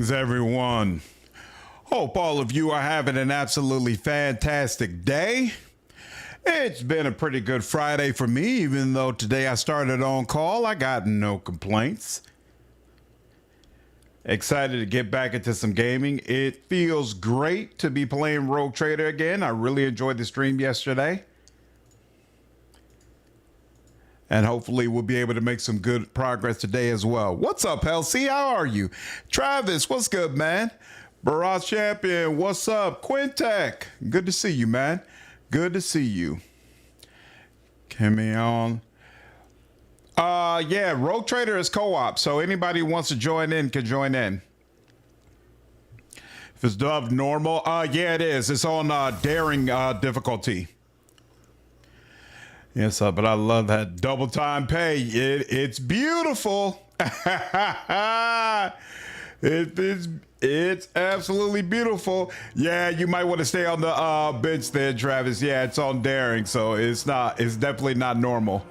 Greetings, everyone. Hope all of you are having an absolutely fantastic day. It's been a pretty good Friday for me, even though today I started on call. I got no complaints. Excited to get back into some gaming. It feels great to be playing Rogue Trader again. I really enjoyed the stream yesterday. And hopefully we'll be able to make some good progress today as well. What's up, Elsie? How are you? Travis, what's good, man? Barras Champion, what's up? Quintek, good to see you, man. Good to see you. Camion. Yeah, Rogue Trader is co-op, so anybody who wants to join in can join in. If it's dubbed normal, yeah, it is. It's on daring difficulty. Yes, but I love that double time pay. It's beautiful. It's absolutely beautiful. Yeah, you might want to stay on the bench there, Travis. Yeah, it's on daring, so it's definitely not normal.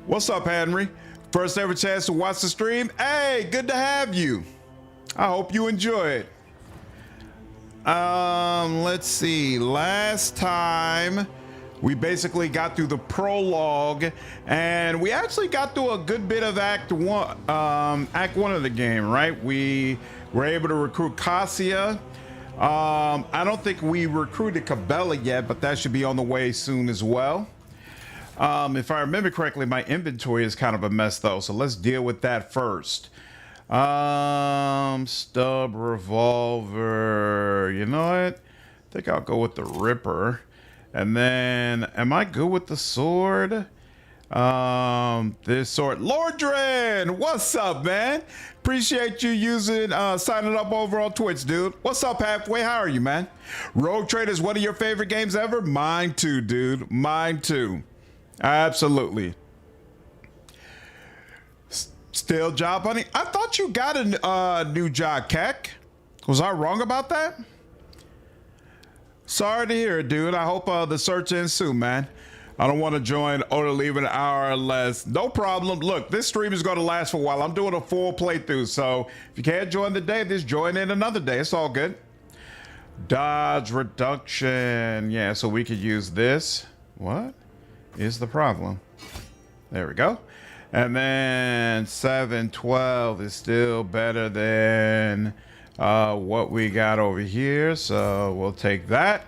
What's up, Henry? First ever chance to watch the stream. Hey, good to have you. I hope you enjoy it. Let's see. Last time we basically got through the prologue, and we actually got through a good bit of Act 1 of the game, right? We were able to recruit Cassia. I don't think we recruited Cabela yet, but that should be on the way soon as well. If I remember correctly, my inventory is kind of a mess though, so let's deal with that first. Stub revolver. You know what? I think I'll go with the Ripper. And then, am I good with the sword? This sword. Lordran, what's up, man? Appreciate you using, signing up over on Twitch, dude. What's up, Halfway? How are you, man? Rogue Trader is one of your favorite games ever? Mine too, dude. Mine too. Absolutely. Still job hunting? I thought you got a new job, Keck. Was I wrong about that? Sorry to hear it, dude. I hope the search ends soon, man. I don't want to join or to leave an hour or less. No problem. Look, this stream is going to last for a while. I'm doing a full playthrough, so if you can't join the day, just join in another day. It's all good. Dodge reduction. Yeah, so we could use this. What is the problem? There we go. And then 712 is still better than what we got over here, so we'll take that,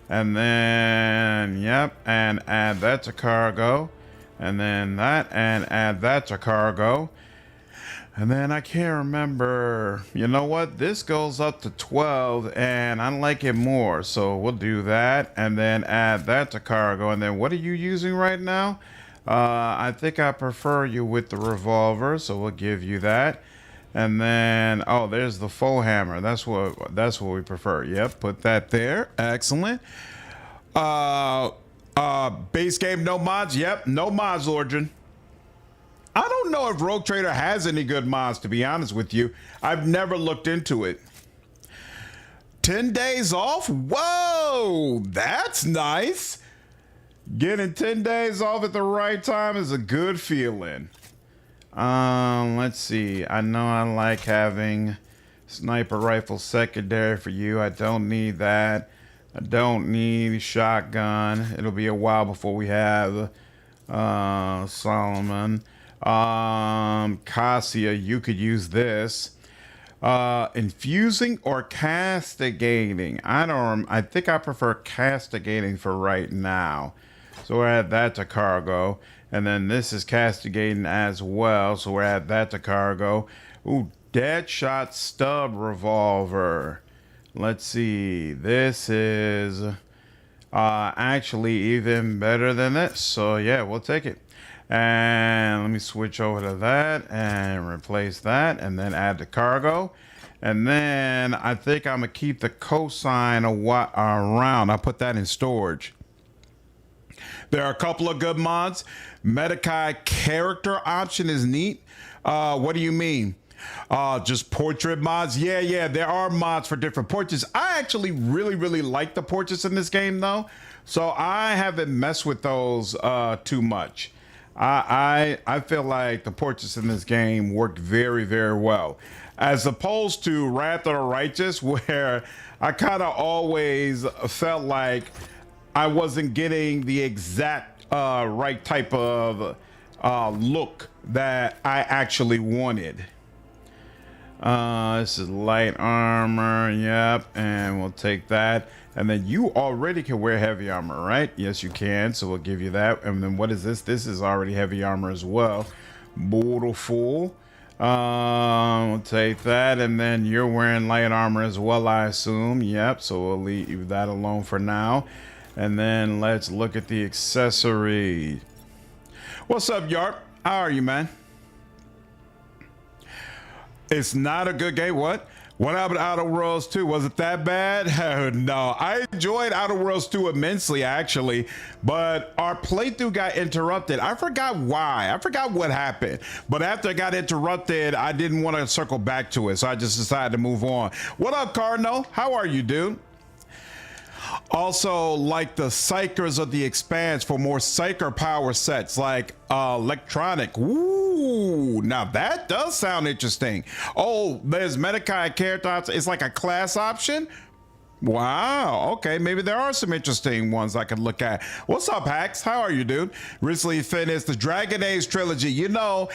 and then yep, and add that to cargo, and then that, and add that to cargo, and then I can't remember. You know what, this goes up to 12 and I like it more, so we'll do that, and then add that to cargo. And then what are you using right now? I think I prefer you with the revolver, so we'll give you that. And then, oh, there's the full hammer. That's what we prefer. Yep, put that there. Excellent. Base game, no mods. Yep, no mods, Lordran. I don't know if Rogue Trader has any good mods, to be honest with you. I've never looked into it. 10 days off? Whoa, that's nice. Getting 10 days off at the right time is a good feeling. Let's see. I know I like having sniper rifle secondary for you. I don't need that. I don't need shotgun. It'll be a while before we have Solomon. Cassia, you could use this. Infusing or castigating? I think I prefer castigating for right now. So we'll add that to cargo. And then this is castigating as well, so we'll add that to cargo. Ooh, Deadshot stub revolver. Let's see. This is actually even better than this. So yeah, we'll take it. And let me switch over to that and replace that, and then add the cargo. And then I think I'm gonna keep the cosign around. I put that in storage. There are a couple of good mods. Metakai character option is neat. What do you mean? Just portrait mods? Yeah, there are mods for different portraits. I actually really like the portraits in this game though, so I haven't messed with those too much. I feel like the portraits in this game work very, very well, as opposed to Wrath of the Righteous, where I kind of always felt like I wasn't getting the exact right type of look that I actually wanted. This is light armor, yep, and we'll take that. And then you already can wear heavy armor, right? Yes, you can, so we'll give you that. And then what is this? This is already heavy armor as well. Beautiful. We'll take that, and then you're wearing light armor as well, I assume. Yep, so we'll leave that alone for now. And then let's look at the accessory. What's up, Yarp? How are you, man? It's not a good game. What? What happened to Outer Worlds 2? Was it that bad? Oh, no, I enjoyed Outer Worlds 2 immensely, actually, but our playthrough got interrupted. I forgot why. I forgot what happened. But after it got interrupted, I didn't want to circle back to it, so I just decided to move on. What up, Cardinal? How are you, dude? Also, like the Psychers of the Expanse for more Psycher power sets, like electronic. Ooh, now that does sound interesting. Oh, there's Metakai character option. It's like a class option. Wow. Okay, maybe there are some interesting ones I could look at. What's up, Hacks? How are you, dude? Recently finished the Dragon Age trilogy. You know,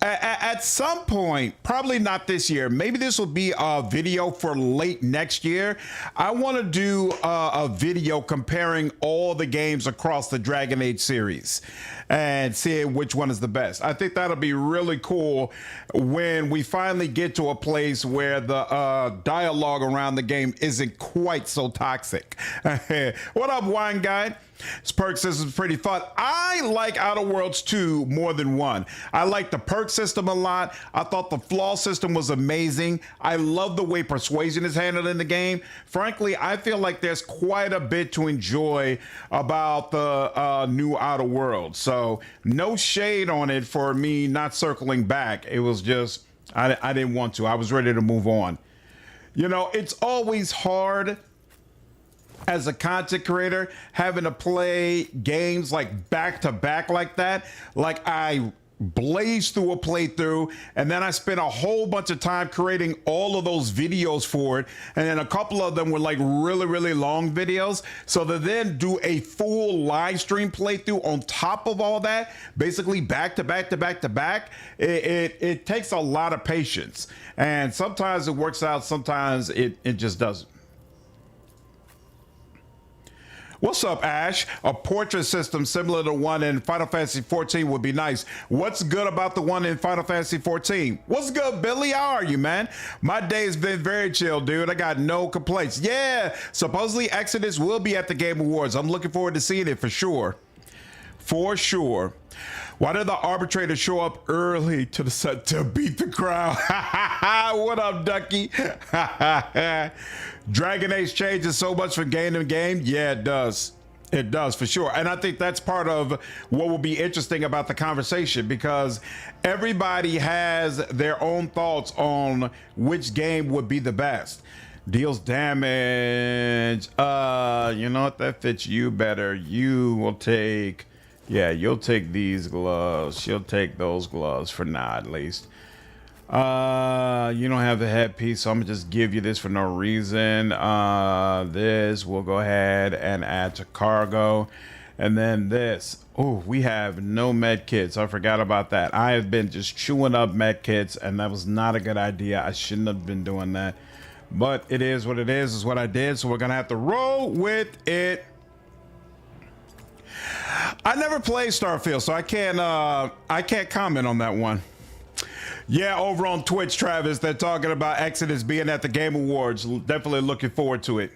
at some point, probably not this year, maybe this will be a video for late next year. I want to do a video comparing all the games across the Dragon Age series and seeing which one is the best. I think that'll be really cool when we finally get to a place where the dialogue around the game isn't quite so toxic. What up, Wine Guy? This perk system is pretty fun. I like Outer Worlds 2 more than 1. I like the perk system a lot. I thought the flaw system was amazing. I love the way persuasion is handled in the game. Frankly, I feel like there's quite a bit to enjoy about the new Outer Worlds. So no shade on it for me not circling back. It was just, I didn't want to. I was ready to move on. You know, it's always hard as a content creator having to play games like back to back like that. Like I blazed through a playthrough and then I spent a whole bunch of time creating all of those videos for it, and then a couple of them were like really long videos. So to then do a full live stream playthrough on top of all that, basically back to back to back to back, it takes a lot of patience, and sometimes it works out, sometimes it just doesn't. What's up, Ash? A portrait system similar to one in Final Fantasy 14 would be nice. What's good about the one in Final Fantasy 14? What's good, Billy? How are you, man? My day's been very chill, dude. I got no complaints. Yeah, supposedly Exodus will be at the Game Awards. I'm looking forward to seeing it for sure. For sure. Why did the arbitrator show up early to the set to beat the crowd? What up, Ducky? Dragon Age changes so much from game to game. Yeah, it does. It does, for sure. And I think that's part of what will be interesting about the conversation, because everybody has their own thoughts on which game would be the best. Deals damage. You know what? That fits you better. You will take... Yeah, you'll take these gloves. She'll take those gloves for now, at least. You don't have the headpiece, so I'm gonna just give you this for no reason. This we'll go ahead and add to cargo. And then this. Oh, we have no med kits. I forgot about that. I have been just chewing up med kits, and that was not a good idea. I shouldn't have been doing that. But it is what it is what I did, so we're gonna have to roll with it. I never played Starfield, so I can't comment on that one. Yeah, over on Twitch, Travis, they're talking about Exodus being at the Game Awards. Definitely looking forward to it.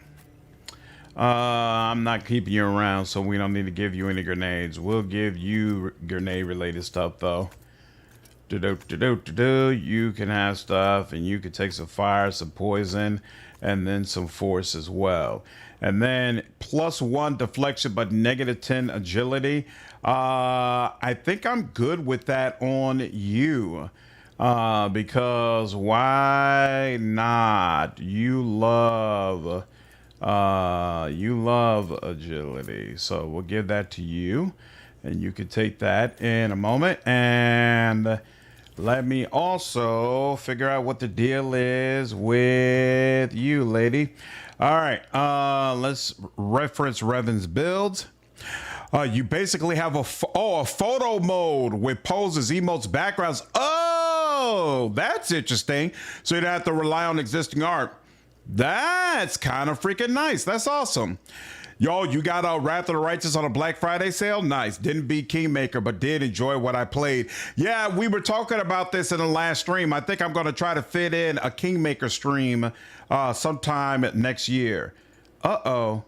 I'm not keeping you around, so we don't need to give you any grenades. We'll give you grenade-related stuff, though. You can have stuff, and you can take some fire, some poison, and then some force as well. And then +1 deflection, but -10 agility. I think I'm good with that on you. Because why not? You love agility. So we'll give that to you. And you can take that in a moment. And let me also figure out what the deal is with you, lady. All right, let's reference Revan's builds. You basically have a photo mode with poses, emotes, backgrounds. Oh, that's interesting. So you don't have to rely on existing art. That's kind of freaking nice. That's awesome. Yo, you got Wrath of the Righteous on a Black Friday sale? Nice. Didn't beat Kingmaker, but did enjoy what I played. Yeah, we were talking about this in the last stream. I think I'm going to try to fit in a Kingmaker stream sometime next year. Uh-oh.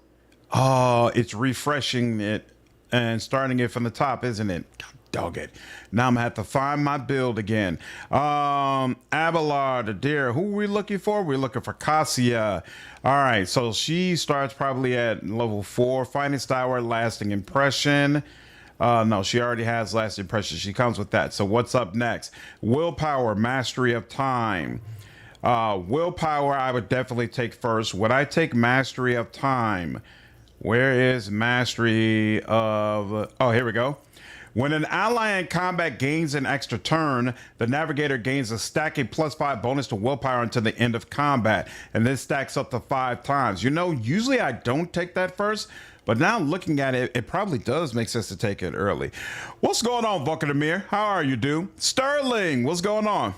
Oh, it's refreshing it and starting it from the top, isn't it? Dog it. Now I'm gonna have to find my build again. Abelard, the deer. Who are we looking for? We're looking for Cassia. All right, so she starts probably at level 4. Finest hour, lasting impression. No, she already has lasting impression. She comes with that. So what's up next? Willpower, mastery of time. Willpower, I would definitely take first. Would I take mastery of time? Where is mastery of... Oh, here we go. When an ally in combat gains an extra turn, the navigator gains a stacking +5 bonus to willpower until the end of combat. And this stacks up to 5 times. You know, usually I don't take that first, but now looking at it, it probably does make sense to take it early. What's going on, Vulcanamir? How are you, dude? Sterling, what's going on?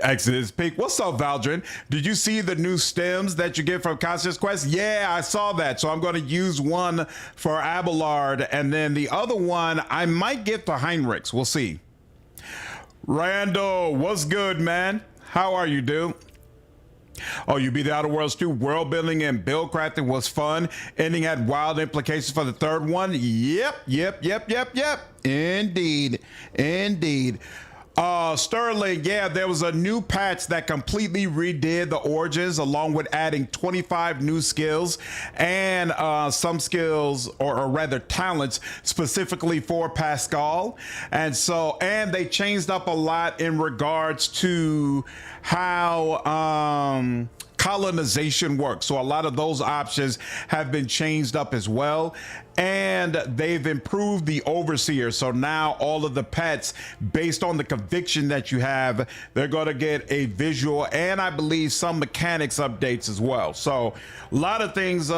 Exodus Peak. What's up, Valdrin? Did you see the new stems that you get from Cassius Quest? Yeah, I saw that. So I'm going to use one for Abelard, and then the other one I might get to Heinrichs. We'll see. Randall, what's good, man? How are you, dude? Oh, you beat the Outer Worlds too. World building and build crafting was fun. Ending had wild implications for the third one. Yep. Indeed. Sterling, yeah, there was a new patch that completely redid the origins along with adding 25 new skills and some skills or rather talents specifically for Pascal. And they changed up a lot in regards to how colonization works. So a lot of those options have been changed up as well. And they've improved the overseer. So now all of the pets, based on the conviction that you have, they're going to get a visual and I believe some mechanics updates as well. So a lot of things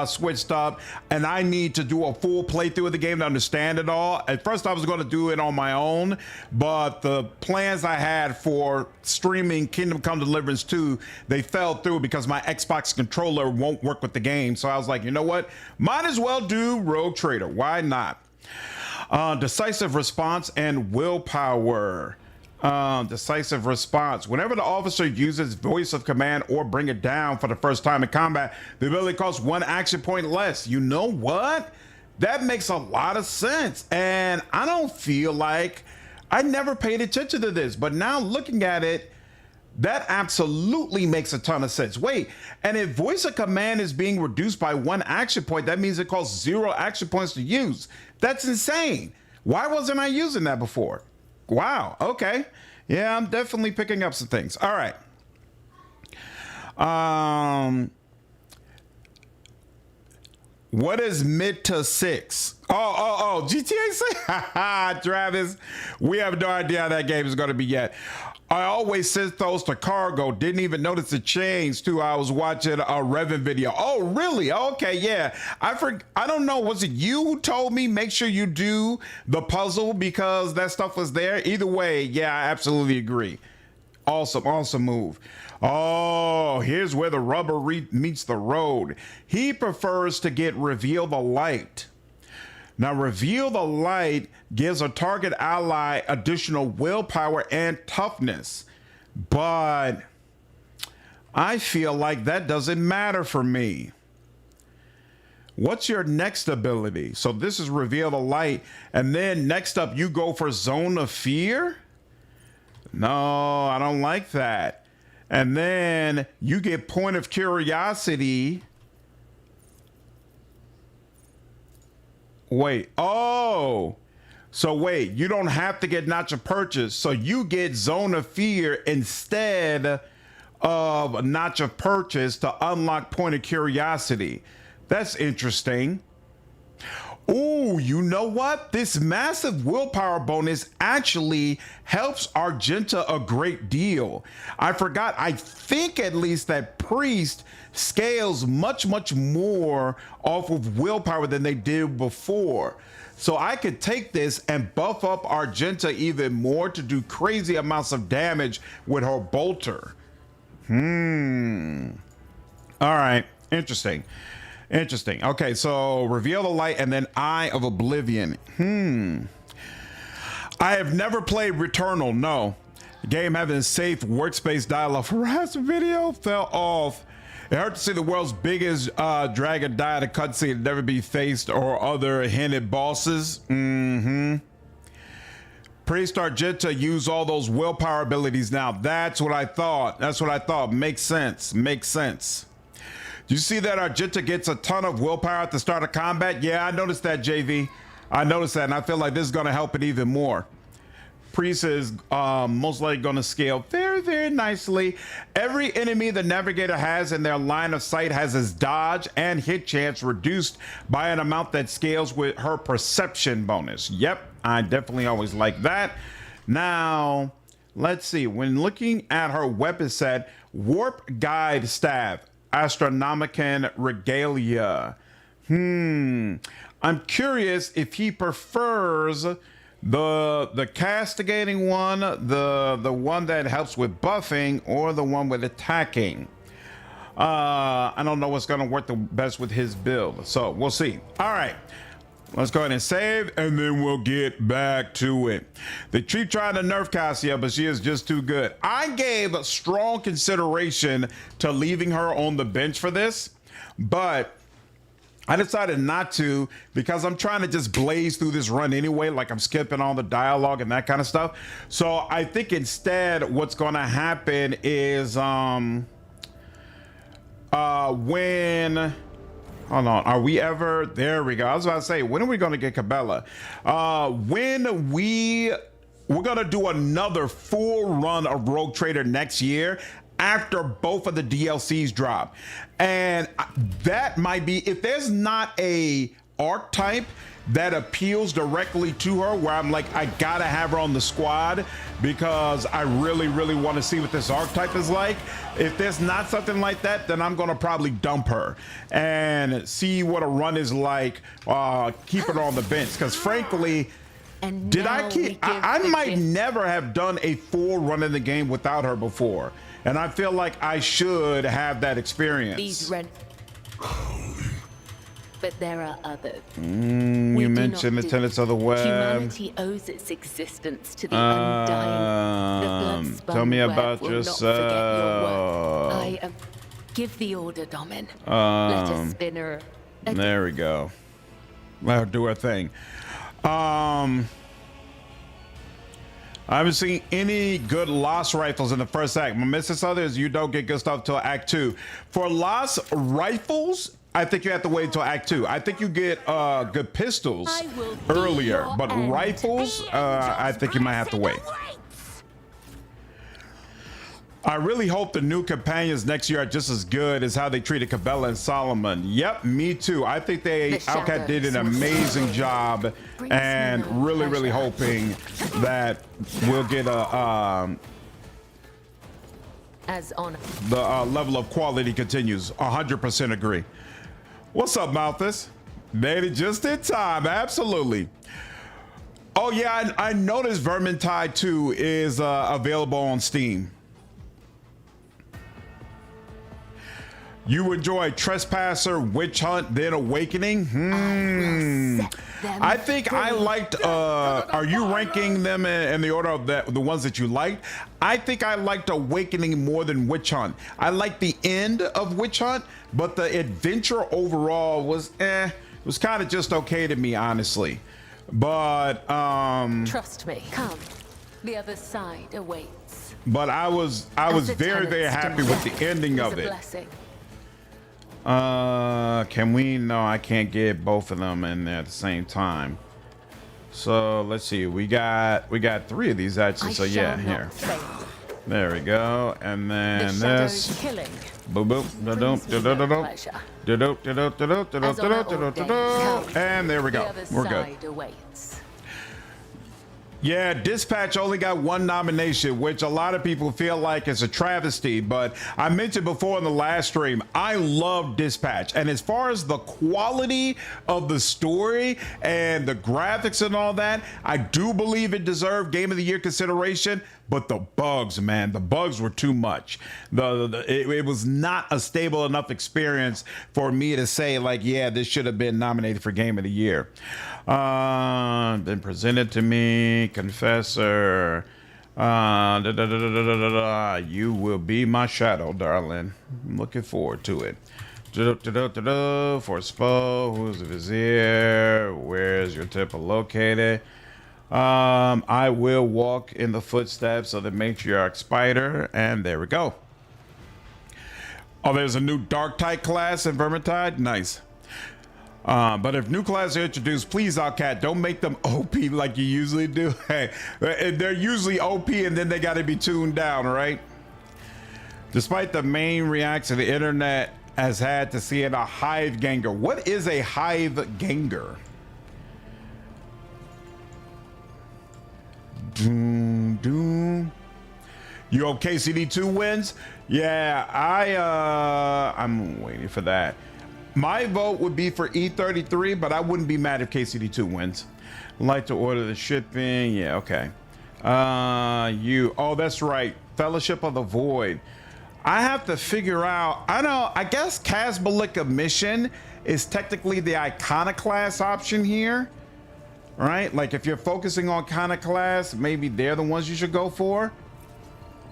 switched up, and I need to do a full playthrough of the game to understand it all. At first I was going to do it on my own, but the plans I had for streaming Kingdom Come Deliverance 2, they fell through because my Xbox controller won't work with the game. So I was like, you know what? Might as well do Rogue Trader. Why not? Decisive response and willpower. Decisive response. Whenever the officer uses voice of command or bring it down for the first time in combat, the ability costs 1 action point less. You know what? That makes a lot of sense. And I don't feel like I never paid attention to this, but now looking at it, that absolutely makes a ton of sense. Wait, and if voice of command is being reduced by 1 action point, that means it costs 0 action points to use. That's insane. Why wasn't I using that before? Wow, okay. Yeah, I'm definitely picking up some things. All right. What is mid to 6? Oh, GTA 6? Travis, we have no idea how that game is going to be yet. I always sent those to cargo. Didn't even notice the change too. I was watching a Revan video. Oh, really? Okay, yeah. I don't know. Was it you who told me make sure you do the puzzle because that stuff was there? Either way, yeah, I absolutely agree. Awesome move. Oh, here's where the rubber meets the road. He prefers to get Reveal the Light. Now, Reveal the Light gives a target ally additional willpower and toughness, but I feel like that doesn't matter for me. What's your next ability? So this is Reveal the Light, and then next up you go for Zone of Fear? No, I don't like that. And then you get Point of Curiosity. Wait, oh, so wait, you don't have to get Notch of Purchase. So you get Zone of Fear instead of Notch of Purchase to unlock Point of Curiosity. That's interesting. Oh, you know what? This massive willpower bonus actually helps Argenta a great deal. I forgot, I think at least that Priest scales much more off of willpower than they did before. So I could take this and buff up Argenta even more to do crazy amounts of damage with her bolter. All right, interesting. Okay, so reveal the light and then Eye of Oblivion. I have never played Returnal, no. The game having safe workspace dialogue for last video fell off. It hurt to see the world's biggest dragon die in a cutscene and never be faced or other hinted bosses. Priest Argenta use all those willpower abilities now. That's what I thought. Makes sense. Do you see that Argenta gets a ton of willpower at the start of combat? Yeah, I noticed that, JV. I noticed that, and I feel like this is going to help it even more. Priest is most likely going to scale very nicely. Every enemy the Navigator has in their line of sight has his dodge and hit chance reduced by an amount that scales with her perception bonus. Yep, I definitely always like that. Now, let's see. When looking at her weapon set, Warp Guide Staff, Astronomican Regalia. I'm curious if he prefers the castigating one, the one that helps with buffing, or the one with attacking. I don't know what's gonna work the best with his build, so we'll see. All right, let's go ahead and save, and then we'll get back to it. They keep trying to nerf Cassia, but she is just too good. I gave strong consideration to leaving her on the bench for this, but I decided not to because I'm trying to just blaze through this run anyway, like I'm skipping all the dialogue and that kind of stuff. So I think instead what's going to happen is when hold on, are we ever there? We go. I was about to say, when are we going to get Cabela? When we're going to do another full run of Rogue Trader next year after both of the DLCs drop. And that might be, if there's not a archetype that appeals directly to her where I'm like, I gotta have her on the squad because I really want to see what this archetype is like. If there's not something like that, then I'm gonna probably dump her and see what a run is like, keep her on the bench. Because frankly, I might never have done a full run in the game without her before. And I feel like I should have that experience. But there are others. You mentioned the tenets of the web. Humanity owes its existence to the undying. The blood-spun tell me web about will yourself. not forget your work. Give the order, Domin. Let us spin her. There we go. Let her do her thing. I haven't seen any good Lost rifles in the first act. My message to others, you don't get good stuff till Act 2. For Lost rifles, I think you have to wait until Act 2. I think you get good pistols earlier, but rifles, I think you might have to wait. I really hope the new companions next year are just as good as how they treated Cabela and Solomon. Yep, me too. I think Outcat did an amazing job, and really hoping that we'll get the level of quality continues. 100% agree. What's up, Malthus? Made it just in time. Absolutely. Oh yeah, I noticed Vermintide 2 is available on Steam. You enjoy Trespasser, Witch Hunt, then Awakening? I think I liked, are you ranking them in the order of the ones that you liked? I think I liked Awakening more than Witch Hunt. I liked the end of Witch Hunt, but the adventure overall was it was kind of just okay to me, honestly. But trust me, come. The other side awaits. But I was very happy with the ending of it. Can we? No, I can't get both of them in there at the same time. So let's see. We got 3 of these actually. So yeah, here. There we go. And then this. Boom, boom, da-dum, da-da-da-dum. And there we go. We're good. Awaits. Yeah, Dispatch only got one nomination, which a lot of people feel like is a travesty. But I mentioned before in the last stream, I love Dispatch. And as far as the quality of the story and the graphics and all that, I do believe it deserved Game of the Year consideration. But the bugs, man, the bugs were too much. It was not a stable enough experience for me to say, like, yeah, this should have been nominated for Game of the Year. Been presented to me, Confessor. You will be my shadow, darling. I'm looking forward to it. Forspoh, who's the Vizier? Where's your temple located? I will walk in the footsteps of the matriarch spider, and there we go. Oh, there's a new dark type class in Vermintide. Nice. But if new classes are introduced, please, Outcat, don't make them OP like you usually do. Hey, they're usually OP and then they got to be tuned down, right? Despite the main reaction the internet has had to see in a Hive Ganger. What is a Hive Ganger? Doom, doom. You hope KCD2 wins? Yeah, I'm waiting for that. My vote would be for E33, but I wouldn't be mad if KCD2 wins. I'd like to order the shipping. Yeah, okay. Oh, that's right. Fellowship of the Void. I have to figure out, I guess Casbalika Mission is technically the Iconoclast option here. Right? Like if you're focusing on Iconoclast, maybe they're the ones you should go for.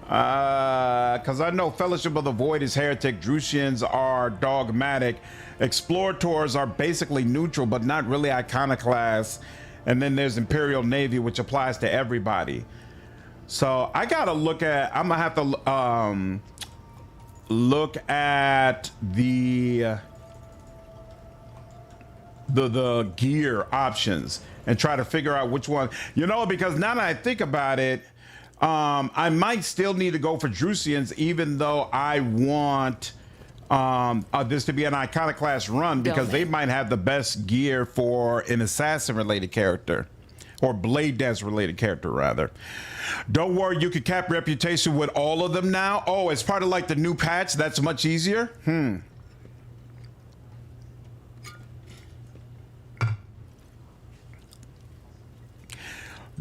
Because I know Fellowship of the Void is heretic, Drusians are dogmatic, Explorators are basically neutral, but not really Iconoclast. And then there's Imperial Navy, which applies to everybody. So I gotta look at, I'm gonna have to look at the gear options and try to figure out which one, because now that I think about it, I might still need to go for Drusians, even though I want this to be an Iconoclast run, because they might have the best gear for an assassin related character, or Bladedancer related character rather. Don't worry, you can cap reputation with all of them now. Oh, it's part of like the new patch. That's much easier.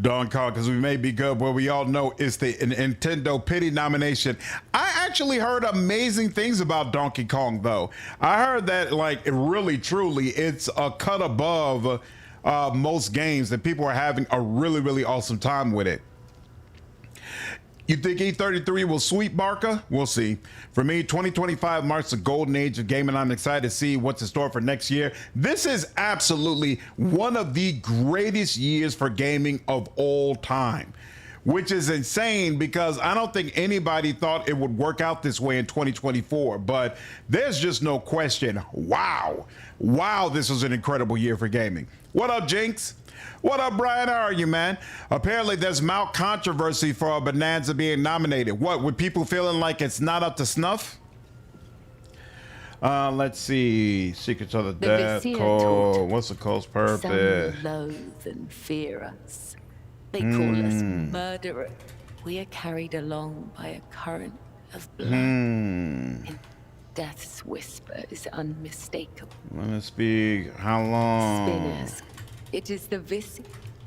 Donkey Kong, because we may be good, but we all know it's the Nintendo Pity nomination. I actually heard amazing things about Donkey Kong, though. I heard that, like, really, truly, it's a cut above most games, that people are having a really, really awesome time with it. You think E33 will sweep Barca? We'll see. For me, 2025 marks the golden age of gaming. I'm excited to see what's in store for next year. This is absolutely one of the greatest years for gaming of all time, which is insane because I don't think anybody thought it would work out this way in 2024, but there's just no question. Wow, this was an incredible year for gaming. What up, Jinx? What up, Brian? How are you, man? Apparently there's mount controversy for a Bonanza being nominated. What, with people feeling like it's not up to snuff? Let's see. Secrets of the Death Code. What's the code's purpose? Some loathe and fear us. They call us murderers. We are carried along by a current of blood. Death's whisper is unmistakable. Let me speak. How long? Spinners. It is the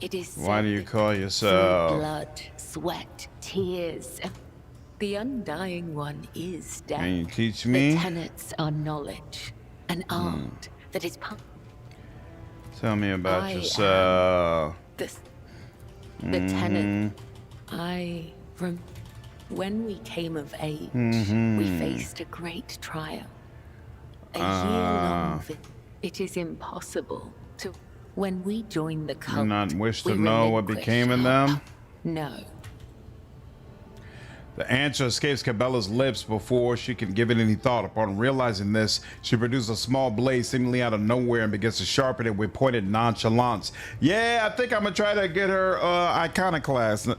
It is. Why do you call yourself? Blood, sweat, tears. The undying one is death. Can you teach me? The tenets are knowledge, an art that is. Tell me about yourself. The tenet. When we came of age, we faced a great trial. A year-long. It is impossible to. When we joined the cult, do not wish to know what became of them? No. The answer escapes Cabela's lips before she can give it any thought. Upon realizing this, she produces a small blade seemingly out of nowhere and begins to sharpen it with pointed nonchalance. Yeah, I think I'm gonna try to get her Iconoclast.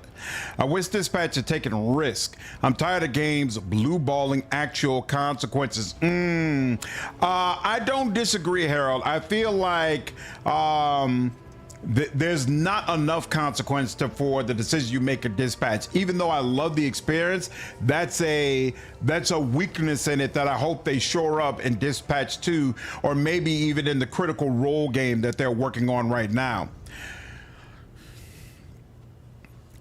I wish Dispatch had taken risk. I'm tired of games blue balling actual consequences. I don't disagree, Harold. I feel like there's not enough consequence for the decision you make at Dispatch. Even though I love the experience, that's a weakness in it that I hope they shore up in Dispatch 2, or maybe even in the Critical Role game that they're working on right now.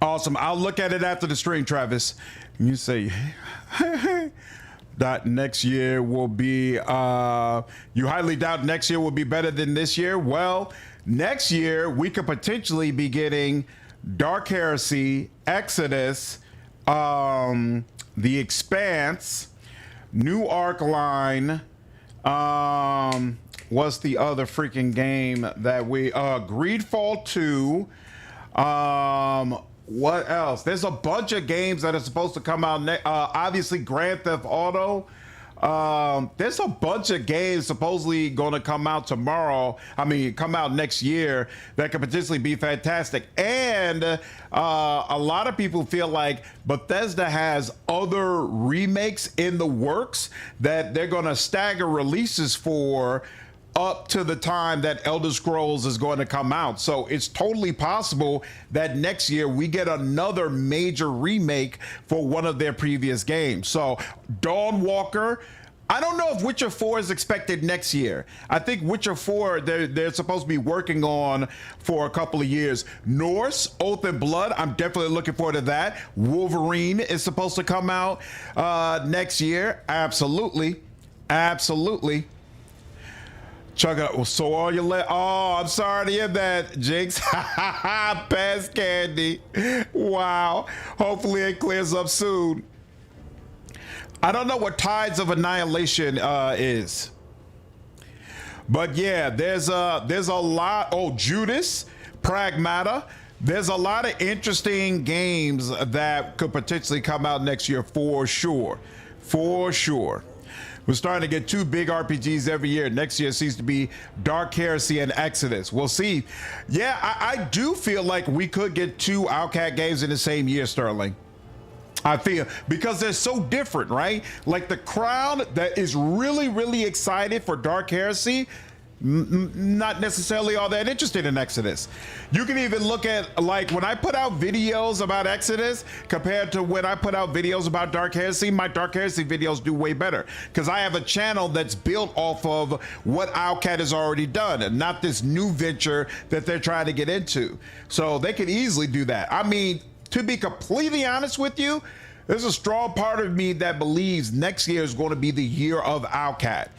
Awesome. I'll look at it after the stream, Travis. You say that next year will be you highly doubt next year will be better than this year. Well, next year we could potentially be getting Dark Heresy, Exodus, The Expanse, new Arc line, what's the other freaking game that we Greedfall 2, what else? There's a bunch of games that are supposed to come out obviously Grand Theft Auto. There's a bunch of games supposedly going to come out tomorrow. Come out next year that could potentially be fantastic. And a lot of people feel like Bethesda has other remakes in the works that they're going to stagger releases for up to the time that Elder Scrolls is going to come out. So it's totally possible that next year we get another major remake for one of their previous games. So Dawnwalker, I don't know if Witcher 4 is expected next year. I think Witcher 4, they're supposed to be working on for a couple of years. Norse, Oath and Blood, I'm definitely looking forward to that. Wolverine is supposed to come out next year. Absolutely. Absolutely. Chuck up. So all your I'm sorry to hear that, Jinx. Pass candy. Wow. Hopefully it clears up soon. I don't know what Tides of Annihilation is, but yeah, there's a lot. Oh, Judas, Pragmata. There's a lot of interesting games that could potentially come out next year for sure. For sure. We're starting to get two big RPGs every year. Next year seems to be Dark Heresy and Exodus. We'll see. Yeah, I do feel like we could get two Outcat games in the same year, Sterling. I feel, because they're so different, right? Like the crowd that is really, really excited for Dark Heresy, not necessarily all that interested in Exodus. You can even look at, like, when I put out videos about Exodus compared to when I put out videos about Dark Heresy, my Dark Heresy videos do way better because I have a channel that's built off of what Owlcat has already done and not this new venture that they're trying to get into. So they could easily do that. I mean, to be completely honest with you, there's a strong part of me that believes next year is going to be the year of Owlcat.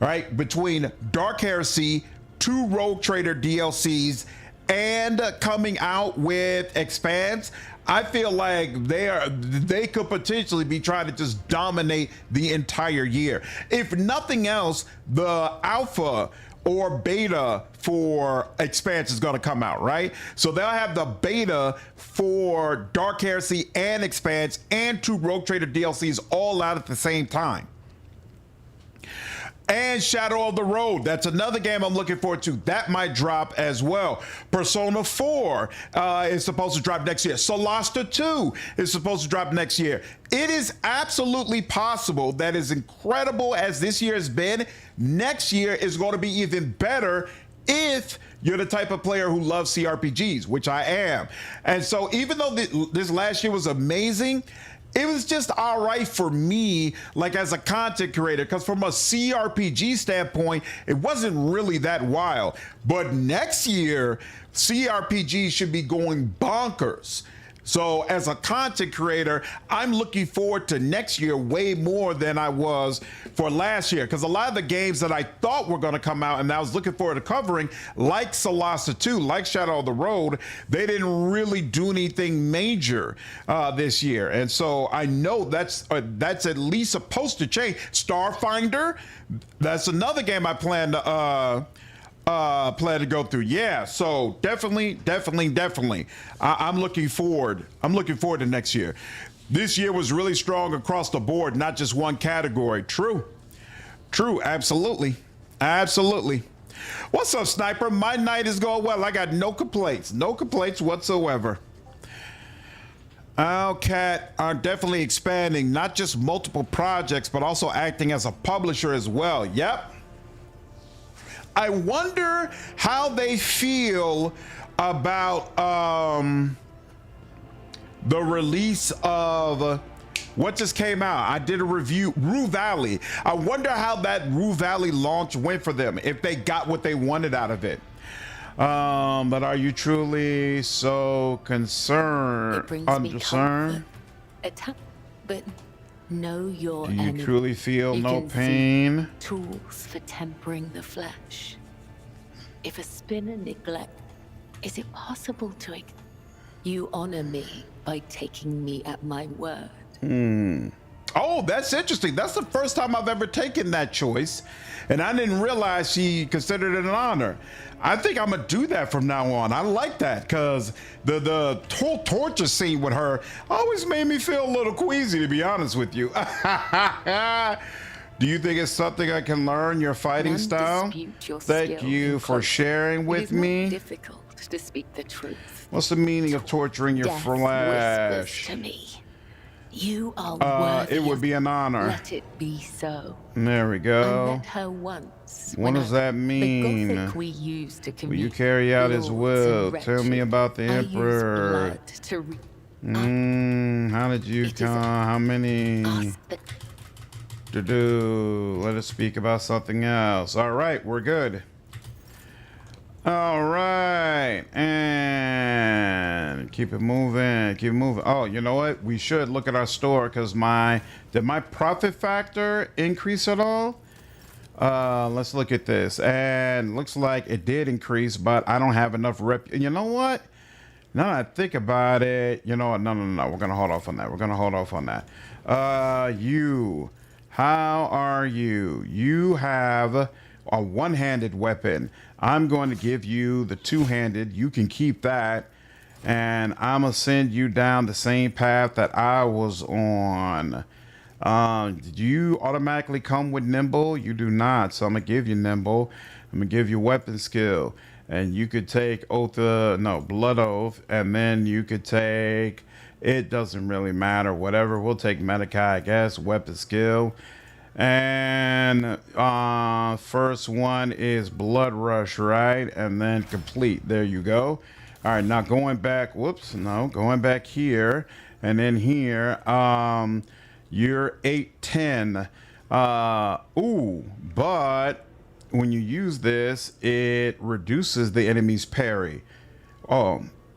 Right, between Dark Heresy, 2 Rogue Trader DLCs, and coming out with Expanse, I feel like they could potentially be trying to just dominate the entire year. If nothing else, the alpha or beta for Expanse is going to come out, right? So they'll have the beta for Dark Heresy and Expanse and 2 Rogue Trader DLCs all out at the same time. And Shadow of the Road, that's another game I'm looking forward to. That might drop as well. Persona 4 is supposed to drop next year. Solasta 2 is supposed to drop next year. It is absolutely possible that, as incredible as this year has been, next year is going to be even better if you're the type of player who loves CRPGs, which I am. And so even though this last year was amazing, it was just all right for me, like as a content creator, because from a CRPG standpoint, it wasn't really that wild. But next year, CRPG should be going bonkers. So as a content creator, I'm looking forward to next year way more than I was for last year, because a lot of the games that I thought were going to come out and I was looking forward to covering, like Solasta 2, like Shadow of the Road, they didn't really do anything major this year. And so I know that's at least supposed to change. Starfinder, that's another game I plan to go through. Yeah, so definitely I'm looking forward to next year. This year was really strong across the board, not just one category. True. True. Absolutely. Absolutely. What's up, Sniper? My night is going well. I got no complaints. No complaints whatsoever. Owlcat are definitely expanding, not just multiple projects, but also acting as a publisher as well. Yep. I wonder how they feel about the release of what just came out. I did a review, Rue Valley. I wonder how that Rue Valley launch went for them, if they got what they wanted out of it. But are you truly so concerned? It brings me comfort, but know your Do you enemy. truly feel You no can see pain? Tools for tempering the flesh. If a spinner neglect, is it possible to? You honor me by taking me at my word. Oh, that's interesting. That's the first time I've ever taken that choice, and I didn't realize she considered it an honor. I think I'm gonna do that from now on. I like that because the whole torture scene with her always made me feel a little queasy, to be honest with you. Do you think it's something I can learn, your fighting None style? dispute your Thank skill you in for conflict. sharing with It is not me. difficult to speak the truth. What's the meaning of torturing your Death whispers flesh? to me. You are worthy. It would of- be an honor. Let it be so. There we I go. met her once. What when does that mean? The Gothic we used to Will commute. you carry out his lords and will? Tell me wretched. about the I used Emperor. blood to How did you It is come? How many ask the to do? Let us speak about something else. All right, we're good. All right, and keep it moving. Keep it moving. Oh, you know what? We should look at our store because did my profit factor increase at all? Let's look at this, and looks like it did increase, but I don't have enough rep. You know what? Now that I think about it, you know what? No. We're gonna hold off on that. We're gonna hold off on that. You, how are you? You have a one-handed weapon. I'm going to give you the two-handed. You can keep that, and I'm gonna send you down the same path that I was on. Did you automatically come with nimble? You do not, so I'm gonna give you nimble. I'm gonna give you weapon skill, and you could take blood oath, and then you could take. It doesn't really matter. Whatever. We'll take Medicae, I guess. Weapon skill. And first one is blood rush, right? And then complete. There you go. All right, now going back. Going back here, and then here. You're 810. But when you use this, it reduces the enemy's parry.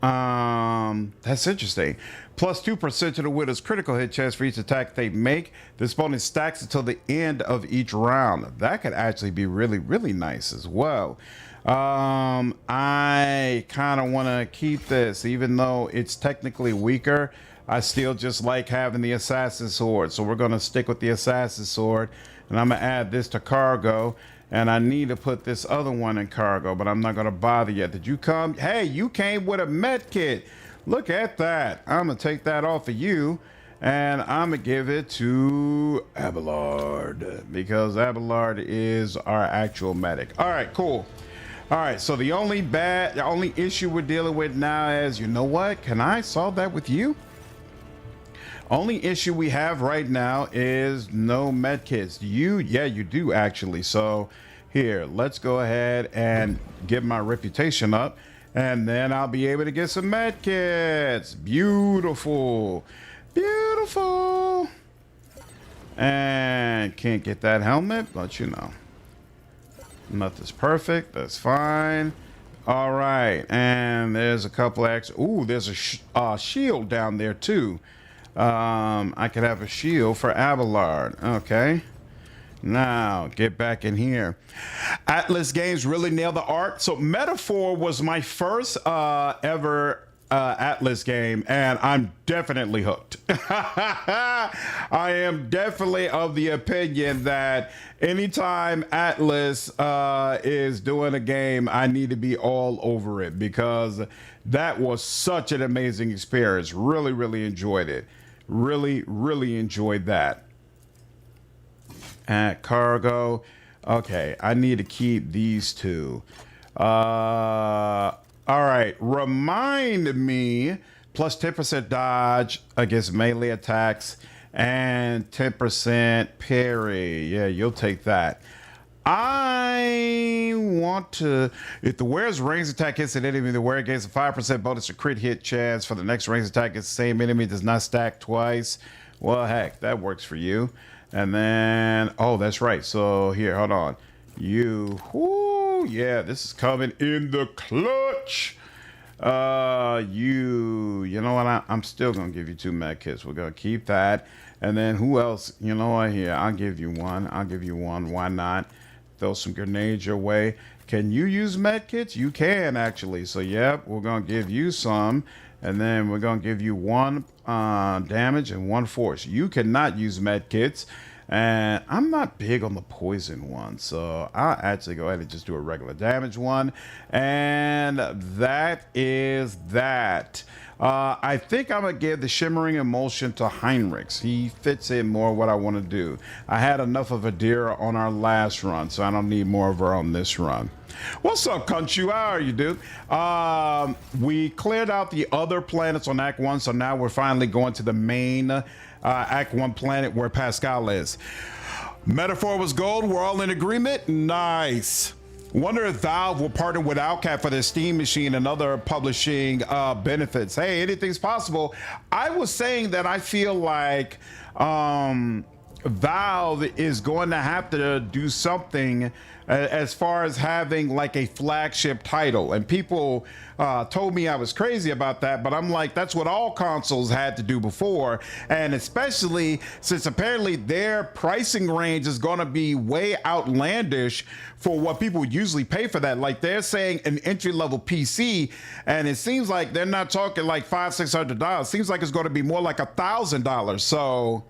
That's interesting. Plus 2% to the widow's critical hit chance for each attack they make. This bonus stacks until the end of each round. That could actually be really, really nice as well. I kind of want to keep this, even though it's technically weaker. I still just like having the assassin sword. So we're going to stick with the assassin sword. And I'm going to add this to cargo. And I need to put this other one in cargo, but I'm not going to bother yet. Did you come? Hey, you came with a med kit. Look at that. I'm going to take that off of you, and I'm going to give it to Abelard, because Abelard is our actual medic. All right, cool. All right, so the only issue we're dealing with now is, you know what? Can I solve that with you? Only issue we have right now is no med kits. Yeah, you do actually. So here, let's go ahead and get my reputation up, and then I'll be able to get some med kits. Beautiful. Beautiful. And can't get that helmet, but you know, nothing's perfect. That's fine. All right, and there's a couple extra. Ooh, there's a shield down there too. I could have a shield for Abelard. Okay. Now, get back in here. Atlas Games really nailed the art. So Metaphor was my first ever Atlas game, and I'm definitely hooked. I am definitely of the opinion that anytime Atlas is doing a game, I need to be all over it, because that was such an amazing experience. Really, really enjoyed it. Really enjoyed that. At cargo. Okay, I need to keep these two. All right, remind me, plus 10% dodge against melee attacks and 10% parry. Yeah, you'll take that. I want to, if the wearer's ranged attack hits an enemy, the wearer gains a 5% bonus to crit hit chance for the next ranged attack against the same enemy, does not stack twice. Well, heck, that works for you. And then, oh, that's right. So here, hold on. You, whoo, yeah, this is coming in the clutch. You know what? I'm still gonna give you 2 med kits. We're gonna keep that. And then who else? You know what? Here, I'll give you one. Why not? Throw some grenades your way. Can you use med kits? You can actually. So yep, we're gonna give you some, and then we're gonna give you 1 damage and 1 force. You cannot use med kits. And I'm not big on the poison one, so I'll actually go ahead and just do a regular damage one. And that is that. I think I'm going to give the Shimmering Emulsion to Heinrichs. He fits in more what I want to do. I had enough of Adira on our last run, so I don't need more of her on this run. What's up, Kunchu? How are you, dude? We cleared out the other planets on Act 1, so now we're finally going to the main Act 1 planet where Pascal is. Metaphor was gold. We're all in agreement. Nice. Wonder if Valve will partner with Outcat for their Steam machine and other publishing benefits. Hey, anything's possible. I was saying that I feel like Valve is going to have to do something as far as having like a flagship title, and people told me I was crazy about that, but I'm like, that's what all consoles had to do before, and especially since apparently their pricing range is going to be way outlandish for what people would usually pay for that. Like they're saying an entry-level PC, and it seems like they're not talking like $500-600. Seems like it's going to be more like $1,000. So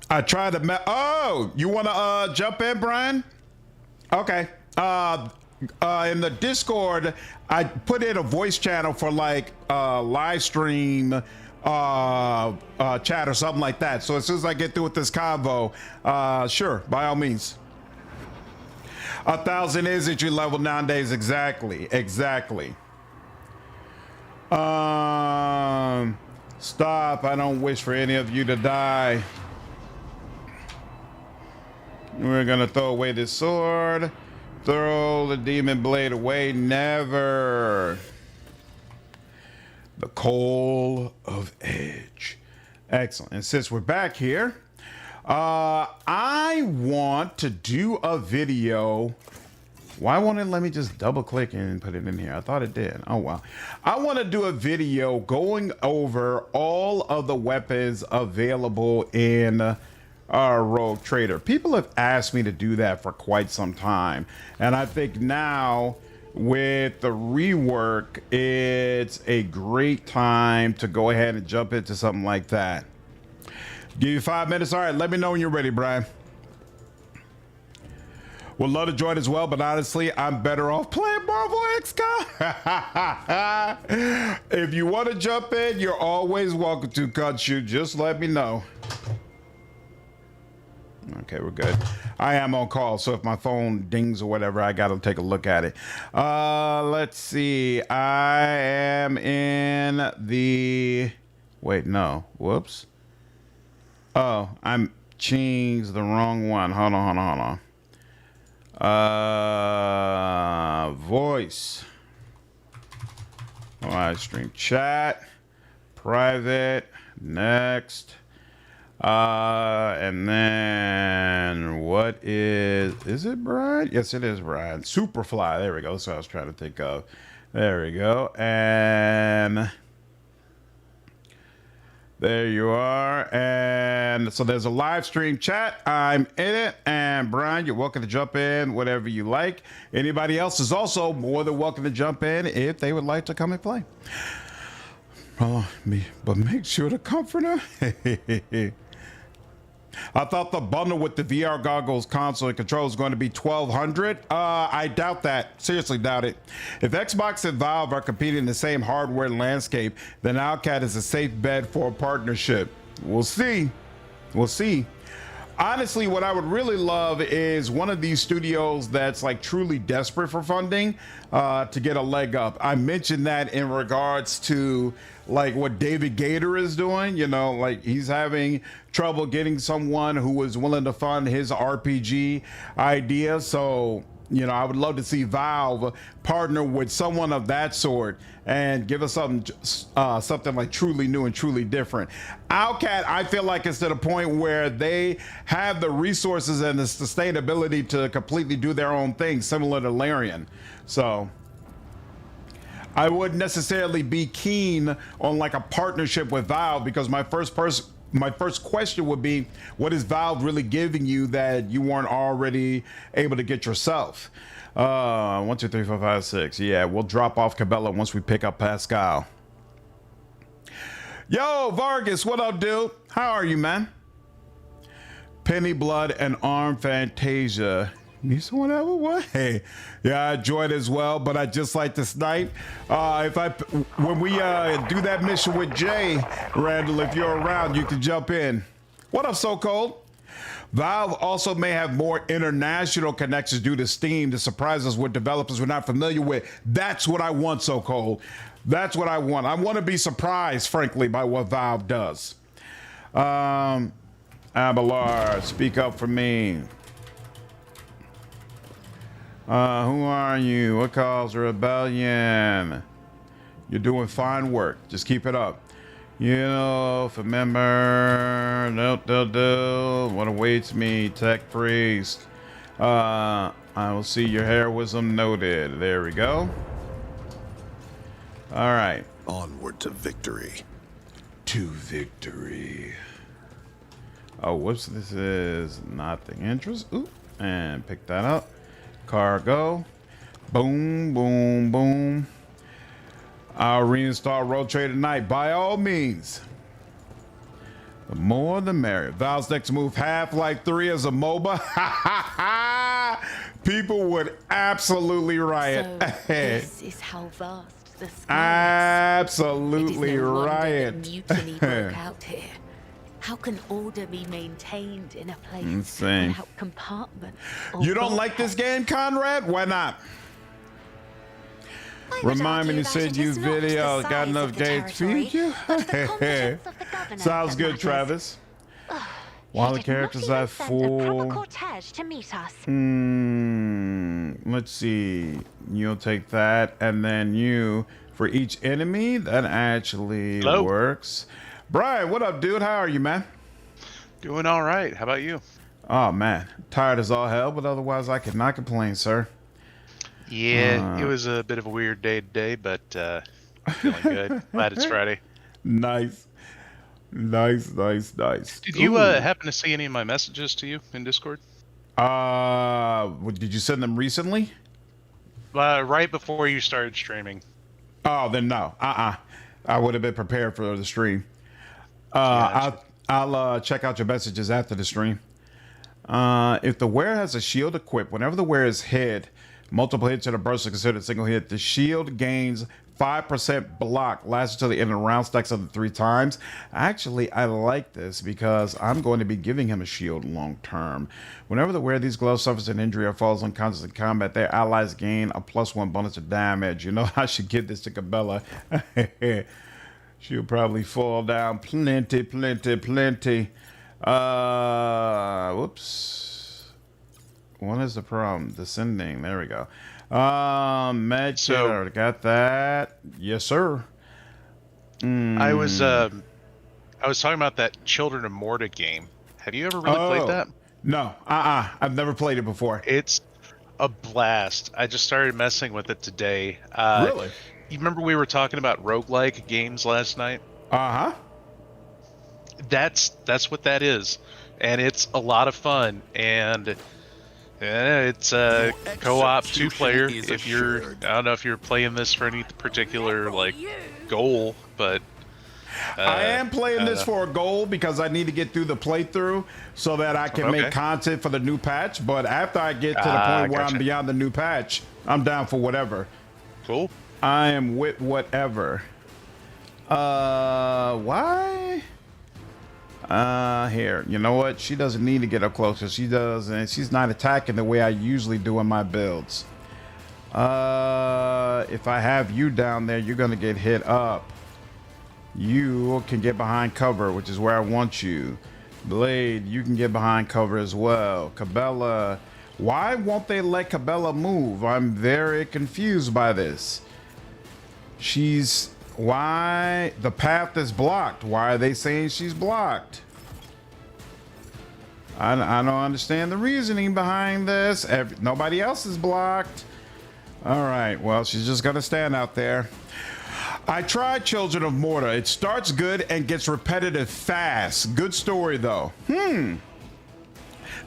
I tried to oh, you want to jump in, Brian? Okay. In the Discord, I put in a voice channel for like live stream chat or something like that. So as soon as I get through with this convo, sure, by all means. 1,000 is entry level nowadays. Exactly. Stop. I don't wish for any of you to die. We're gonna throw away this sword. Throw the demon blade away. Never. The coal of edge. Excellent. And since we're back here, I want to do a video. Why won't it let me just double click and put it in here? I thought it did. Oh, wow. I want to do a video going over all of the weapons available in Rogue Trader. People have asked me to do that for quite some time. And I think now with the rework, it's a great time to go ahead and jump into something like that. Give you 5 minutes. All right, let me know when you're ready, Brian. Would love to join as well, but honestly, I'm better off playing Marvel XCOM. If you want to jump in, you're always welcome to, Kunchu. Just let me know. Okay, we're good. I am on call, so if my phone dings or whatever, I got to take a look at it. Let's see. I am in the... Wait, no. Whoops. Oh, I'm changed the wrong one. Hold on. Voice. Live stream chat. Private. Next. And then what is it Brian? Yes, it is Brian. Superfly. There we go. That's what I was trying to think of. There we go. And there you are. And so there's a live stream chat. I'm in it. And Brian, you're welcome to jump in whatever you like. Anybody else is also more than welcome to jump in if they would like to come and play. Oh, but make sure to comforter. I thought the bundle with the VR goggles, console, and controls was going to be $1,200. I doubt that. Seriously doubt it. If Xbox and Valve are competing in the same hardware landscape, then Outcat is a safe bet for a partnership. We'll see. We'll see. Honestly, what I would really love is one of these studios that's like truly desperate for funding to get a leg up. I mentioned that in regards to like what David Gator is doing, you know, like he's having trouble getting someone who was willing to fund his RPG idea. So, you know, I would love to see Valve partner with someone of that sort and give us something like truly new and truly different. Outcat, I feel like it's to the point where they have the resources and the sustainability to completely do their own thing, similar to Larian. So I wouldn't necessarily be keen on like a partnership with Valve, because my first question would be, what is Valve really giving you that you weren't already able to get yourself? 1, 2, 3, 4, 5, 6. Yeah, we'll drop off Cabela once we pick up Pascal. Yo, Vargas, what up, dude? How are you, man? Penny Blood and Arm Fantasia. Need someone ever what? Hey, yeah, I enjoyed as well, but I just like to snipe. When we do that mission with Jay, Randall, if you're around, you can jump in. What up, So Cold? Valve also may have more international connections due to Steam to surprise us with developers we're not familiar with. That's what I want, So Cold. That's what I want. I want to be surprised, frankly, by what Valve does. Abelard, speak up for me. Who are you? What caused rebellion? You're doing fine work. Just keep it up. You know, remember, what awaits me, Tech Priest. I will see your heroism noted. There we go. All right. Onward to victory. To victory. Oh, whoops, this is not the interest. Ooh, and pick that up. Cargo. Boom, boom, boom. I'll reinstall Road Trade tonight, by all means. The more the merrier. Valve's next move, Half-Life 3 as a MOBA. People would absolutely riot. So this is how vast the sky is. Absolutely it is no wonder riot. that mutiny broke out here. How can order be maintained in a place Insane. without compartment? You don't like this game, Conrad? Why not? Remind me to send you video. Got enough games to feed you? Sounds good, Travis. While the characters are full. Let's see. You'll take that, and then you for each enemy. That actually works. Brian, what up, dude? How are you, man? Doing all right. How about you? Oh man, tired as all hell, but otherwise I cannot complain, sir. Yeah, it was a bit of a weird day today, but feeling good. Glad it's Friday. Nice. Did you happen to see any of my messages to you in Discord? Did you send them recently? Right before you started streaming. Oh, then no. I would have been prepared for the stream. Gotcha. I'll check out your messages after the stream. If the wearer has a shield equipped, whenever the wearer is hit, multiple hits in a burst are considered a single hit. The shield gains 5% block, lasts until the end of the round, stacks up to 3 times. Actually, I like this because I'm going to be giving him a shield long term. Whenever the wearer of these gloves suffers an injury or falls unconscious in combat, their allies gain a +1 bonus to damage. You know, I should give this to Cabela. She'll probably fall down plenty. Whoops. What is the problem? Descending. There we go. Med kit, I already got that. Yes, sir. I was talking about that Children of Morta game. Have you ever really played that? No. I've never played it before. It's a blast. I just started messing with it today. Really? You remember we were talking about roguelike games last night? Uh-huh. That's what that is. And it's a lot of fun. And it's a co-op 2-player. If you're, I don't know if you're playing this for any particular like goal, but I am playing this for a goal because I need to get through the playthrough so that I can make content for the new patch. But after I get to the point where I'm beyond the new patch, I'm down for whatever. Cool. I am with whatever. Why? Here. You know what? She doesn't need to get up close because she does, and she's not attacking the way I usually do in my builds. If I have you down there, you're gonna get hit up. You can get behind cover, which is where I want you. Blade, you can get behind cover as well. Cabela, why won't they let Cabela move? I'm very confused by this. Why the path is blocked? Why are they saying she's blocked? I don't understand the reasoning behind this. Nobody else is blocked. All right, well, she's just gonna stand out there. I tried Children of Morta. It starts good and gets repetitive fast. Good story though.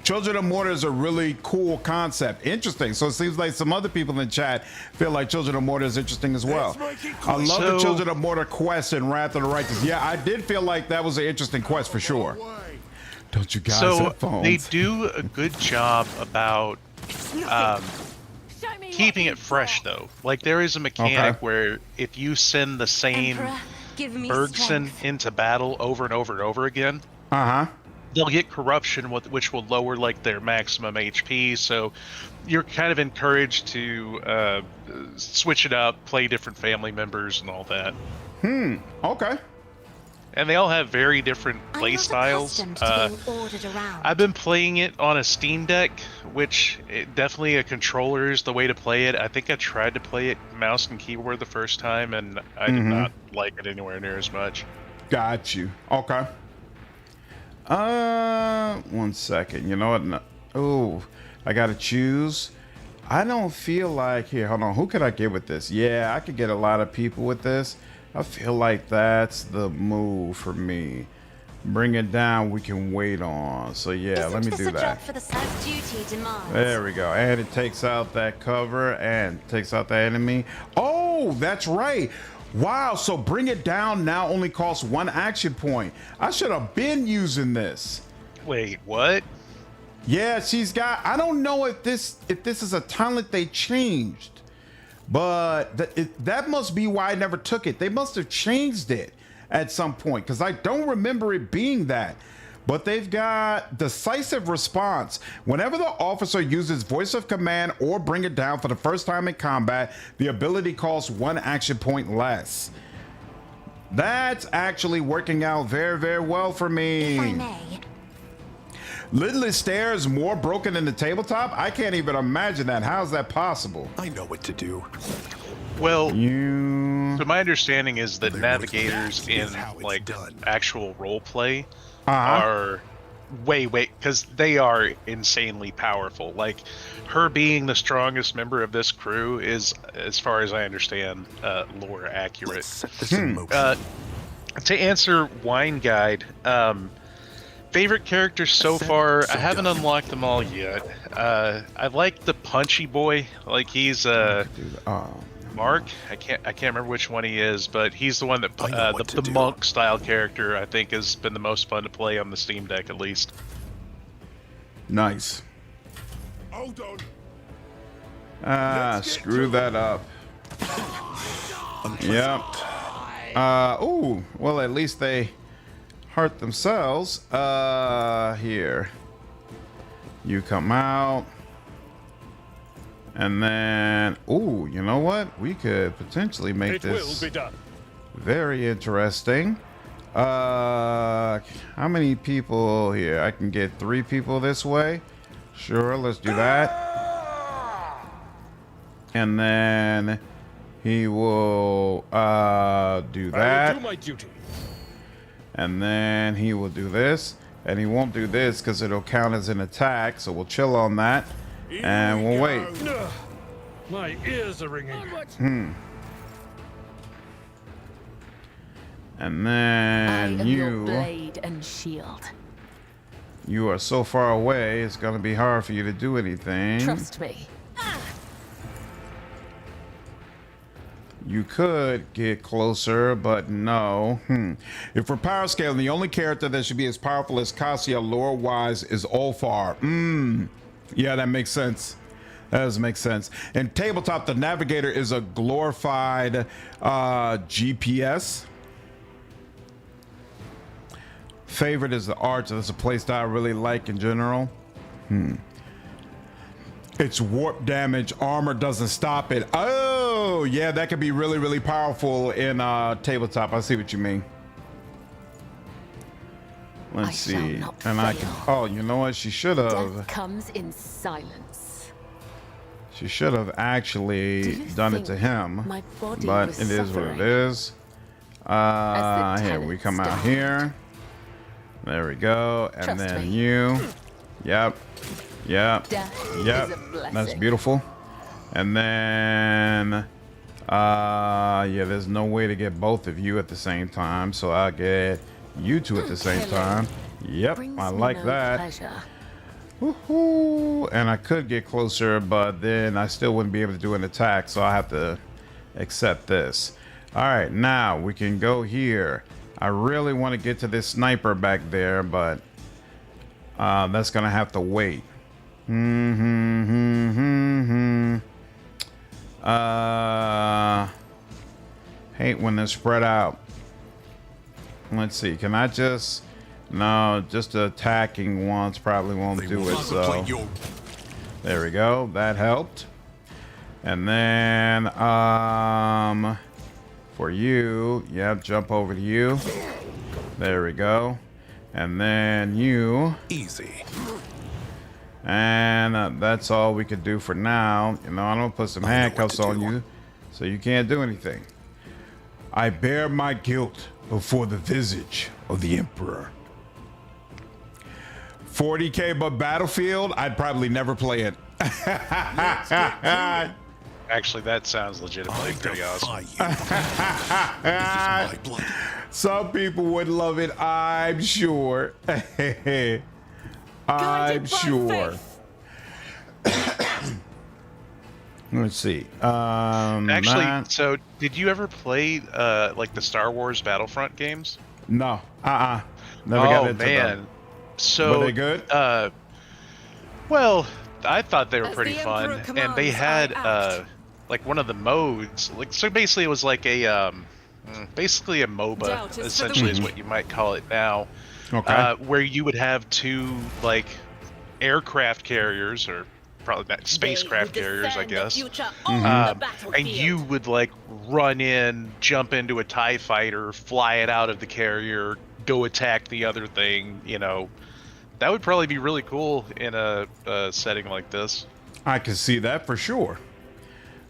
Children of Morta is a really cool concept. Interesting. So it seems like some other people in chat feel like Children of Morta is interesting as well. I love the Children of Morta quest in Wrath of the Righteous. Yeah, I did feel like that was an interesting quest for sure. Don't you guys have phones? They do a good job about keeping it fresh though. Like there is a mechanic where if you send the same Bergson into battle over and over and over again, they'll get corruption, which will lower like their maximum HP. So you're kind of encouraged to switch it up, play different family members and all that. Okay. And they all have very different play styles. I've been playing it on a Steam Deck, which definitely a controller is the way to play it. I think I tried to play it mouse and keyboard the first time, and I did not like it anywhere near as much. Got you. Okay. 1 second. You know what? No. Oh, I gotta choose. I don't feel like here. Hold on. Who could I get with this? Yeah, I could get a lot of people with this. I feel like that's the move for me. Bring it down. We can wait on. So yeah, let me do that. There we go. And it takes out that cover and takes out the enemy. Oh, that's right. Wow, so bring it down now only costs 1 action point. I should have been using this. Wait, what? Yeah, she's got, I don't know if this is a talent they changed, but that must be why I never took it. They must have changed it at some point because I don't remember it being that. But they've got decisive response. Whenever the officer uses voice of command or bring it down for the first time in combat, the ability costs 1 action point less. That's actually working out very, very well for me. If I may. Lidless Stairs more broken than the tabletop? I can't even imagine that. How's that possible? I know what to do. Well, so my understanding is that navigators in like actual role play are way, because they are insanely powerful. Like her being the strongest member of this crew is, as far as I understand, lore accurate. To answer Wine Guide, favorite characters so far, I haven't unlocked them all yet. I like the punchy boy, like he's Mark. I can't remember which one he is, but he's the one that the monk style character I think has been the most fun to play on the Steam Deck at least. Nice. Hold on. Screw that up. Yep. Oh, well, at least they hurt themselves. Here. You come out. And then, ooh, you know what? We could potentially make this very interesting. How many people here? I can get 3 people this way. Sure, let's do that. And then he will do that. I will do my duty. And then he will do this. And he won't do this because it'll count as an attack. So we'll chill on that. And we'll wait. My ears are ringing. And then your blade and shield. You are so far away, it's gonna be hard for you to do anything. Trust me. You could get closer, but no. If we're power scaling, the only character that should be as powerful as Cassia lore-wise is Ulfar. Yeah, that makes sense. That does make sense. In tabletop, the navigator is a glorified GPS. Favorite is the archer. That's a playstyle I really like in general. It's warp damage. Armor doesn't stop it. Oh, yeah, that could be really, really powerful in tabletop. I see what you mean. Let's see. And I can. Oh, you know what? She should have. Death comes in silence. She should have actually done it to him. But it is what it is. Here we come out here. There we go. And then you. Yep. That's beautiful. And then yeah, there's no way to get both of you at the same time, so I'll get you two at the same time. Yep, I like that. Woohoo! And I could get closer, but then I still wouldn't be able to do an attack, so I have to accept this. All right, now we can go here. I really want to get to this sniper back there, but that's gonna have to wait. Hate when they're spread out. Let's see, can I just... No, just attacking once probably won't do it, so... There we go, that helped. And then, for you, yep, jump over to you. There we go. And then you... Easy. And that's all we could do for now. You know, I'm gonna put some handcuffs on you, so you can't do anything. I bear my guilt before the visage of the Emperor. 40K but Battlefield, I'd probably never play it. Actually, that sounds legitimately pretty awesome. Some people would love it, I'm sure. I'm sure. Let's see. Actually, so did you ever play like the Star Wars Battlefront games? No. Never got into man. them. So were they good? Well, I thought they were pretty fun, and they had like one of the modes. Like, so basically, it was like a basically a MOBA, essentially is what you might call it now. Okay. Where you would have two like aircraft carriers, or probably spacecraft carriers, I guess. And you would like run in, jump into a TIE fighter, fly it out of the carrier, go attack the other thing. You know, that would probably be really cool in a setting like this. I can see that for sure.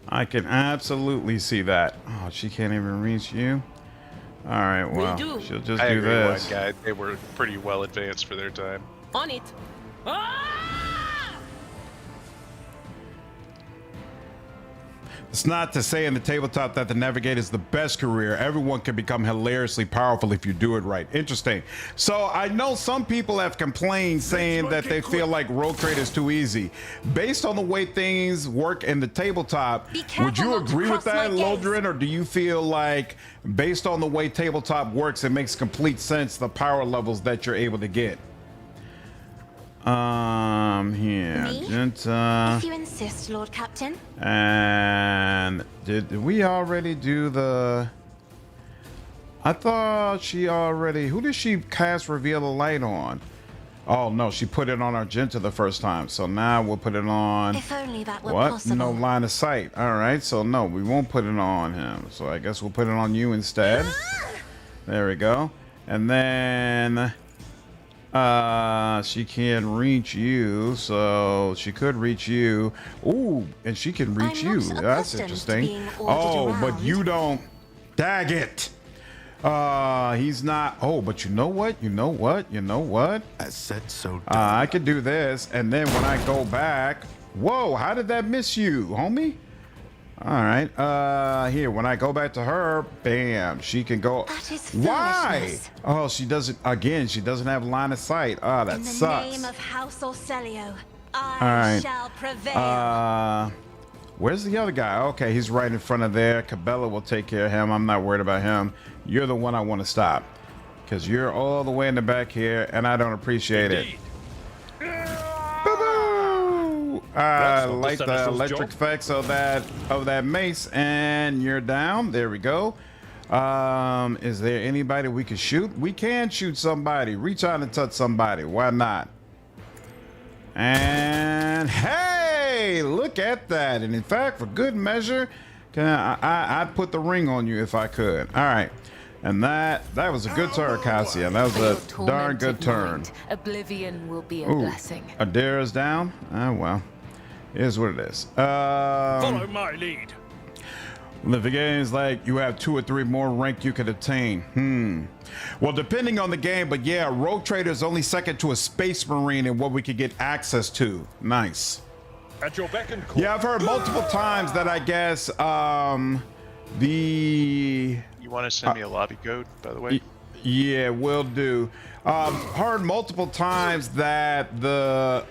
I can absolutely see that. Oh, she can't even reach you. All right, well, she'll just do this. Guy. They were pretty well advanced for their time. On it. It's not to say in the tabletop that the navigator is the best career. Everyone can become hilariously powerful if you do it right. Interesting. So I know some people have complained saying that they feel like role creator is too easy. Based on the way things work in the tabletop, would you agree with that, Lodrin, or do you feel like based on the way tabletop works, it makes complete sense the power levels that you're able to get? Here, Genta. If you insist, Lord Captain. And did we already do the... I thought she already... Who did she cast Reveal the Light on? Oh, no, she put it on Argenta the first time. So now we'll put it on... If only that were what? possible. No line of sight. All right, so no, we won't put it on him. So I guess we'll put it on you instead. There we go. And then... she can reach you, so she could reach you. Ooh, and she can reach you. That's interesting. Oh, but you don't. Dag it. He's not. Oh, but you know what? You know what? You know what? I said so. I could do this, and then when I go back. Whoa, how did that miss you, homie? All right. Here, when I go back to her, bam, she can go. That is why? foolishness. Oh, she doesn't. Again, she doesn't have line of sight. Ah, that sucks. In the name of House Orselio, All right. I shall prevail. Where's the other guy? Okay, he's right in front of there. Cabela will take care of him. I'm not worried about him. You're the one I want to stop because you're all the way in the back here, and I don't appreciate it. Boo-boo! I like the electric effects of that mace, and you're down. There we go. Is there anybody we can shoot? We can shoot somebody. Reach out and touch somebody. Why not? And hey, look at that. And in fact, for good measure, I'd put the ring on you if I could. All right. And that was a good turn, Cassia. That was a darn good turn. Oblivion will be a blessing. Adara's down. Oh, well. Here's what it is. Follow my lead. The game's like you have 2 or 3 more rank you could obtain. Well, depending on the game, but yeah, Rogue Trader is only second to a Space Marine in what we could get access to. Nice. At your beck and call. Yeah, I've heard multiple times that I guess the... You want to send me a lobby code, by the way? Yeah, will do. Heard multiple times that the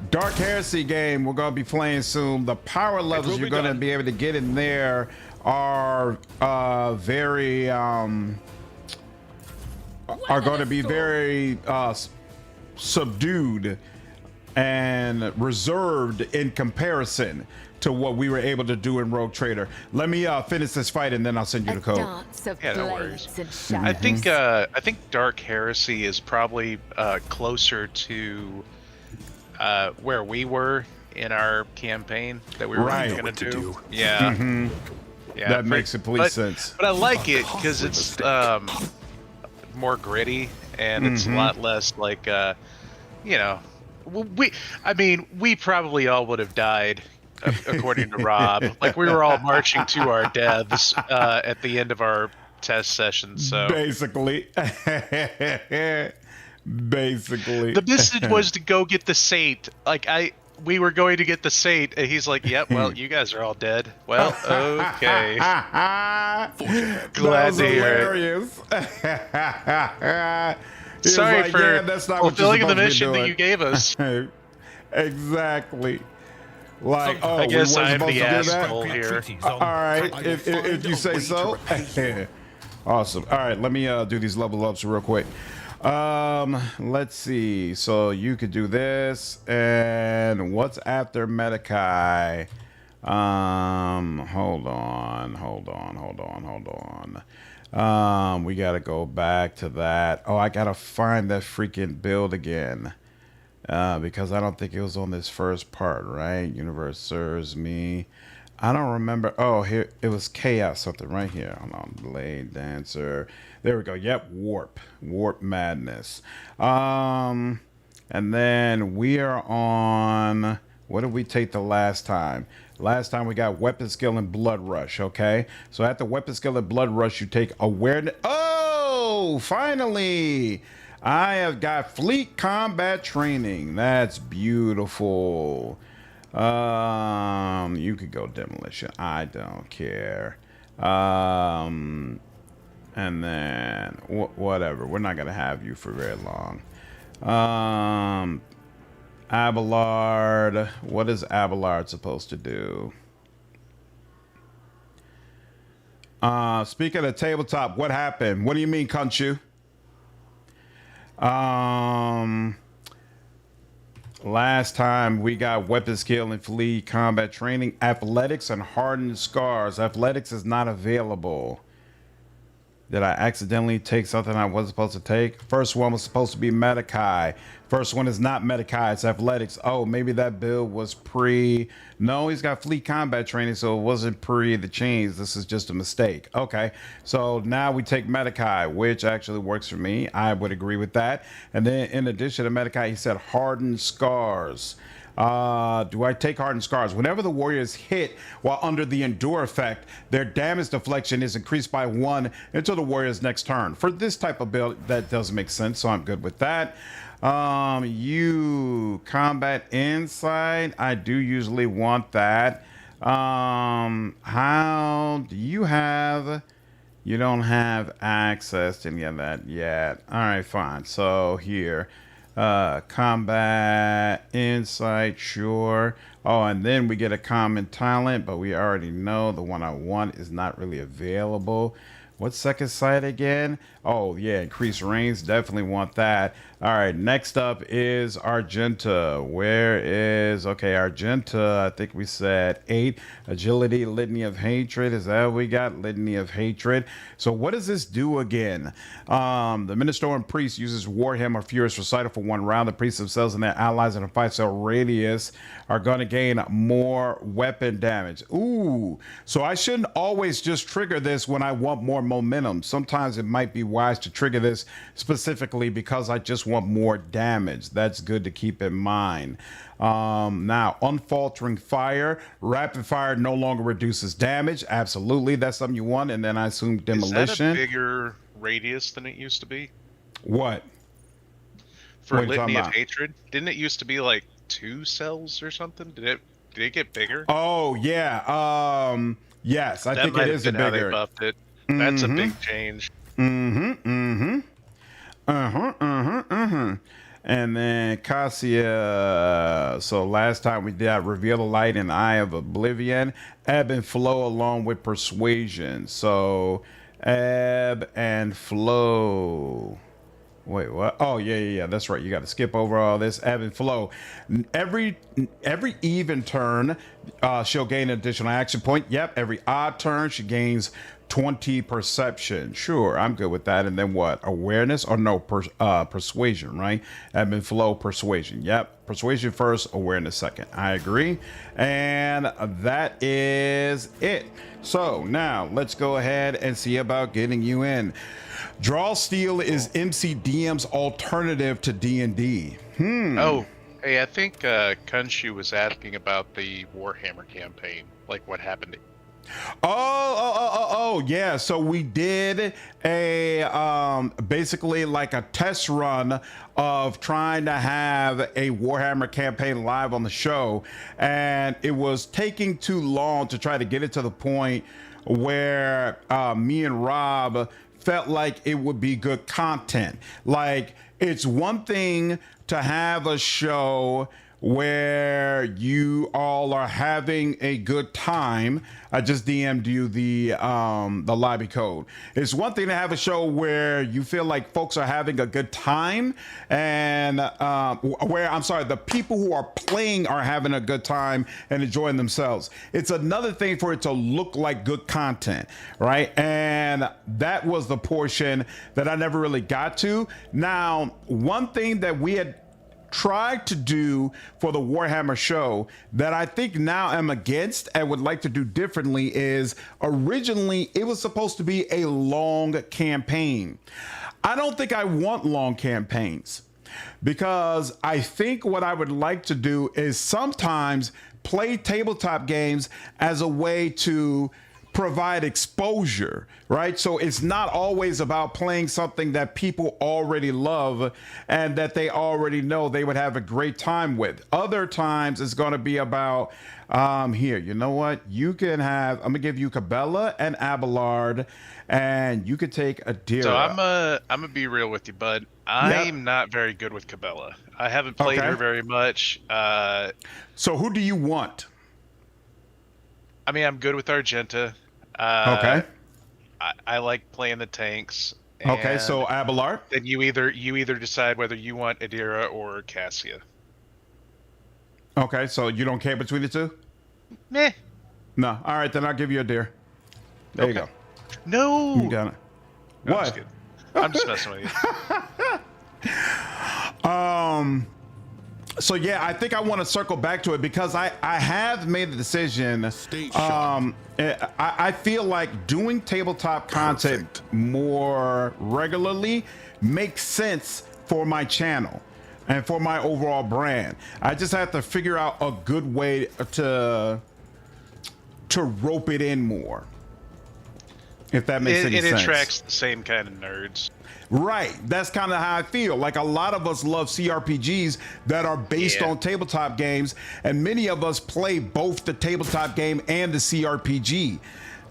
Dark Heresy game we're going to be playing soon, the power levels you're going to be able to get in there are very are going to be very subdued and reserved in comparison to what we were able to do in Rogue Trader. Let me finish this fight and then I'll send you the code. Yeah, no worries. I think Dark Heresy is probably closer to where we were in our campaign that we were going to do. Yeah. Yeah, that makes complete sense. But I like it because it's more gritty and it's a lot less like, you know, we probably all would have died according to Rob. Like we were all marching to our deaths at the end of our test session. So basically. The message was to go get the saint. We were going to get the saint, and he's like, "Yep, well, you guys are all dead." Well, okay. Glad to hear it. Sorry like, for that's not fulfilling the mission that you gave us. Exactly. Like, I guess I'm the asshole here. All right, if you say so. Awesome. All right, let me do these level ups real quick. Let's see. So you could do this, and what's after Medikai? Hold on. We gotta go back to that. Oh, I gotta find that freaking build again. Because I don't think it was on this first part, right? Universe serves me. I don't remember. Oh, here it was chaos something right here. Hold on, Bladedancer. There we go. Yep, warp madness. And then we are on. What did we take the last time? Last time we got weapon skill and blood rush. Okay, so at the weapon skill and blood rush, you take awareness. Oh, finally! I have got fleet combat training. That's beautiful. You could go demolition. I don't care. And then whatever. We're not gonna have you for very long. Abelard. What is Abelard supposed to do? Speaking of tabletop, what happened? What do you mean, Kunchu? Last time we got weapon skill and fleet combat training, athletics and hardened scars. Athletics is not available. Did I accidentally take something I wasn't supposed to take? First one was supposed to be Medikai. First one is not Medikai, it's athletics. Oh, maybe that build was pre. No, he's got fleet combat training, so it wasn't pre the change. This is just a mistake. Okay, so now we take Medikai, which actually works for me. I would agree with that. And then in addition to Medikai, he said hardened scars. Do I take hardened scars? Whenever the warrior is hit while under the endure effect, their damage deflection is increased by 1 until the warrior's next turn. For this type of build, that does make sense, so I'm good with that. You combat insight. I do usually want that. How do you have? You don't have access to any of that yet. All right, fine. So here. Combat, insight, sure. Oh, and then we get a common talent, but we already know the one I want is not really available. What's second sight again? Oh, yeah, increased range. Definitely want that. All right, next up is Argenta. Where is... Okay, Argenta, I think we said 8. Agility, Litany of Hatred. Is that what we got? Litany of Hatred. So what does this do again? The Ministoran Priest uses Warhammer Furious Recital for 1 round. The priests themselves and their allies in a 5-cell radius are going to gain more weapon damage. Ooh, so I shouldn't always just trigger this when I want more momentum. Sometimes it might be wise to trigger this specifically because I just want more damage. That's good to keep in mind. Now, Unfaltering Fire. Rapid fire no longer reduces damage. Absolutely, that's something you want. And then I assume Demolition. Is that a bigger radius than it used to be? What? For Litany of Hatred? Didn't it used to be like 2 cells or something? Did it get bigger? Oh, yeah. Yes, I think it is a bigger. How they buffed it. That's a big change. And then Cassia. So last time we did Reveal the Light and Eye of Oblivion. Ebb and Flow along with Persuasion. So Ebb and Flow. Wait, what? Oh, yeah. That's right. You got to skip over all this. Ebb and Flow. Every even turn, she'll gain an additional action point. Yep. Every odd turn, she gains 20 perception. Sure, I'm good with that. And then what? Awareness or no? Persuasion, right? Ebb and Flow, Persuasion. Yep. Persuasion first, awareness second. I agree. And that is it. So now let's go ahead and see about getting you in. Draw Steel is MCDM's alternative to D&D. Oh, hey, I think Kunshu was asking about the Warhammer campaign, like what happened. Oh, yeah. So we did a basically like a test run of trying to have a Warhammer campaign live on the show, and it was taking too long to try to get it to the point where me and Rob felt like it would be good content. Like, it's one thing to have a show where you all are having a good time. I just DM'd you the lobby code. It's one thing to have a show where you feel like folks are having a good time, and the people who are playing are having a good time and enjoying themselves. It's another thing for it to look like good content, right? And that was the portion that I never really got to. Now, one thing that we had tried to do for the Warhammer show that I think now I'm against and would like to do differently is, originally it was supposed to be a long campaign. I don't think I want long campaigns, because I think what I would like to do is sometimes play tabletop games as a way to provide exposure, right? So it's not always about playing something that people already love and that they already know they would have a great time with. Other times it's going to be about, here, you know what? You can have, I'm going to give you Cabela and Abelard, and you could take Adira. So I'm going to be real with you, bud. I'm not very good with Cabela. I haven't played her very much. So who do you want? I mean, I'm good with Argenta. Okay. I like playing the tanks. Okay, so Abelard. Then you either decide whether you want Adira or Cassia. Okay, so you don't care between the two? Meh. No. All right, then I'll give you Adira. There you go. No. You got it. No, What? I'm just messing with you. So yeah, I think I want to circle back to it because I have made the decision. I feel like doing tabletop content more regularly makes sense for my channel and for my overall brand. I just have to figure out a good way to rope it in more, if that makes any sense. It attracts the same kind of nerds. Right. That's kind of how I feel. Like, a lot of us love CRPGs that are based on tabletop games, and many of us play both the tabletop game and the CRPG.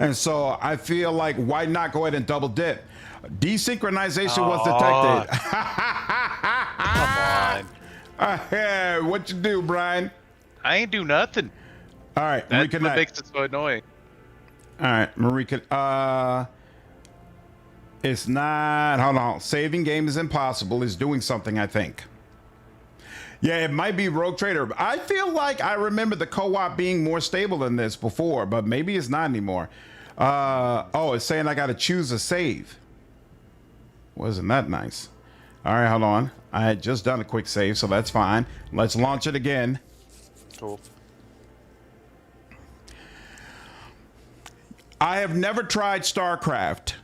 And so I feel like, why not go ahead and double dip? Desynchronization was detected. Come on. What you do, Brian? I ain't do nothing. All right, That's what reconnect. makes it so annoying. All right, Marika. It's not. Hold on. Saving game is impossible. It's doing something, I think. Yeah, it might be Rogue Trader. I feel like I remember the co-op being more stable than this before, but maybe it's not anymore. Oh, it's saying I got to choose a save. Wasn't that nice? All right, hold on. I had just done a quick save, so that's fine. Let's launch it again. Cool. I have never tried StarCraft.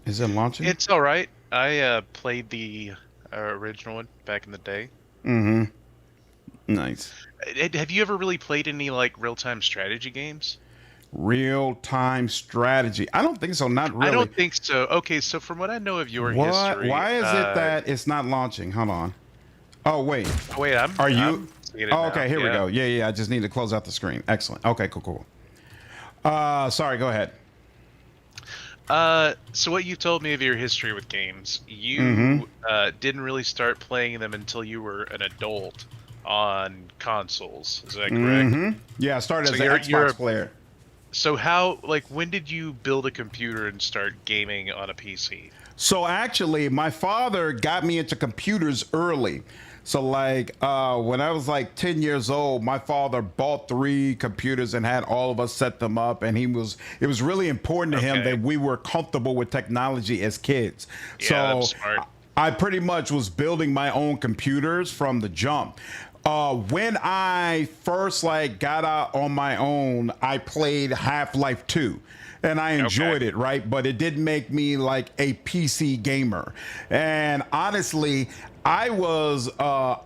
Is it launching? It's all right. I played the original one back in the day. Mm-hmm. Nice. Have you ever really played any like real-time strategy games? Real-time strategy. I don't think so. Not really. I don't think so. Okay, so from what I know of your history, why is it that it's not launching? Hold on. Oh wait. Wait, Are you? I'm seeing it Oh, now. okay. Here we go. Yeah. I just need to close out the screen. Excellent. Okay. Cool. Sorry. Go ahead. So what you told me of your history with games, you didn't really start playing them until you were an adult on consoles. Is that correct? Yeah, I started So as an you're Xbox a- player. So how, like, when did you build a computer and start gaming on a PC? So actually, my father got me into computers early. So like when I was like 10 years old, my father bought 3 computers and had all of us set them up. And it was really important to him that we were comfortable with technology as kids. Yeah, so that's smart. I pretty much was building my own computers from the jump. When I first like got out on my own, I played Half-Life 2. And I enjoyed it, right? But it did make me like a PC gamer. And honestly, I was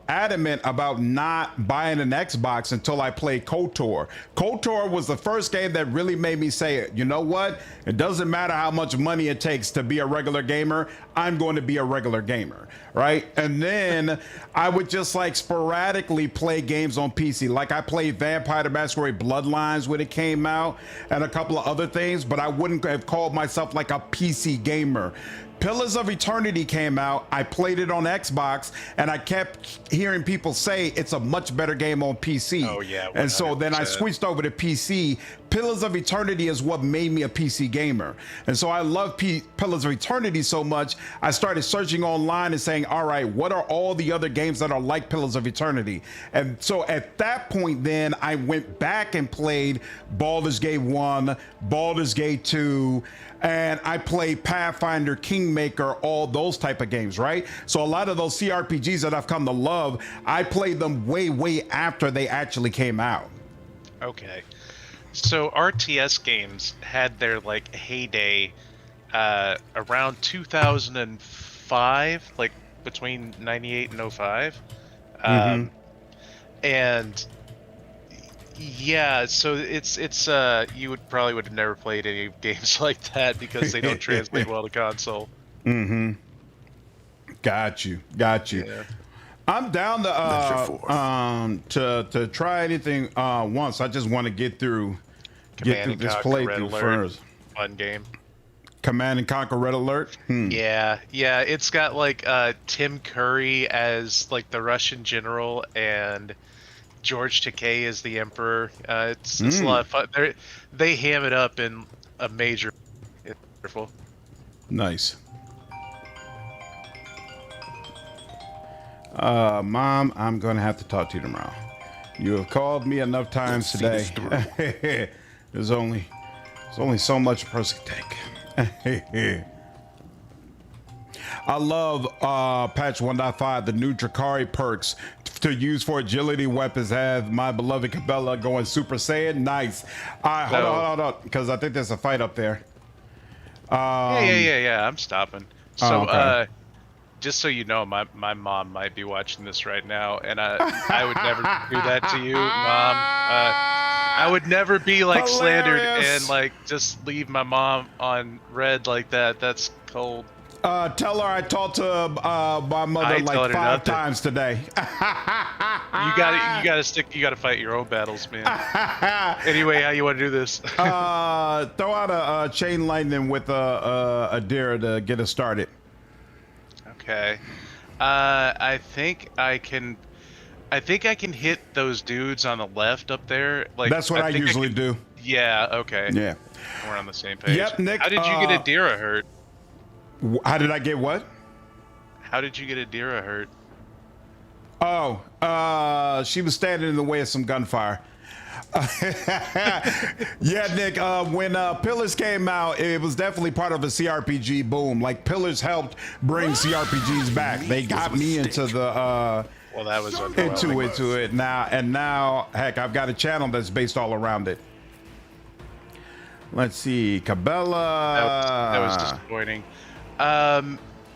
adamant about not buying an Xbox until I played KOTOR. KOTOR was the first game that really made me say, you know what? It doesn't matter how much money it takes to be a regular gamer. I'm going to be a regular gamer, right? And then I would just like sporadically play games on PC. Like I played Vampire the Masquerade Bloodlines when it came out and a couple of other things, but I wouldn't have called myself like a PC gamer. Pillars of Eternity came out. I played it on Xbox, and I kept hearing people say it's a much better game on PC. Oh, yeah, and so then I 100%. switched over to PC. Pillars of Eternity is what made me a PC gamer. And so I love Pillars of Eternity so much, I started searching online and saying, all right, what are all the other games that are like Pillars of Eternity? And so at that point, then I went back and played Baldur's Gate 1, Baldur's Gate 2, and I played Pathfinder, Kingmaker, all those type of games, right? So a lot of those CRPGs that I've come to love, I played them way after they actually came out. Okay. So RTS games had their like heyday around 2005, like between 98 and 05. And yeah, so it's you would have never played any games like that because they don't translate well to console. Got you. Yeah. I'm down to try anything once. I just want to get through this playthrough first. Fun game. Command and Conquer Red Alert. Yeah, it's got like Tim Curry as like the Russian general and George Takei as the emperor. It's a lot of fun. They ham it up in a major. It's wonderful. Nice. Mom, I'm going to have to talk to you tomorrow. You have called me enough times today. There's only so much a person can take. I love patch 1.5, the new Drakari perks to use for agility weapons have my beloved Cabela going Super Saiyan. Nice. Hold on, because I think there's a fight up there. Yeah. I'm stopping. So, okay. Just so you know, my mom might be watching this right now, and I would never do that to you, Mom. I would never be like slandered and like just leave my mom on red like that. That's cold. Tell her I talked to my mother I tell like her 5 nothing. times today. You gotta fight your own battles, man. Anyway, how you want to do this? Throw out a chain lightning with a deer to get us started. Okay. I think I can hit those dudes on the left up there. Like That's what I think usually can- do. Yeah. Okay. Yeah. We're on the same page. Yep, Nick, How did you get a Dira hurt? How did I get what? How did you get a Dira hurt? Oh, she was standing in the way of some gunfire. Yeah, Nick, when Pillars came out, it was definitely part of a CRPG boom. Like, Pillars helped bring CRPGs back. They got me into the Well, that was underwhelming. into it now, heck, I've got a channel that's based all around it. Let's see, Cabela. That was disappointing.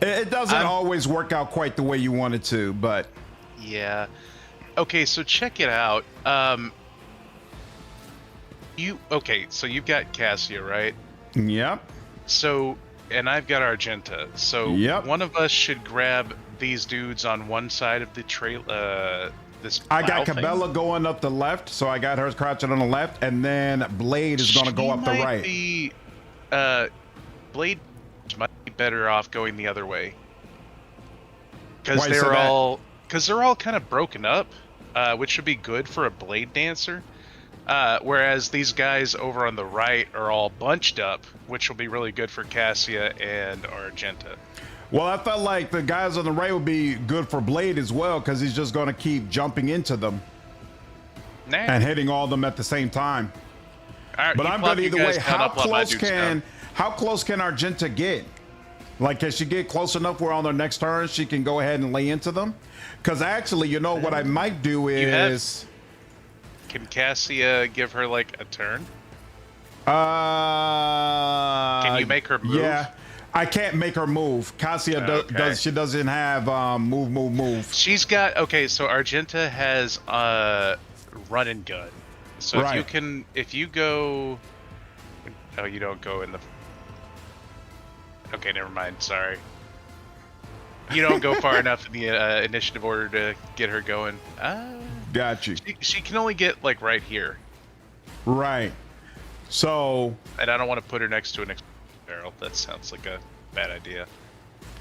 It doesn't always work out quite the way you want it to, but Yeah. Okay, so check it out. So you've got Cassia, right? yep. So, and I've got Argenta. So Yep. one of us should grab these dudes on one side of the trail. This. I got plow thing. Cabela going up the left, so I got her crouching on the left, and then Blade is going to go She up the might right. Be, Blade might be better off going the other way. Why Because you say that? they're all kind of broken up, which would be good for a Bladedancer. Whereas these guys over on the right are all bunched up, which will be really good for Cassia and Argenta. Well, I felt like the guys on the right would be good for Blade as well, because he's just going to keep jumping into them Nah. and hitting all of them at the same time. All right, But you I'm plop good you either guys way. down, I'll plop my dudes down. How close can Argenta get? Like, can she get close enough where on their next turn she can go ahead and lay into them? Because actually, you know what I might do is. Can Cassia give her like a turn? Can you make her move? Yeah, I can't make her move. Cassia Okay. she doesn't have move. She's got so Argenta has run and gun. So Right. if you go, oh, you don't go in the. Okay, never mind. Sorry. You don't go far enough in the initiative order to get her going. Got you. She can only get like right here, Right. So and I don't want to put her next to an barrel. That sounds like a bad idea.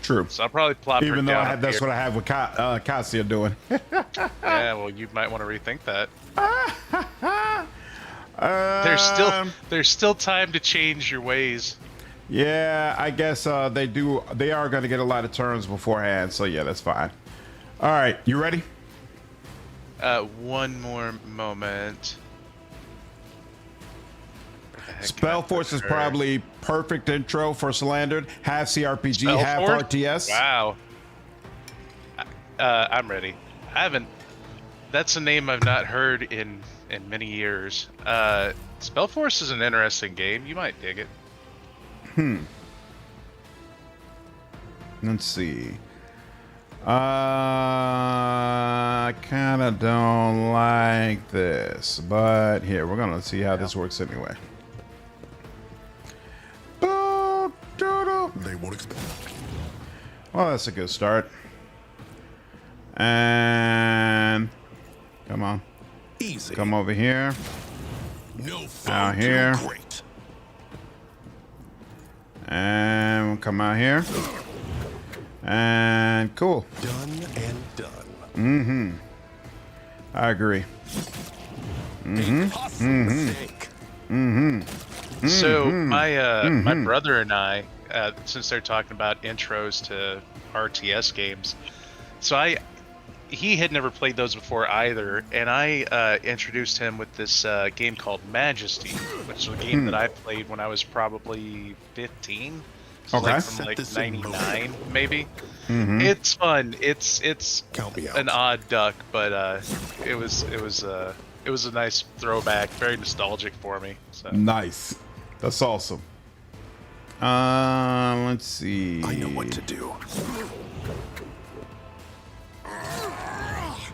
true. So I'll probably plop her Even though down. that's what I have with Cassia doing. Yeah, well, you might want to rethink that. Um, There's still time to change your ways. Yeah, I guess they do. They are going to get a lot of turns beforehand. So yeah, that's fine. All right, you ready? One more moment. Where the heck can I Spell put Force is her? probably perfect intro for Slandered. Half CRPG, half Spellforce? RTS. Wow. I'm ready. I haven't. That's a name I've not heard in many years. Spellforce is an interesting game. You might dig it. Let's see. I kind of don't like this, but here, we're going to see how this works anyway. Boo-doo-doo. They won't expect. Well, that's a good start. And come on, Easy. come over here. No foe Out too here. great. And we'll come out here. And cool. Done and done. I agree. Mistake. So my brother and I, since they're talking about intros to RTS games, so he had never played those before either, and I introduced him with this game called Majesty, which is a game that I played when I was probably 15. So Okay. like from Set like this in 99 maybe. It's fun. It's Count me out. an odd duck, but it was a nice throwback, very nostalgic for me. So. Nice. That's awesome. Let's see. I know what to do.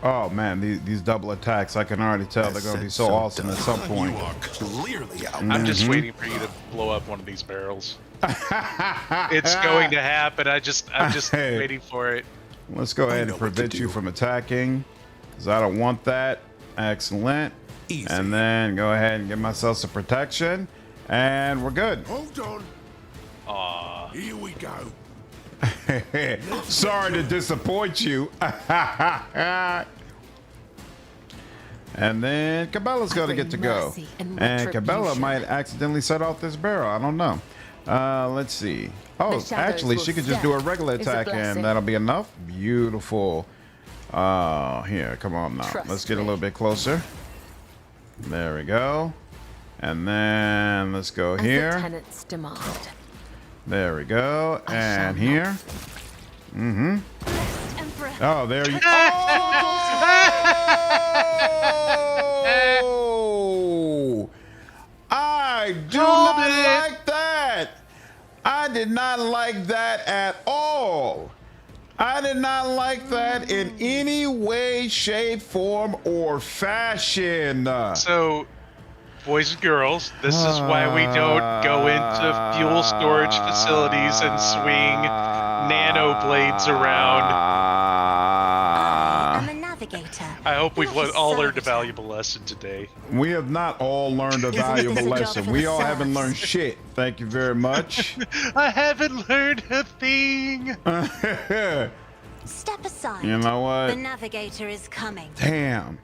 Oh man, these double attacks, I can already tell they're going to be so awesome at some point. You are clearly out. I'm just waiting for you to blow up one of these barrels. It's going to happen. I'm just waiting for it. Let's go ahead and prevent you from attacking, because I don't want that. Excellent. Easy. And then go ahead and give myself some protection, and we're good. Hold on. Aw. Here we go. Sorry to disappoint you. And then Cabela's going to get to go. Mercy and And Cabela retribution. might accidentally set off this barrel. I don't know. Let's see. Oh, The shadows actually, she will could just do a step regular is a attack, blessing. and that'll be enough. Beautiful. Here, come on now. Trust Let's get a me. little bit closer. There we go. And then let's go As the here. tenants demand. There we go. I shall And not. here. Mm-hmm. Emperor. Oh, there you Oh! I do not like that. I did not like that at all. I did not like that in any way, shape, form, or fashion. So, boys and girls, this is why we don't go into fuel storage facilities and swing nano blades around. I'm a navigator. I hope we've Not a all learned a servitor. valuable lesson today. We have not all learned a Isn't valuable this a job lesson. for We the all haven't serfs? learned shit. Thank you very much. I haven't learned a thing. Step aside. You know what? The navigator is coming. Damn.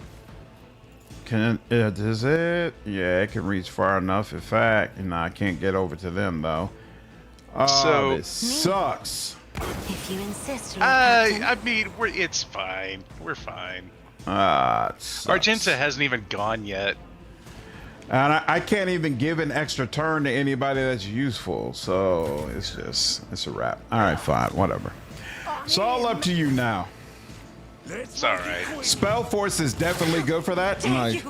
Can it, is it? Yeah, it can reach far enough. In fact, I can't get over to them though. Oh, So- this sucks. If you insist, Lord Captain. I mean, it's fine. We're fine. It sucks. Argenta hasn't even gone yet. And I can't even give an extra turn to anybody that's useful. So it's a wrap. All right, fine, whatever. It's all up to you now. It's all right. Spell Force is definitely good for that. Like,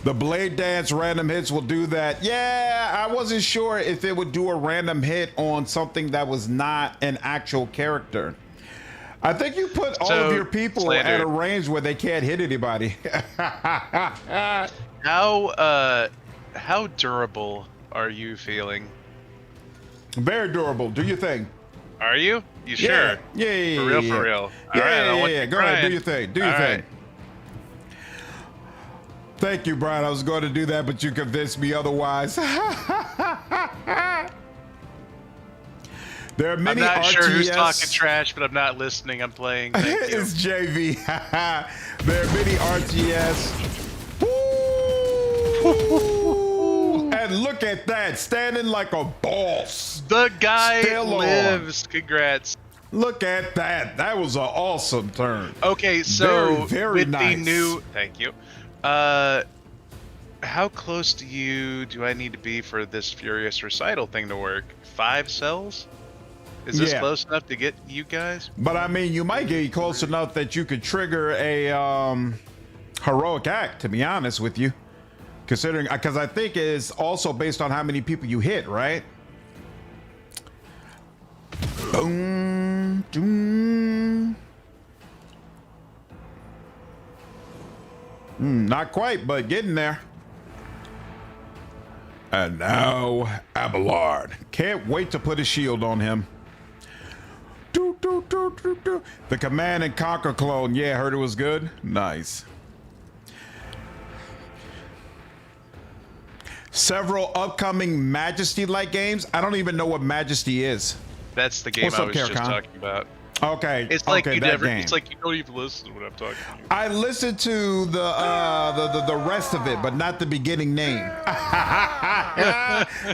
the Blade Dance random hits will do that. Yeah, I wasn't sure if it would do a random hit on something that was not an actual character. I think you put all of your people Slander, at a range where they can't hit anybody. how durable are you feeling? Very durable. Do your thing. Are you? You sure? Yeah, yeah, For real, yeah. for real. Yeah, All right, I'll let yeah. you Go ahead, grind. do your thing. Do your All thing. right. Thank you, Brian. I was going to do that, but you convinced me otherwise. There are I'm many not RTS. sure who's talking trash, but I'm not listening. I'm playing. Thank you. It's JV. There are many RTS. Woo! And look at that, standing like a boss. The guy Still on. lives. Congrats. Look at that. That was an awesome turn. Okay, so Very with nice. the new, thank you. How close do I need to be for this Furious Recital thing to work? 5 cells? Is this Yeah. close enough to get you guys? But I mean, you might get close enough that you could trigger a heroic act, to be honest with you. Considering, because I think it's also based on how many people you hit, right? Boom, doom. Not quite, but getting there. And now, Abelard. Can't wait to put a shield on him. Do, do, do, do, do. The Command and Conquer clone. Yeah, heard it was good. Nice. Several upcoming Majesty-like games. I don't even know what Majesty is. That's the game What's I up, was just Caricon? talking about. Okay. It's like okay, you that never. game. It's like you don't even listen when I'm talking to you. I listened to the rest of it, but not the beginning name.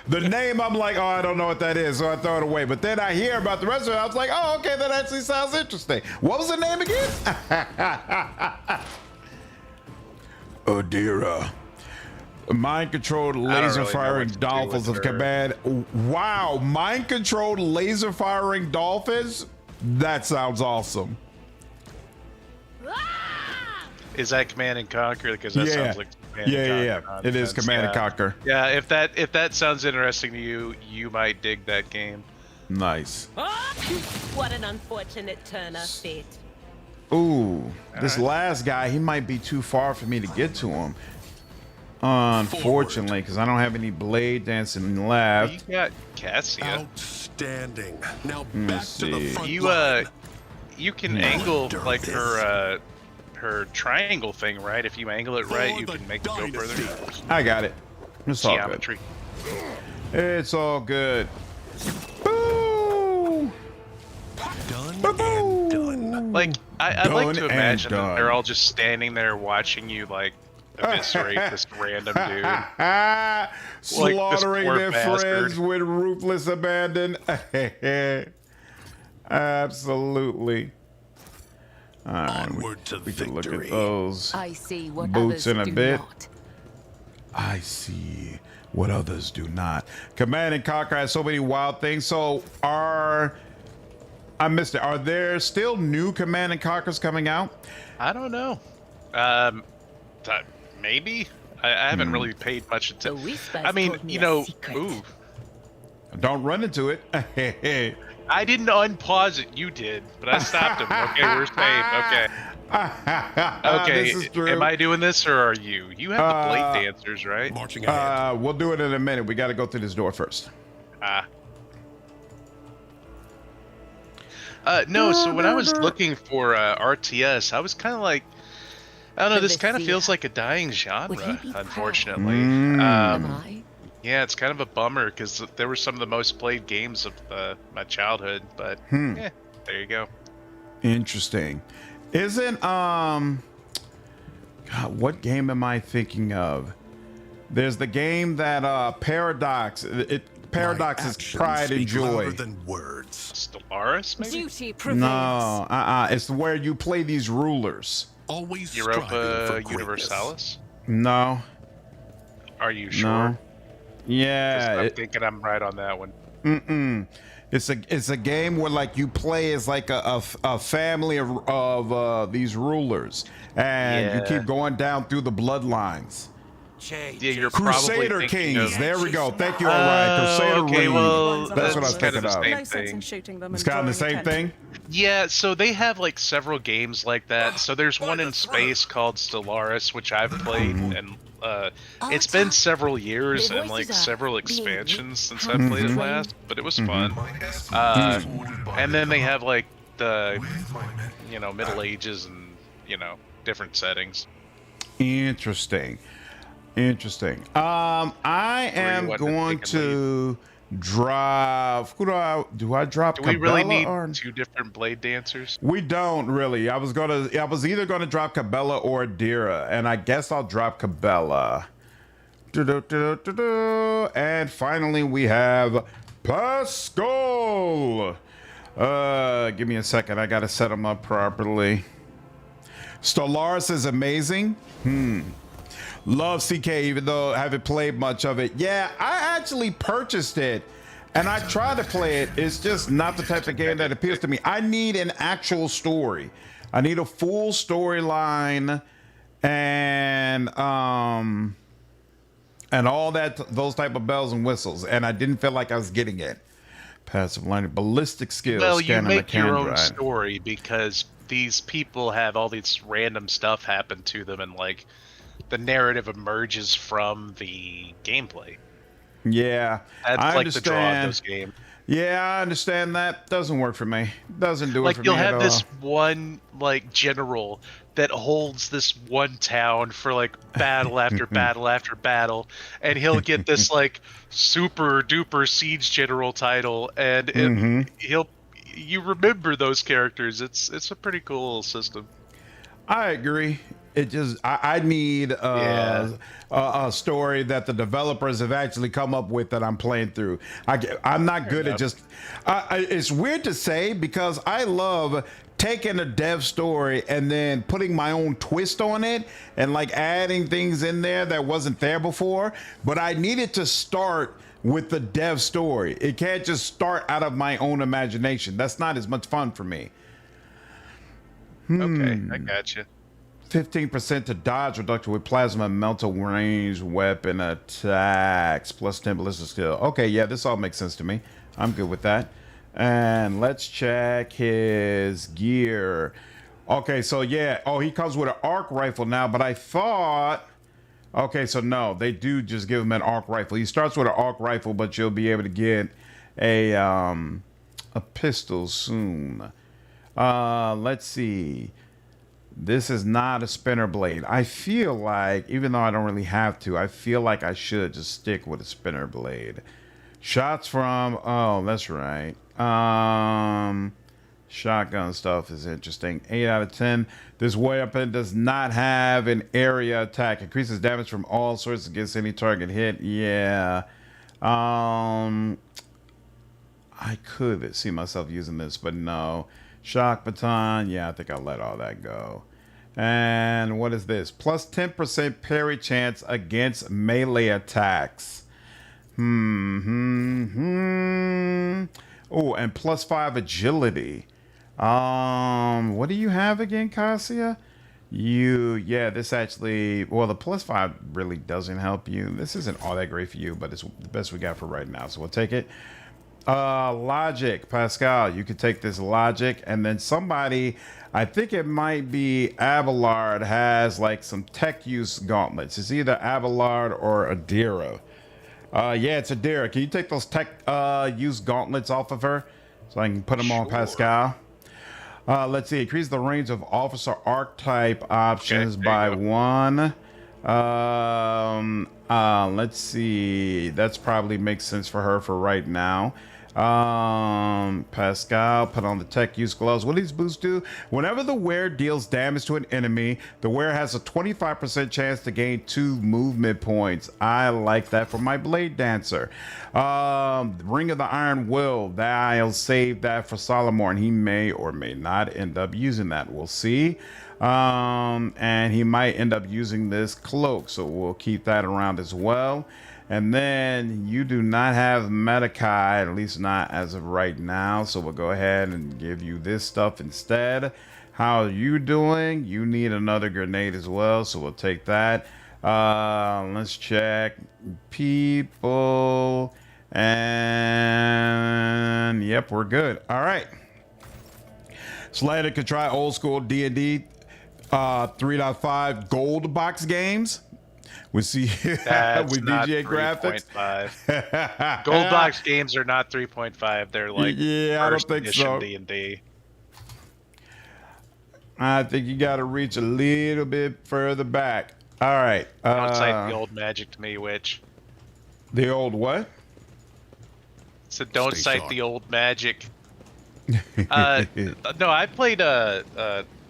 The name, I'm like, oh, I don't know what that is, so I throw it away. But then I hear about the rest of it, I was like, oh, okay, that actually sounds interesting. What was the name again? Odira. Mind-controlled laser-firing what to do dolphins with of her. command. Wow, mind-controlled laser-firing dolphins? That sounds awesome. Is that Command and Conquer? Because that sounds like Command and Yeah. Conquer It is nonsense. Command Yeah. and Conquer. Yeah, if that sounds interesting to you, you might dig that game. Nice. What an unfortunate turn of fate. Ooh, this last guy, he might be too far for me to get to him. Unfortunately, because I don't have any blade dancing left. You got Cassia. Outstanding. Now Let's back to the see. front You line. you can angle like this. her triangle thing, right? If you angle it right, you For can make the it go further. dynasty. I got it. It's all good. Geometry. It's all good. Boo! Done Boo-boo! and done. Like I'd like Done to and imagine that done. they're all just standing there watching you like eviscerate this random dude. Slaughtering poor their bastard. friends with ruthless abandon. Absolutely. All right, Onward to we can look at victory. those. I see what Boots others in a do bit. not. I see what others do not. Command and Conquer has so many wild things. So I missed it. Are there still new Command and Conquers coming out? I don't know. Maybe. I haven't really paid much The attention. Whispers I mean, told me you a know, secret. ooh. Don't run into it. I didn't unpause it. You did, but I stopped him. Okay, we're safe. Okay. This is true. Am I doing this or are you? You have the blade dancers, right? Marching ahead. We'll do it in a minute. We got to go through this door first. No, so when I was looking for RTS, I was kind of like, I don't know, this kind of feels like a dying Would genre, he be proud? unfortunately. Am I? Yeah, it's kind of a bummer because there were some of the most played games of my childhood, but yeah, there you go. Interesting. Isn't God, what game am I thinking of? There's the game that Paradox. Paradox My is actions pride and speak joy. louder than words. Stellaris, maybe? Duty prevails. No, it's where you play these rulers. Always Europa striving for greatness. Universalis? No, Are you sure? no. 'Cause Yeah, I'm thinking I'm right on that one. it's a game where like you play as like a family of these rulers, and you Yeah. keep going down through the bloodlines. Yeah, you're Crusader probably thinking Kings. of... There we go. Thank you. All right, Crusader okay, Reign. well, That's what I was kind of thinking the of. same thing. shooting them It's and kind of the drawing same attention. thing. Yeah, so they have like several games like that. So there's one in space called Stellaris, which I've played, and it's been several years and like several expansions since I played it last, but it was fun. And then they have like the, Middle Ages and, different settings. Interesting. Interesting. I am wanted to going take a to drive. Who do I drop? Do we really Cabela need or- two different blade dancers? We don't really. I was either gonna drop Cabela or Adira, and I guess I'll drop Cabela. And finally we have Pascal. Give me a second. I gotta set him up properly. Stellaris is amazing. Love CK, even though I haven't played much of it. Yeah, I actually purchased it and I tried to play it. It's just not the type of game that appeals to me. I need an actual story. I need a full storyline and all that, those type of bells and whistles. And I didn't feel like I was getting it. Passive learning, ballistic skills. Well, you scanner make your own mechandrite. story because these people have all this random stuff happen to them, and like the narrative emerges from the gameplay. Yeah, That's I like the draw of understand. those games. Yeah, I understand that. Doesn't work for me. Doesn't do it Like for you'll me at have this all. one like general that holds this one town for like battle after battle after battle, and he'll get this like super duper siege general title, and you remember those characters. It's a pretty cool system. I agree. It just I need a story that the developers have actually come up with that I'm playing through. I'm not good at just. It's weird to say because I love taking a dev story and then putting my own twist on it and like adding things in there that wasn't there before. But I needed to start with the dev story. It can't just start out of my own imagination. That's not as much fun for me. Okay, I got you. 15% to dodge reduction with plasma mental range weapon attacks plus 10 ballistic skill. Okay, yeah, this all makes sense to me. I'm good with that. And let's check his gear. Okay, so yeah. Oh, he comes with an arc rifle now, but I thought. Okay, so no, they do just give him an arc rifle. He starts with an arc rifle, but you'll be able to get a pistol soon. Let's see. This is not a spinner blade. I feel like, even though I don't really have to, I feel like I should just stick with a spinner blade. Shots from, oh, that's right. Shotgun stuff is interesting. 8 out of 10. This weapon does not have an area attack. Increases damage from all sorts against any target hit. Yeah. I could see myself using this, but no. Shock baton. Yeah, I think I'll let all that go. And what is this? Plus 10% parry chance against melee attacks. Oh, and plus 5 agility. What do you have again, Cassia? Yeah, this actually, well, the plus 5 really doesn't help you. This isn't all that great for you, but it's the best we got for right now, so we'll take it. Logic, Pascal, you could take this logic, and then somebody, I think it might be Abelard, has like some tech use gauntlets. It's either Abelard or Adira. Yeah, it's Adira. Can you take those tech use gauntlets off of her so I can put them on Pascal? Let's see. Increase the range of officer archetype options by 1. Let's see. That's probably makes sense for her for right now. Pascal, put on the tech use gloves. What do these boosts do? Whenever the wearer deals damage to an enemy, the wearer has a 25% chance to gain 2 movement points. I like that for my Bladedancer. Ring of the Iron Will. I'll save that for Solomon. He may or may not end up using that. We'll see. And he might end up using this cloak, so we'll keep that around as well. And then you do not have Metakai, at least not as of right now, so we'll go ahead and give you this stuff instead. How are you doing? You need another grenade as well, so we'll take that. Let's check people, and yep, we're good. All right. Slater could try old school D&D 3.5 gold box games. We see That's with not VGA 3.5. graphics. Gold box games are not 3.5. They're like yeah, I don't think edition so. D&D. I think you got to reach a little bit further back. All right. Don't cite the old magic to me, witch. The old what? So don't Stay cite sharp. the old magic. No, I played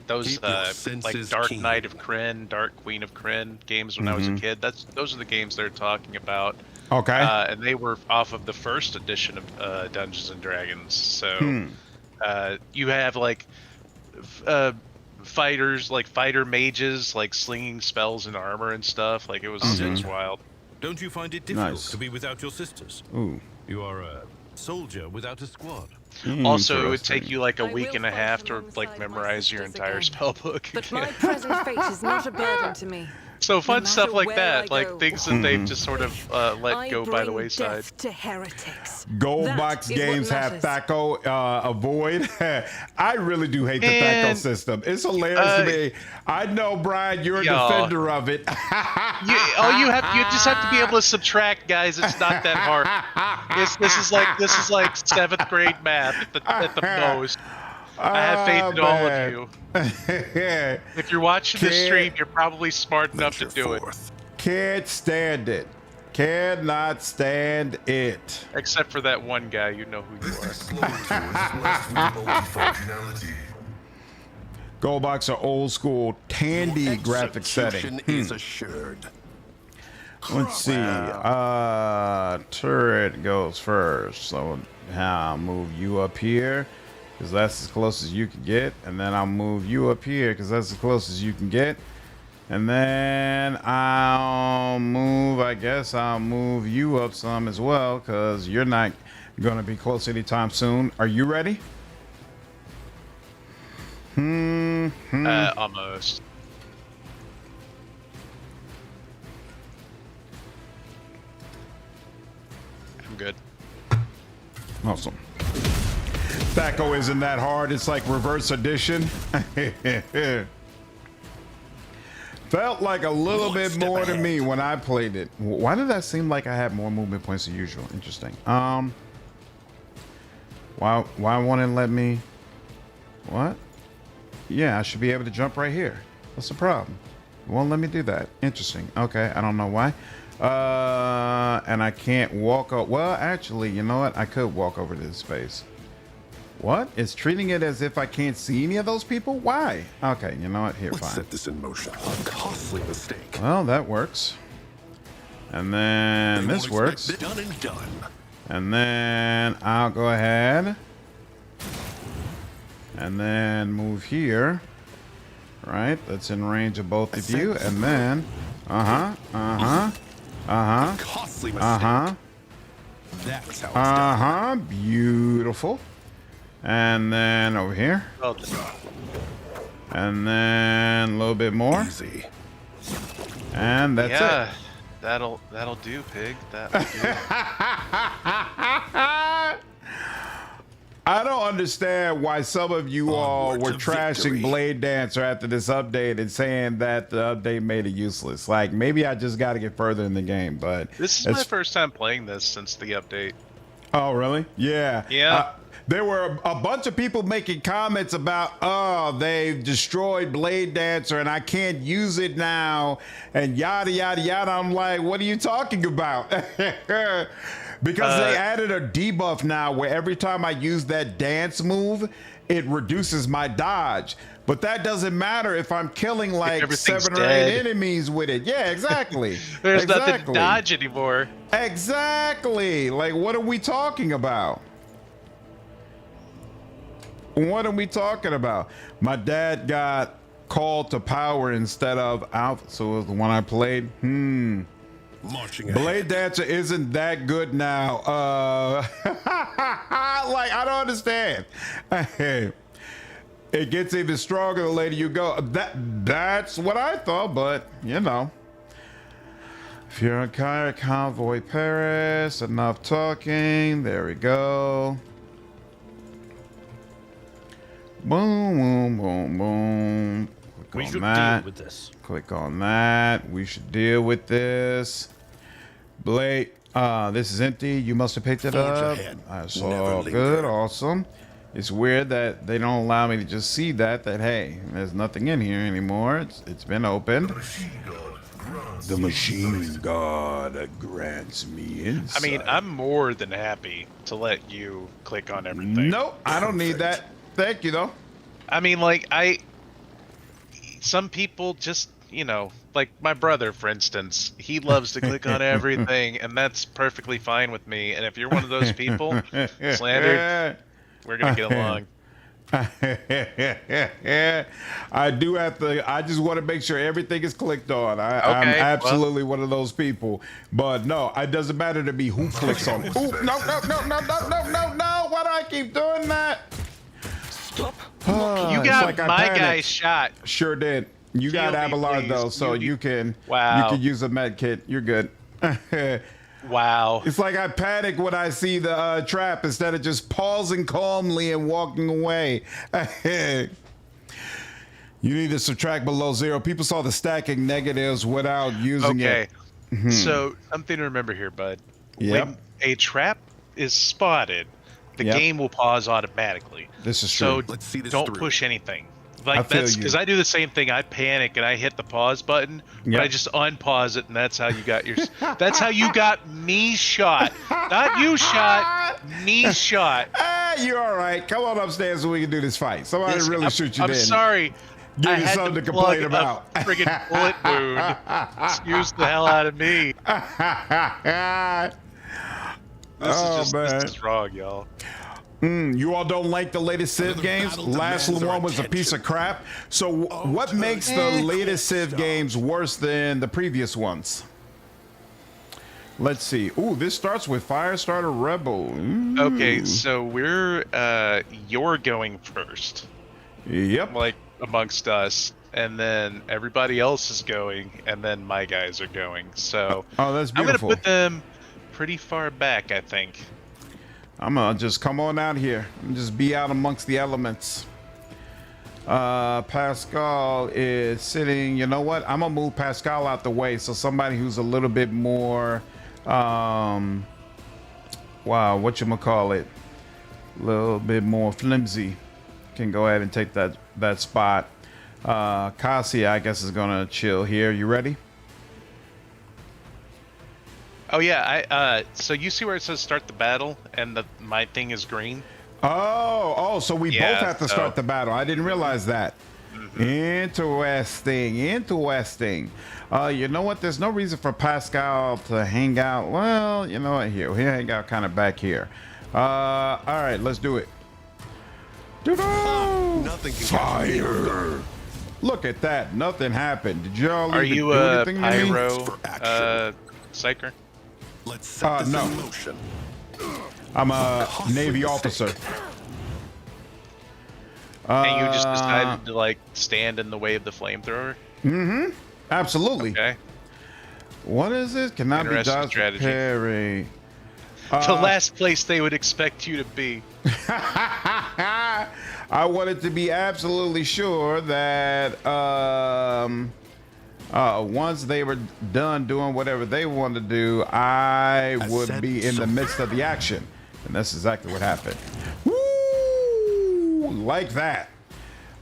those Keep your like senses Dark keen. Knight of Krynn, Dark Queen of Krynn games when I was a kid. Those are the games they're talking about. Okay. And they were off of the first edition of Dungeons and Dragons. So you have like fighters, like fighter mages, like slinging spells and armor and stuff. Like it was wild. Don't you find it difficult Nice. to be without your sisters? Ooh. You are a soldier without a squad. Also, it would take Interesting. you like a I week will and a fight half to alongside like my memorize your sisters entire again. spell book. But my present fate is not a burden to me. So fun No stuff matter like where that, I like go. things that they've just sort of let I go by the bring wayside. death to heretics. Gold That box is what games have matters. THACO avoid. I really do hate the THACO And, system. It's hilarious to me. I know, Brian, you're a defender of it. You just have to be able to subtract, guys. It's not that hard. This is like 7th grade math at the most. I have faith in all of you. If you're watching this stream, you're probably smart enough to do it. Can't stand it. Cannot stand it. Except for that one guy, you know who you are. Gold box are old school Tandy graphic setting. Is assured. Let's see. Turret goes first. So I'll move you up here because that's as close as you can get. And then I'll move you up here because that's as close as you can get. And then I'll move you up some as well because you're not going to be close anytime soon. Are you ready? Almost. I'm good. Awesome. Thaco isn't that hard. It's like reverse addition. Felt like a little bit more to me when I played it. Why did that seem like I had more movement points than usual? Interesting. Why won't it let me? What? Yeah, I should be able to jump right here. What's the problem? It won't let me do that. Interesting. Okay, I don't know why. And I can't walk up. Well, actually, you know what? I could walk over to this space. What? It's treating it as if I can't see any of those people? Why? Okay, you know what? Here, Let's fine. set this in motion. A costly mistake. Well, that works. And then this works. Done and done. And then I'll go ahead and then move here. Right? That's in range of both of you. And then, Costly mistake. That's how it's done. Beautiful. And then over here. Oh, And then a little bit more. Easy. And that's yeah, it. that'll do, pig. That'll do. I don't understand why some of you all Onward were to trashing victory. Bladedancer after this update and saying that the update made it useless. Like, maybe I just got to get further in the game, but... This is my first time playing this since the update. Oh, really? Yeah. Yeah. There were a bunch of people making comments about, oh, they've destroyed Bladedancer and I can't use it now and yada, yada, yada. I'm like, what are you talking about? Because they added a debuff now where every time I use that dance move, it reduces my dodge. But that doesn't matter if I'm killing like everything's 7 or 8 dead. enemies with it. Yeah, exactly. There's nothing to Exactly. dodge anymore. Exactly. Like, what are we talking about? What are we talking about? My dad got called to power instead of alpha, so it was the one I played. Marching ahead. Bladedancer isn't that good now. Like, I don't understand. It gets even stronger the later you go. That's what I thought, but you know. If you're a kayak convoy Paris, enough talking. There we go. Boom, boom, boom, boom. Click We on should that. deal with this. Click on that. We should deal with this. Blade, this is empty. You must have picked it Forge up. ahead. I saw. Never linger. Good, awesome. It's weird that they don't allow me to just see that hey, there's nothing in here anymore. It's been opened. The machine god grants me insight. I mean, I'm more than happy to let you click on everything. Nope, I don't need that. Thank you though. I mean, like, some people just, you know, like my brother, for instance, he loves to click on everything, and that's perfectly fine with me. And if you're one of those people, Slander, we're gonna get along. I do have to. I just want to make sure everything is clicked on. I'm Okay, absolutely one of those people. But no, it doesn't matter to me who clicks on it. Ooh, no! Why do I keep doing that? Stop. You It's got like I my panicked. guy shot. Sure did. You got Heal me, Abelard please. though, so you can Wow. use a med kit. You're good. Wow. It's like I panic when I see the trap instead of just pausing calmly and walking away. You need to subtract below 0. People saw the stacking negatives without using Okay. it. So something to remember here, bud. Yep. When a trap is spotted, the Yep. game will pause automatically. This is So true. Let's see this don't through. push anything. I Like feel that's you. because I do the same thing. I panic and I hit the pause button, but Yep. I just unpause it, and that's how you got your. That's how you got me shot. Not you shot, me shot. You're all right. Come on upstairs so we can do this fight. Somebody This- really I'm, shoot you I'm in. sorry. Give I you had something to plug complain about. A friggin' bullet wound. Excuse the hell out of me. This is wrong, y'all. You all don't like the latest Civ games? battle Last demands our one was a piece of attention. crap. So what makes the latest Civ games worse than the previous ones? Let's see. Ooh, this starts with Firestarter Rebel. Ooh. Okay, so you're going first, Yep. like amongst us, and then everybody else is going, and then my guys are going. So Oh, that's I'm beautiful. gonna put them pretty far back, I think. I'm gonna just come on out here and just be out amongst the elements. Pascal is sitting. You know what? I'm gonna move Pascal out the way so somebody who's a little bit more, wow, whatchamacallit, a little bit more flimsy can go ahead and take that spot. Cassia, I guess, is gonna chill here. You ready? Oh yeah, so you see where it says start the battle and my thing is green? So we both have to start the battle. I didn't realize that. Interesting. You know what? There's no reason for Pascal to hang out. Well, you know what? Here, he'll hang out kind of back here. All right, let's do it. Nothing can Fire! Look at that. Nothing happened. Did y'all Are even you do a anything to me? pyro psycher? Let's set this no. in motion. I'm a Navy officer. And you just decided to like stand in the way of the flamethrower? Absolutely. Okay. What is it? Cannot be Interesting dodged, strategy. parry. The last place they would expect you to be. I wanted to be absolutely sure that once they were done doing whatever they wanted to do, I would be in the midst of the action. And that's exactly what happened. Woo! Like that.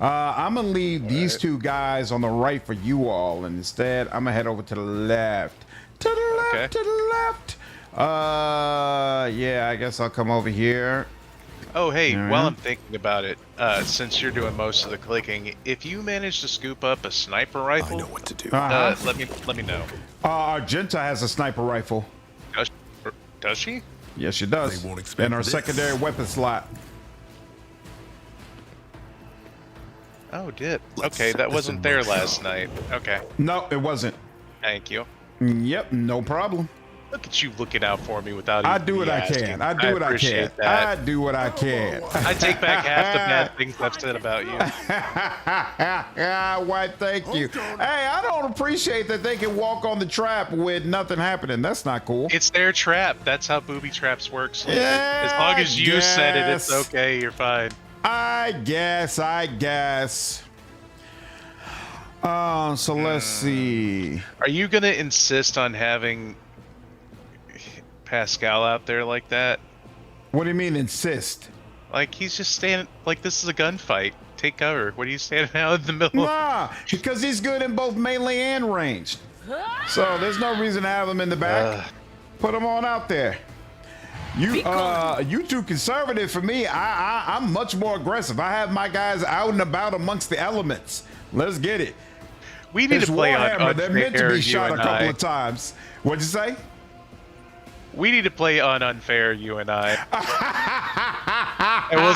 I'm going to leave these two guys on the right for you all. And instead, I'm going to head over to the left. To the left, to the left. Yeah, I guess I'll come over here. Oh, hey, while I'm thinking about it, since you're doing most of the clicking, if you manage to scoop up a sniper rifle, I know what to do. let me know. Argenta has a sniper rifle. Does she? Yes, she does. They won't expect In our this. secondary weapon slot. Oh, did. Let's Okay, set that this wasn't in there motion. last night. Okay, No, it wasn't. thank you. Yep, no problem. Look at you looking out for me without I even do what me I asking. can. I do what I can. appreciate that. I do what I can. I take back half the bad things I've said about you. Why, thank you. Hey, I don't appreciate that they can walk on the trap with nothing happening. That's not cool. It's their trap. That's how booby traps work. So Yeah, as long as you said it, it's guess. okay. You're fine. I guess. So let's see. Are you gonna insist on having Pascal out there like that? What do you mean insist? Like he's just standing. Like this is a gunfight. Take cover. What are you standing out in the middle? Nah, because he's good in both melee and ranged. So there's no reason to have him in the back. Put him on out there. You too conservative for me. I'm much more aggressive. I have my guys out and about amongst the elements. Let's get it. We need It's to play on Warhammer. They're meant to Unfair, be you shot a and couple I. of times. What'd you say? We need to play on Unfair, you and I. And we'll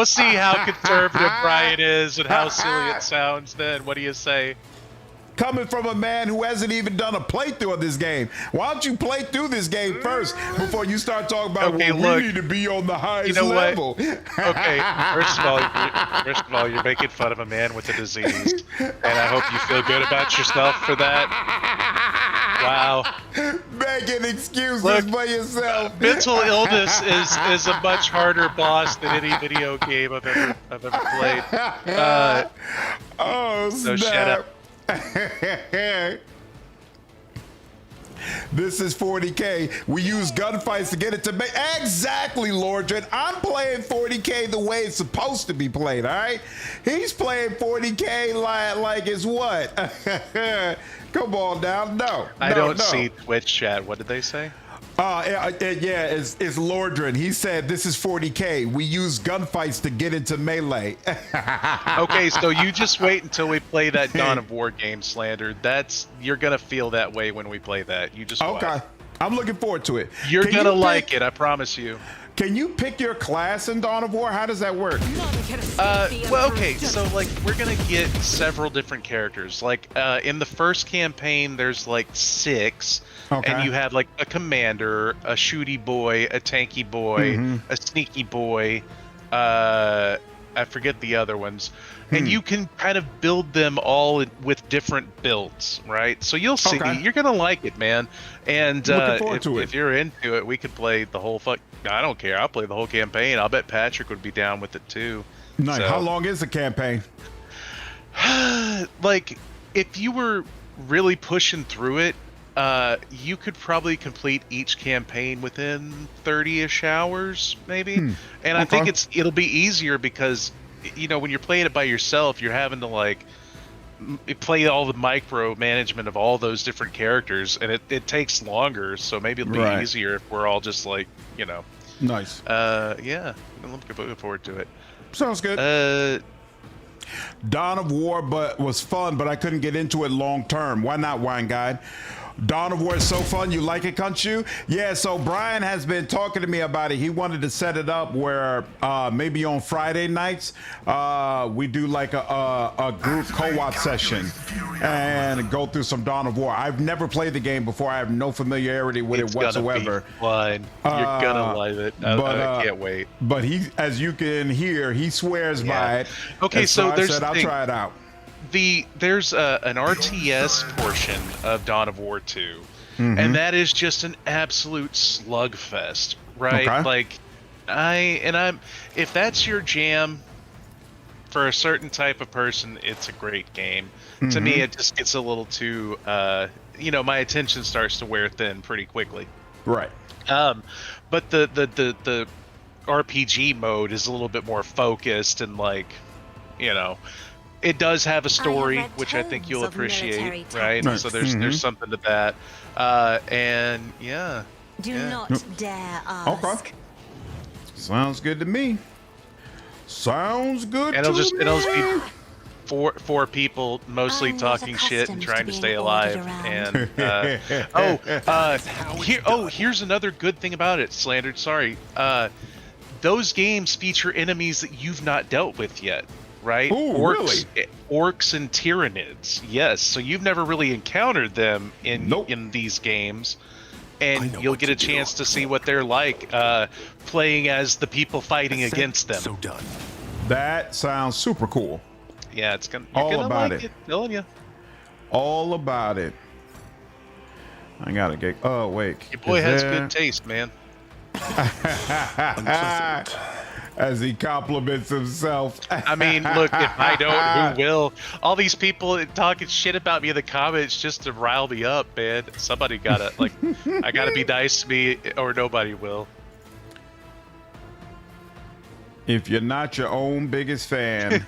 see how conservative Brian is and how silly it sounds. Then what do you say? Coming from a man who hasn't even done a playthrough of this game. Why don't you play through this game first before you start talking about Okay, well, look, we need to be on the highest you know what? level? Okay, first of all, you're making fun of a man with a disease, and I hope you feel good about yourself for that. Wow. Making excuses Look, for yourself. Mental illness is a much harder boss than any video game I've ever played. Oh, So snap. shut up. This is 40K. We use gunfights to get it to make exactly, Lordred. I'm playing 40K the way it's supposed to be played. All right, he's playing 40K like it's what? Come on now, no. I don't see Twitch chat. What did they say? It's Lordred. He said this is 40K. We use gunfights to get into melee. Okay, so you just wait until we play that Dawn of War game, Slander. You're gonna feel that way when we play that. You just watch. Okay, I'm looking forward to it. You're Can gonna you like it, I promise you. Can you pick your class in Dawn of War? How does that work? Well, okay, so like we're gonna get several different characters. Like in the first campaign, there's like 6, Okay. and you have like a commander, a shooty boy, a tanky boy, a sneaky boy. I forget the other ones. and you can kind of build them all with different builds, right? So you'll see. Okay. You're gonna like it, man. And Looking forward to it. if you're into it, we could play the whole I don't care. I'll play the whole campaign. I'll bet Patrick would be down with it too. Nice. So- How long is the campaign? Like, if you were really pushing through it, you could probably complete each campaign within 30-ish hours, maybe. And I think it'll be easier because, you know, when you're playing it by yourself, you're having to like play all the micro management of all those different characters, and it takes longer. So maybe it'll be easier if we're all just like, you know. Nice. Yeah, I'm looking forward to it. Sounds good. Dawn of War was fun, but I couldn't get into it long term. Why not, Wine Guide? Dawn of War is so fun. You like it, can't you? Yeah, so Brian has been talking to me about it. He wanted to set it up where maybe on Friday nights we do like a group co-op session and go through some Dawn of War. I've never played the game before. I have no familiarity with it whatsoever. Fun. You're gonna love it. I can't wait. But he, as you can hear, he swears by it. Okay, and so I there's said the I'll thing. try it out. There's an RTS portion of Dawn of War 2, and that is just an absolute slugfest, right? Okay. Like, if that's your jam for a certain type of person, it's a great game. To me, it just gets a little too, my attention starts to wear thin pretty quickly. Right. But the RPG mode is a little bit more focused and like, you know. It does have a story, read which I think you'll tons of military appreciate, right? Nice. So there's something to that, and yeah. Do Yeah. not dare ask. Okay. Sounds good to me. Sounds good And to it'll just me. be four people mostly I'm not talking shit and accustomed trying to to stay being alive. ordered And here's another good thing about it, Slandered. Sorry, those games feature enemies that you've not dealt with yet. Right? Ooh, Orcs and Tyranids. Yes. So you've never really encountered them in these games, and you'll get a chance to see what they're like playing as the people fighting against them. So done. That sounds super cool. Yeah, you're gonna about like it. Telling you. All about it. I gotta get. Oh wait. Your boy Is has there- good taste, man. Unpleasant. As he compliments himself. I mean, look, if I don't, who will? All these people talking shit about me in the comments just to rile me up, man. Somebody gotta, I gotta be nice to me or nobody will. If you're not your own biggest fan,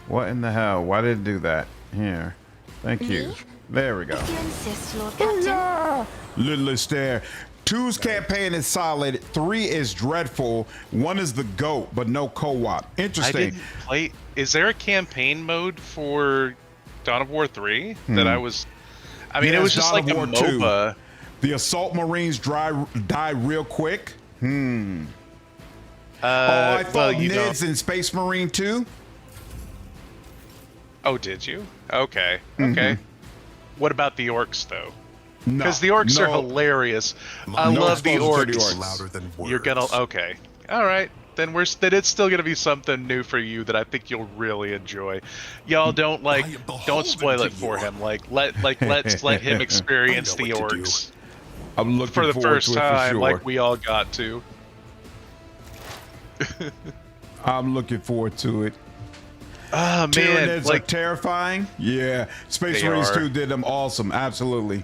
what in the hell? Why did it do that? Here. Thank you. Me? There we go. If you insist, Lord Captain. Littlest there. 2's campaign is solid. 3 is dreadful. 1 is the GOAT, but no co-op. I Interesting. didn't play. Is there a campaign mode for Dawn of War 3 that I was? I mean, Yeah, it was it's just Dawn like of a War 2. MOBA. The assault marines die real quick. I thought well, Nids in Space Marine 2. Oh, did you? Okay. Okay. What about the orcs though? No, Because the orcs are no. hilarious. I No love the exposure to the orcs. orcs. Louder than words. You're gonna okay. All right. Then it's still gonna be something new for you that I think you'll really enjoy. Y'all don't I am beholden don't spoil it to for you. him. Let's let him experience I know the what to do. orcs I'm looking for the forward first to it for time, sure. like we all got to. I'm looking forward to it. Oh man, Tyranids are like terrifying. Yeah, Space They Marines are. 2 did them awesome. Absolutely.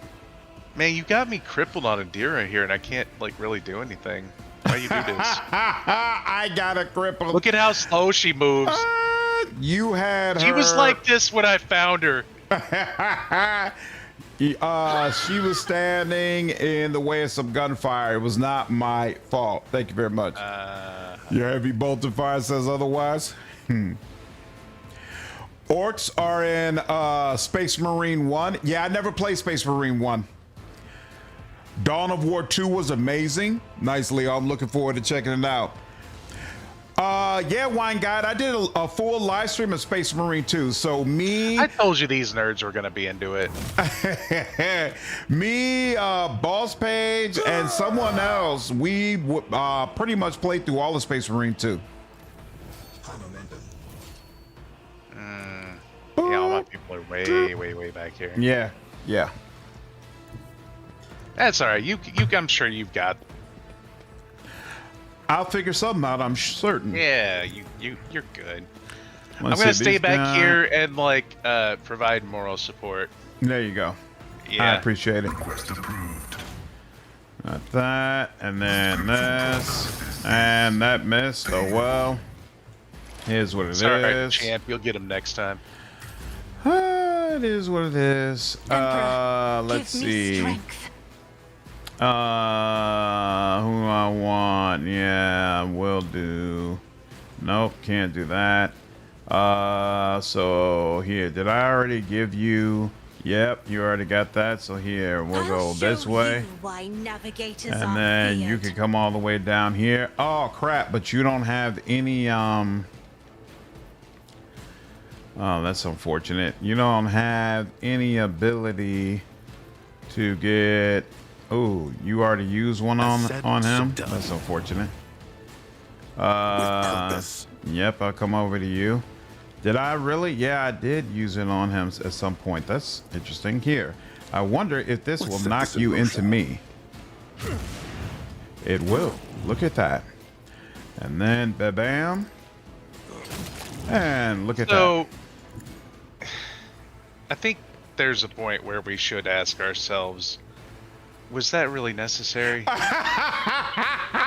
man, you got me crippled on Indira here, and I can't like really do anything. How you do this? I got a cripple. Look at how slow she moves. You had her. She was like this when I found her. She was standing in the way of some gunfire. It was not my fault. Thank you very much. Your heavy bolted fire says otherwise. Orcs are in Space Marine 1. Yeah, I never played Space Marine 1. Dawn of War 2 was amazing. Nice, Leo. I'm looking forward to checking it out. Yeah, Wine Guide. I did a full live stream of Space Marine 2. So me, I told you these nerds were gonna be into it. me, Boss Page, and someone else, we pretty much played through all of Space Marine 2. way back here. Yeah, yeah. That's all right. I'm sure you've got. I'll figure something out. I'm certain. Yeah, you're good. I'm Let's gonna see, stay these back guys- here and like provide moral support. There you go. Yeah. I appreciate it. Request approved. Got that, and then this, and that missed. Oh well. Here's what it is. Sorry, champ. You'll get him next time. It is what it is. Let's Give me see. strength. Who I want? Yeah, will do. Nope, can't do that. So here, did I already give you? Yep, you already got that. So here, we'll go this way. Why navigators And are then you weird. can come all the way down here. Oh crap, but you don't have any oh, that's unfortunate. You don't have any ability to get. Oh, you already used one on him. That's unfortunate. Yep, I'll come over to you. Did I really? Yeah, I did use it on him at some point. That's interesting. Here, I wonder if this will knock you into me. It will. Look at that. And then bam. And look at that. So, I think there's a point where we should ask ourselves, was that really necessary?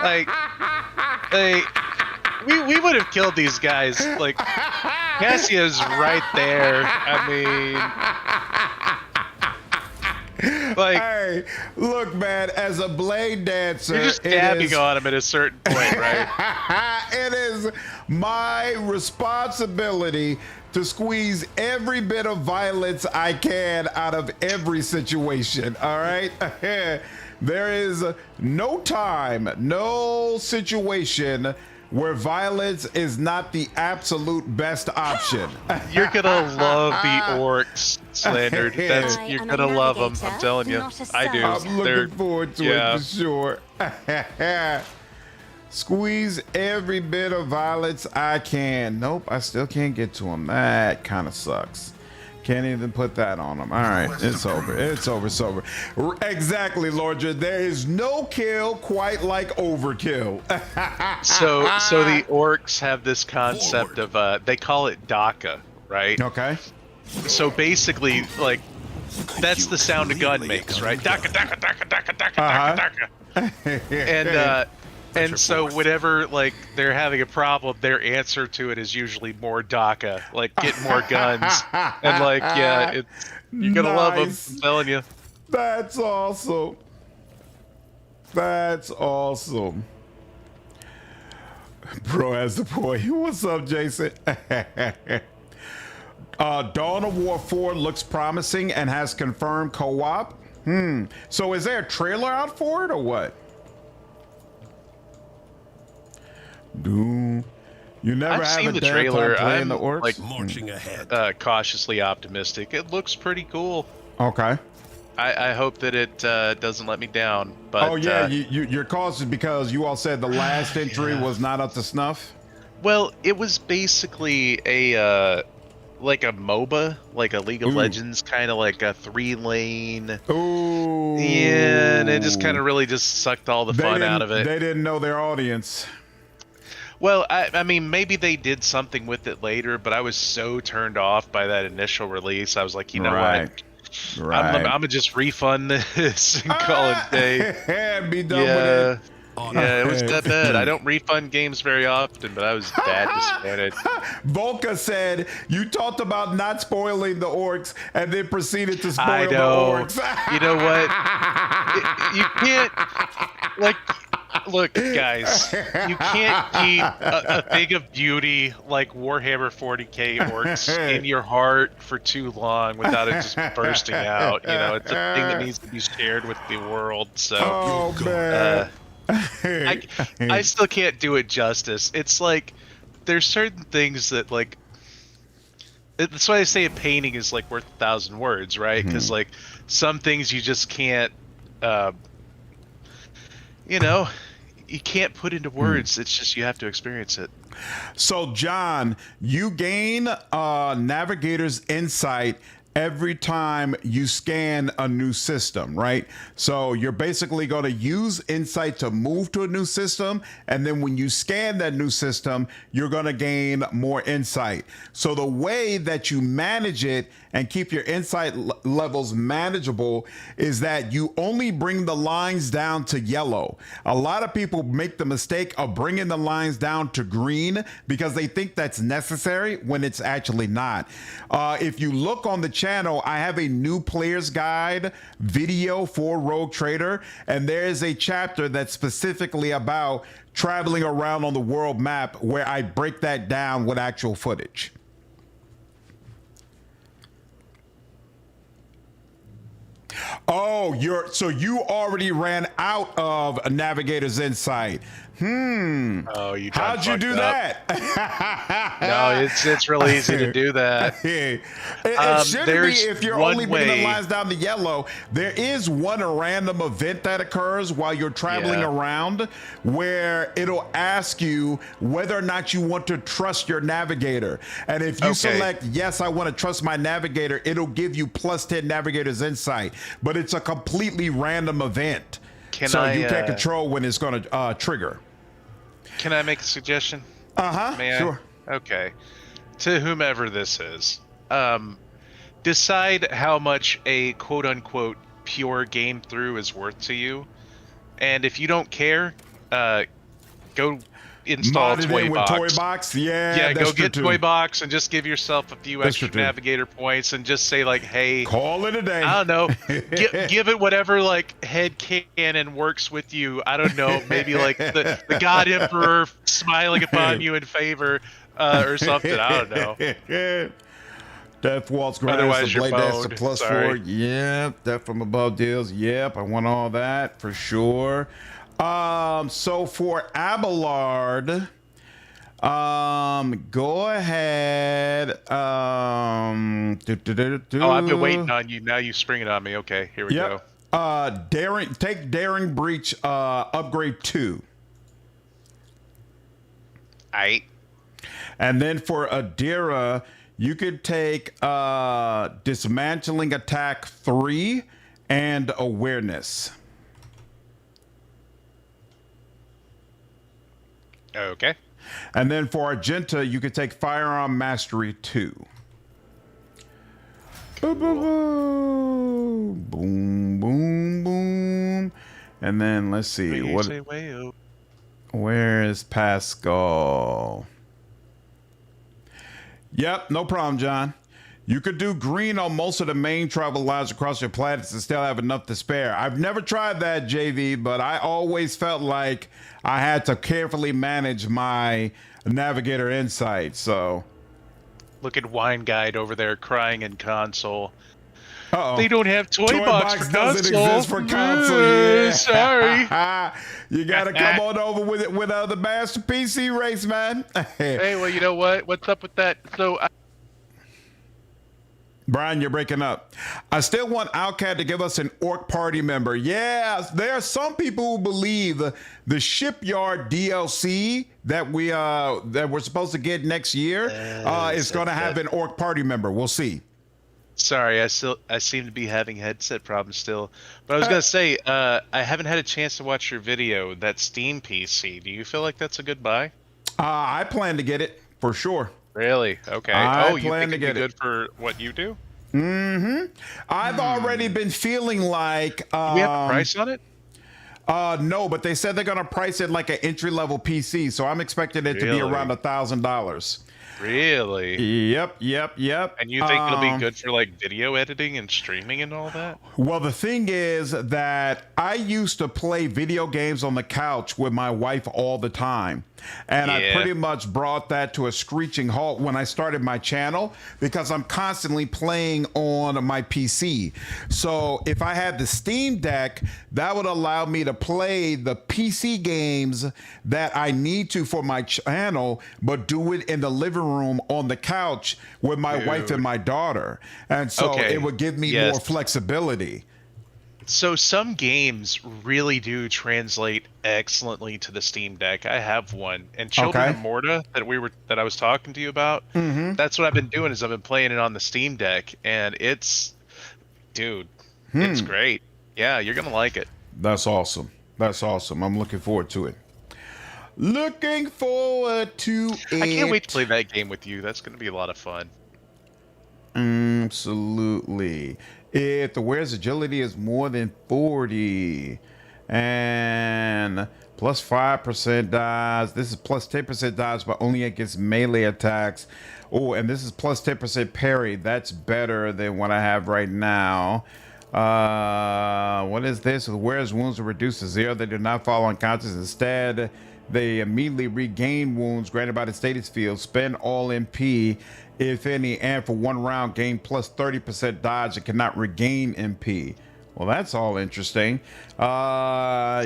like, we would have killed these guys. Like, Cassia's right there. I mean, like, Hey, look, man, as a blade dancer, you're just it dabbing is- on him at a certain point, right? it is my responsibility to squeeze every bit of violence I can out of every situation, all right? There is no time, no situation where violence is not the absolute best option. You're gonna love the orcs, Slandered. That's, I you're am a gonna love them. I'm navigator, telling you. not a I do. soldier. I'm They're- looking forward to yeah. it for sure. Squeeze every bit of violence I can. Nope, I still can't get to him. That kind of sucks. Can't even put that on him. All right, it's over. It's over. It's over. Exactly, Lordra. There is no kill quite like overkill. So the orcs have this concept of they call it DACA, right? Okay. So basically, like, that's the sound a gun makes, right? DACA, DACA, DACA, DACA, DACA, DACA, DACA. And so whenever like they're having a problem, their answer to it is usually more DACA, like get more guns, and like yeah, you're gonna love them. Nice. I'm telling you. That's awesome. That's awesome. Bro has the point. What's up, Jason? Dawn of War 4 looks promising and has confirmed co-op. So is there a trailer out for it or what? You never I've have seen a the damn trailer. time playing I'm the orcs? like Marching ahead. cautiously optimistic. It looks pretty cool. Okay. I hope that it doesn't let me down. But Oh yeah, you're cautious because you all said the last entry was not up to snuff. well, it was basically a like a MOBA, like a League of Ooh. Legends, kind of like a 3-lane. Ooh. Yeah, and it just kind of really just sucked all the fun out of it. They didn't know their audience. Well, I mean, maybe they did something with it later, but I was so turned off by that initial release. I was like, you know what? Right. I'm gonna just refund this and call it a day. Be done Yeah, with yeah, it was that bad. I don't refund games very often, but I was that disappointed. it. Volka said you talked about not spoiling the orcs and then proceeded to spoil I the know. orcs. You know what? You can't, like, look, guys, you can't keep a thing of beauty like Warhammer 40K orcs in your heart for too long without it just bursting out. You know, it's a thing that needs to be shared with the world. So. Oh man. I still can't do it justice. It's like there's certain things that like that's why I say a painting is like worth 1,000 words, right? Because like some things you just can't, you know, you can't put into words. It's just you have to experience it. So John, you gain Navigator's insight every time you scan a new system, right? So you're basically going to use Insight to move to a new system. And then when you scan that new system, you're going to gain more insight. So the way that you manage it and keep your insight levels manageable is that you only bring the lines down to yellow. A lot of people make the mistake of bringing the lines down to green because they think that's necessary when it's actually not. If you look on the channel, I have a new player's guide video for Rogue Trader, and there is a chapter that's specifically about traveling around on the world map where I break that down with actual footage. Oh, so you already ran out of a Navigator's Insight. Oh, you done How'd you do fucked up. that? No, it's really easy to do that. It shouldn't There's be if you're one only bringing the way- lines down to yellow. There is one random event that occurs while you're traveling around where it'll ask you whether or not you want to trust your navigator. And if you select, yes, I want to trust my navigator, it'll give you plus 10 Navigator's Insight. But it's a completely random event. You can't control when it's going to trigger. Can I make a suggestion? May I? Sure. Okay. To whomever this is, decide how much a quote-unquote pure game through is worth to you, and if you don't care, go install Toybox. Yeah, go get Toybox and just give yourself a few extra true. navigator points and just say like, hey, call it a day. I don't know, give it whatever like head canon works with you. I don't know, maybe like the God Emperor smiling upon you in favor or something. I don't know. Death Waltz grants Otherwise the you're Bladedancer boned. plus Sorry. 4. Yep. Death from above deals. Yep. I want all that for sure. So for Abelard, go ahed. Oh, I've been waiting on you. Now you spring it on me. Okay, here we go. Daring Breach upgrade 2. Aight. And then for Adira, you could take dismantling attack 3 and awareness. Okay. And then for Argenta, you could take firearm mastery 2. Boom, boom, boom, boom, boom, boom. And then let's see where is Pascal? Yep, no problem, John. You could do green on most of the main travel lines across your planets and still have enough to spare. I've never tried that, JV, but I always felt like I had to carefully manage my navigator insight. So, look at Wine Guide over there crying in console. uh-oh. They don't have Toybox for doesn't console. exist for console. Yeah. Sorry. You got to come on over with it with the Master PC race, man. Hey, well, you know what? What's up with that? So, Brian, you're breaking up. I still want Outcat to give us an orc party member. Yeah, there are some people who believe the shipyard DLC that we're supposed to get next year is going to have an orc party member. We'll see. Sorry, I seem to be having headset problems still. But I was gonna say, I haven't had a chance to watch your video. That Steam PC. Do you feel like that's a good buy? I plan to get it for sure. Really? Okay. You think it'd be good for what you do? Mm-hmm. I've already been feeling like. Do we have a price on it? No, but they said they're gonna price it like an entry-level PC, so I'm expecting it to be around $1,000. Really? Yep. And you think it'll be good for like video editing and streaming and all that? Well, the thing is that I used to play video games on the couch with my wife all the time. And I pretty much brought that to a screeching halt when I started my channel because I'm constantly playing on my PC. So if I had the Steam Deck, that would allow me to play the PC games that I need to for my channel, but do it in the living room on the couch with my wife and my daughter. And so it would give me more flexibility. So some games really do translate excellently to the Steam Deck. I have one, and Children of Morta that I was talking to you about. That's what I've been doing is I've been playing it on the Steam Deck, and it's, dude, it's great. Yeah, you're gonna like it. That's awesome. That's awesome. I'm looking forward to it. Looking forward to it. I can't wait to play that game with you. That's gonna be a lot of fun. Absolutely. If the wearer's agility is more than 40 and plus 5% dodge, this is plus 10% dodge, but only against melee attacks. Oh, and this is plus 10% parry. That's better than what I have right now. What is this? The wearer's wounds are reduced to 0. They do not fall unconscious. Instead, they immediately regain wounds granted by the status field. Spend all MP, if any, and for 1 round gain plus 30% dodge and cannot regain MP. Well, that's all interesting. You are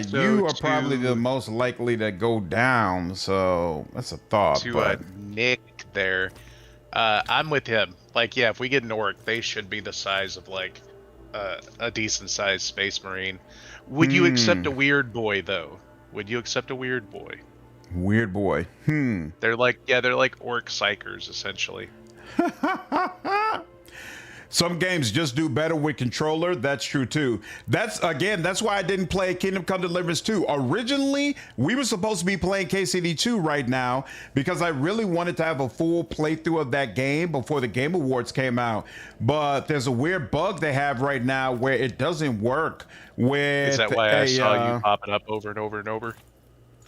probably the most likely to go down, so that's a thought. To Nick there, I'm with him. Like, yeah, if we get an orc, they should be the size of like a decent sized space marine. Would you accept a weird boy though? Would you accept a weird boy? Weird boy. They're like orc psychers essentially. Some games just do better with controller. That's true too. That's why I didn't play Kingdom Come Deliverance 2. Originally, we were supposed to be playing KCD 2 right now because I really wanted to have a full playthrough of that game before the Game Awards came out. But there's a weird bug they have right now where it doesn't work with Is that why I saw you popping up over and over and over?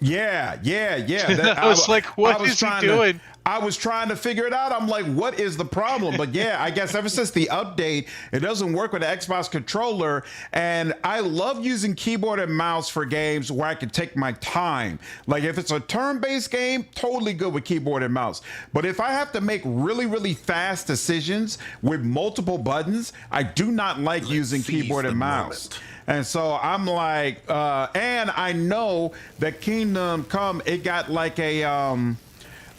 Yeah. I was like, what is he doing? I was trying to figure it out. I'm like, what is the problem? But yeah, I guess ever since the update, it doesn't work with the Xbox controller. And I love using keyboard and mouse for games where I can take my time. Like if it's a turn-based game, totally good with keyboard and mouse. But if I have to make really, really fast decisions with multiple buttons, I do not like using keyboard and mouse. And so I'm like, and I know that Kingdom Come, it got like a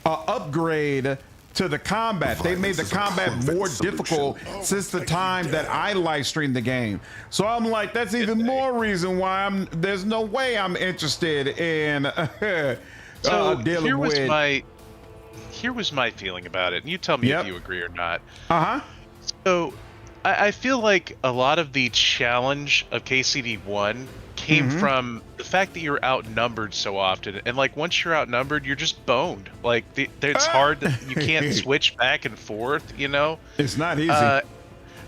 upgrade to the combat. They made the combat more difficult since the time that I live streamed the game. So I'm like, that's even more reason why there's no way I'm interested in dealing with. Here was my feeling about it, and you tell me if you agree or not. So I feel like a lot of the challenge of KCD1 came from the fact that you're outnumbered so often, and like once you're outnumbered, you're just boned. Like it's hard that you can't switch back and forth. You know, it's not easy.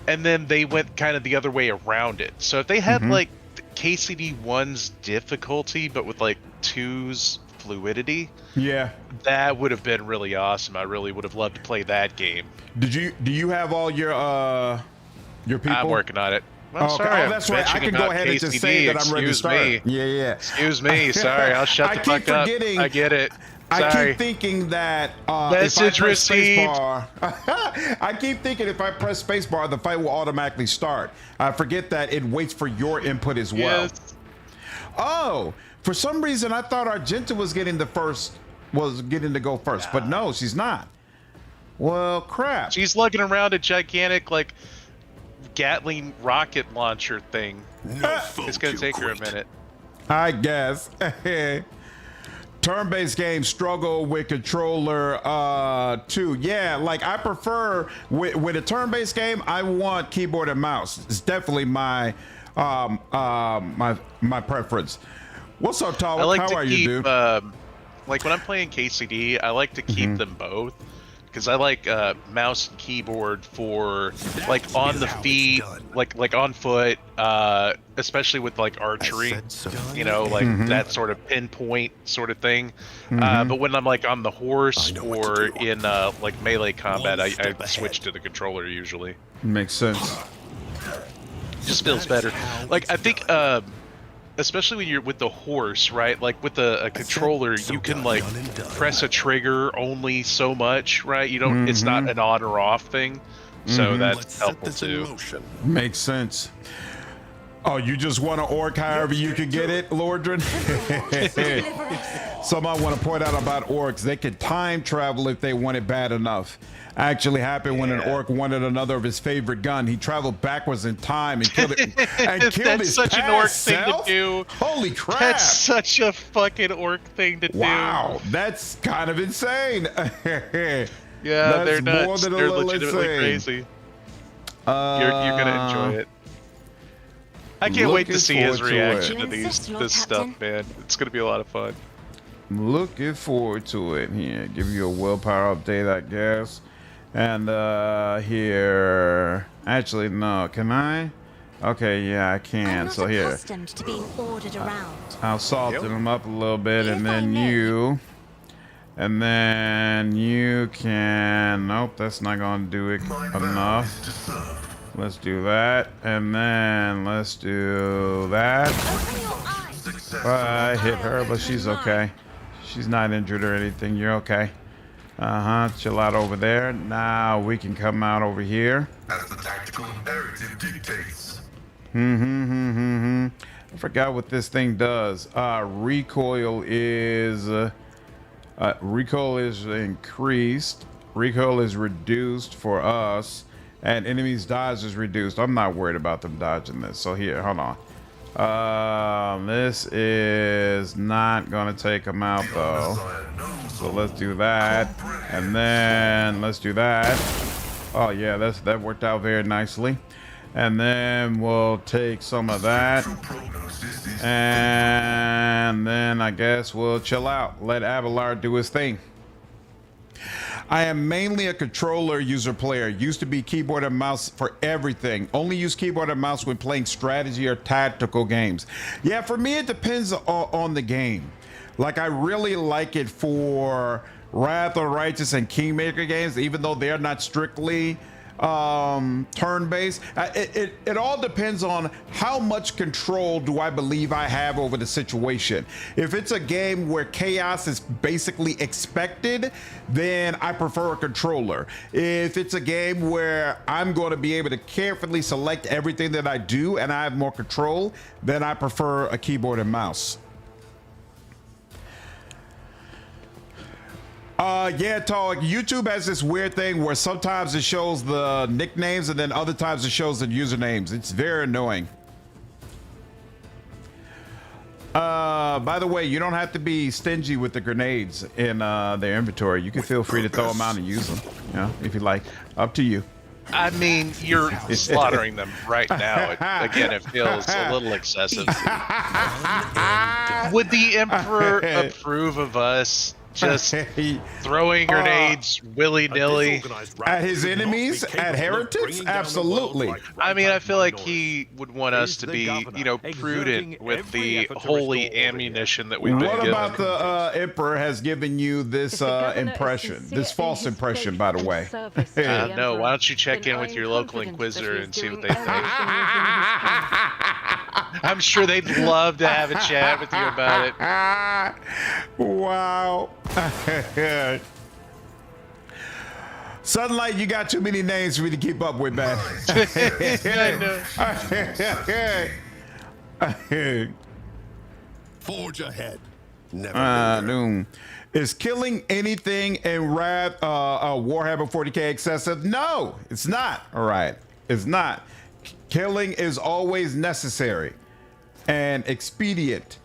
And then they went kind of the other way around it. So if they had like KCD1's difficulty, but with like 2's fluidity, that would have been really awesome. I really would have loved to play that game. Do you have all your people? I'm working on it. Well, okay. sorry, that's right. I can go ahead and just say that I'm ready to start. Yeah. Excuse me. Sorry, I'll shut the fuck up. I get it. Sorry. I keep thinking that message received. I keep thinking if I press spacebar, the fight will automatically start. I forget that it waits for your input as well. Yes. Oh, for some reason I thought Argenta was getting to go first, but no, she's not. Well, crap. She's lugging around a gigantic like Gatling rocket launcher thing. It's gonna take her a minute, I guess. Turn-based games struggle with controller too. Yeah, like I prefer with a turn-based game, I want keyboard and mouse. It's definitely my my preference. What's up, Tyler? How are you, dude? Like when I'm playing KCD, I like to keep them both. Because I like mouse and keyboard for like on the feet, like on foot, especially with like archery, you know, like that sort of pinpoint sort of thing. But when I'm like on the horse or in like melee combat, I switch to the controller usually. Makes sense. Just feels better. Like I think, especially when you're with the horse, right? Like with a controller, you can like press a trigger only so much, right? You don't. It's not an on or off thing, so that's helpful too. Makes sense. Oh, you just want an orc however you can get it, Lordran? Someone want to point out about orcs. They can time travel if they want it bad enough. Actually happened when an orc wanted another of his favorite gun. He traveled backwards in time and killed it. And killed That's his such an past orc self? thing to do. Holy crap. That's such a fucking orc thing to do. Wow, that's kind of insane. Yeah, they're nuts. More than a They're little legitimately insane. crazy. You're gonna enjoy it. I can't wait to see his forward to reaction it. to Insist, Lord this stuff, Captain. man. It's gonna be a lot of fun. Looking forward to it. Here, give you a willpower update, I guess. And here, actually, no, can I? Okay, yeah, I I'm can. not So here, accustomed to being ordered around. I'll soften them up a little bit, If and I then may. you can. Nope, that's not gonna do it enough. Let's do that, and then let's do that. Open your eyes. I hit her, but she's okay. She's not injured or anything. You're okay. Chill out over there. Now we can come out over here. As the tactical imperative dictates. I forgot what this thing does. Recoil is increased. Recoil is reduced for us, and enemies' dodge is reduced. I'm not worried about them dodging this. So here, hold on. This is not gonna take them out though. So let's do that, and then let's do that. Oh yeah, that worked out very nicely. And then we'll take some of that, and then I guess we'll chill out. Let Abelard do his thing. I am mainly a controller user player. Used to be keyboard and mouse for everything. Only use keyboard and mouse when playing strategy or tactical games. Yeah, for me, it depends on the game. Like, I really like it for Wrath of Righteous and Kingmaker games, even though they're not strictly turn-based. It all depends on how much control do I believe I have over the situation. If it's a game where chaos is basically expected, then I prefer a controller. If it's a game where I'm going to be able to carefully select everything that I do and I have more control, then I prefer a keyboard and mouse. Yeah, Tog, YouTube has this weird thing where sometimes it shows the nicknames and then other times it shows the usernames. It's very annoying. By the way, you don't have to be stingy with the grenades in their inventory. You can feel free to throw them out and use them, you know, if you like. Up to you. I mean, you're slaughtering them right now. Again, it feels a little excessive. Would the Emperor approve of us just throwing grenades willy-nilly at his enemies, at heretics? Absolutely. I mean, I feel like he would want us to be, you know, prudent with the holy ammunition that we've been given. What about the Emperor has given you this impression, this false impression, by the way? No, why don't you check in with your local Inquisitor and see what they think? I'm sure they'd love to have a chat with you about it. Wow. Sunlight, you got too many names for me to keep up with, man. Forge ahead. Never Doom. Is killing anything in Wrath Warhammer 40K excessive? No, it's not. All right, it's not. Killing is always necessary and expedient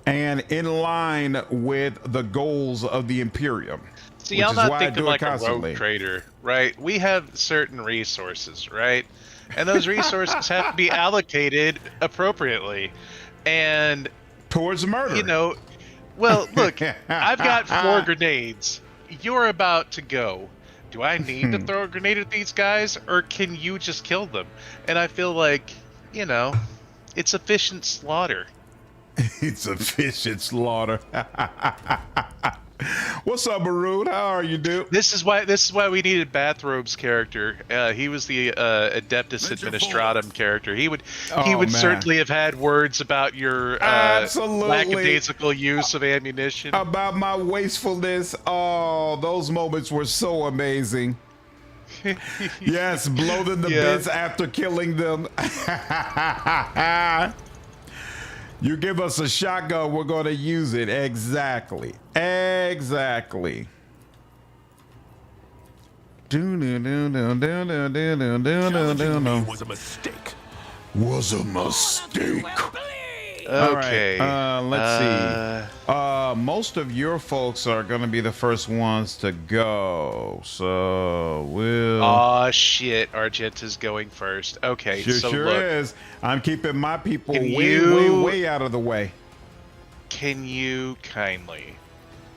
and in line with the goals of the Imperium. See, I'm not thinking like a rogue trader, right? We have certain resources, right? And those resources have to be allocated appropriately. And towards murder. You know, well, look, I've got 4 grenades. You're about to go. Do I need to throw a grenade at these guys, or can you just kill them? And I feel like, you know, it's efficient slaughter. It's efficient slaughter. What's up, Maroon? How are you, dude? This is why we needed Bathrobe's character. He was the Adeptus Administratum character. He would certainly have had words about your lackadaisical use of ammunition. About my wastefulness. Oh, those moments were so amazing. Yes, blow them the bits after killing them. You give us a shotgun, we're going to use it. Exactly. Exactly. Was a mistake. Was a mistake. Okay. All right, let's see. Most of your folks are going to be the first ones to go. So we'll... Oh, shit. Argenta's going first. Okay, so sure look. is. I'm keeping my people Can way out of the way. Can you kindly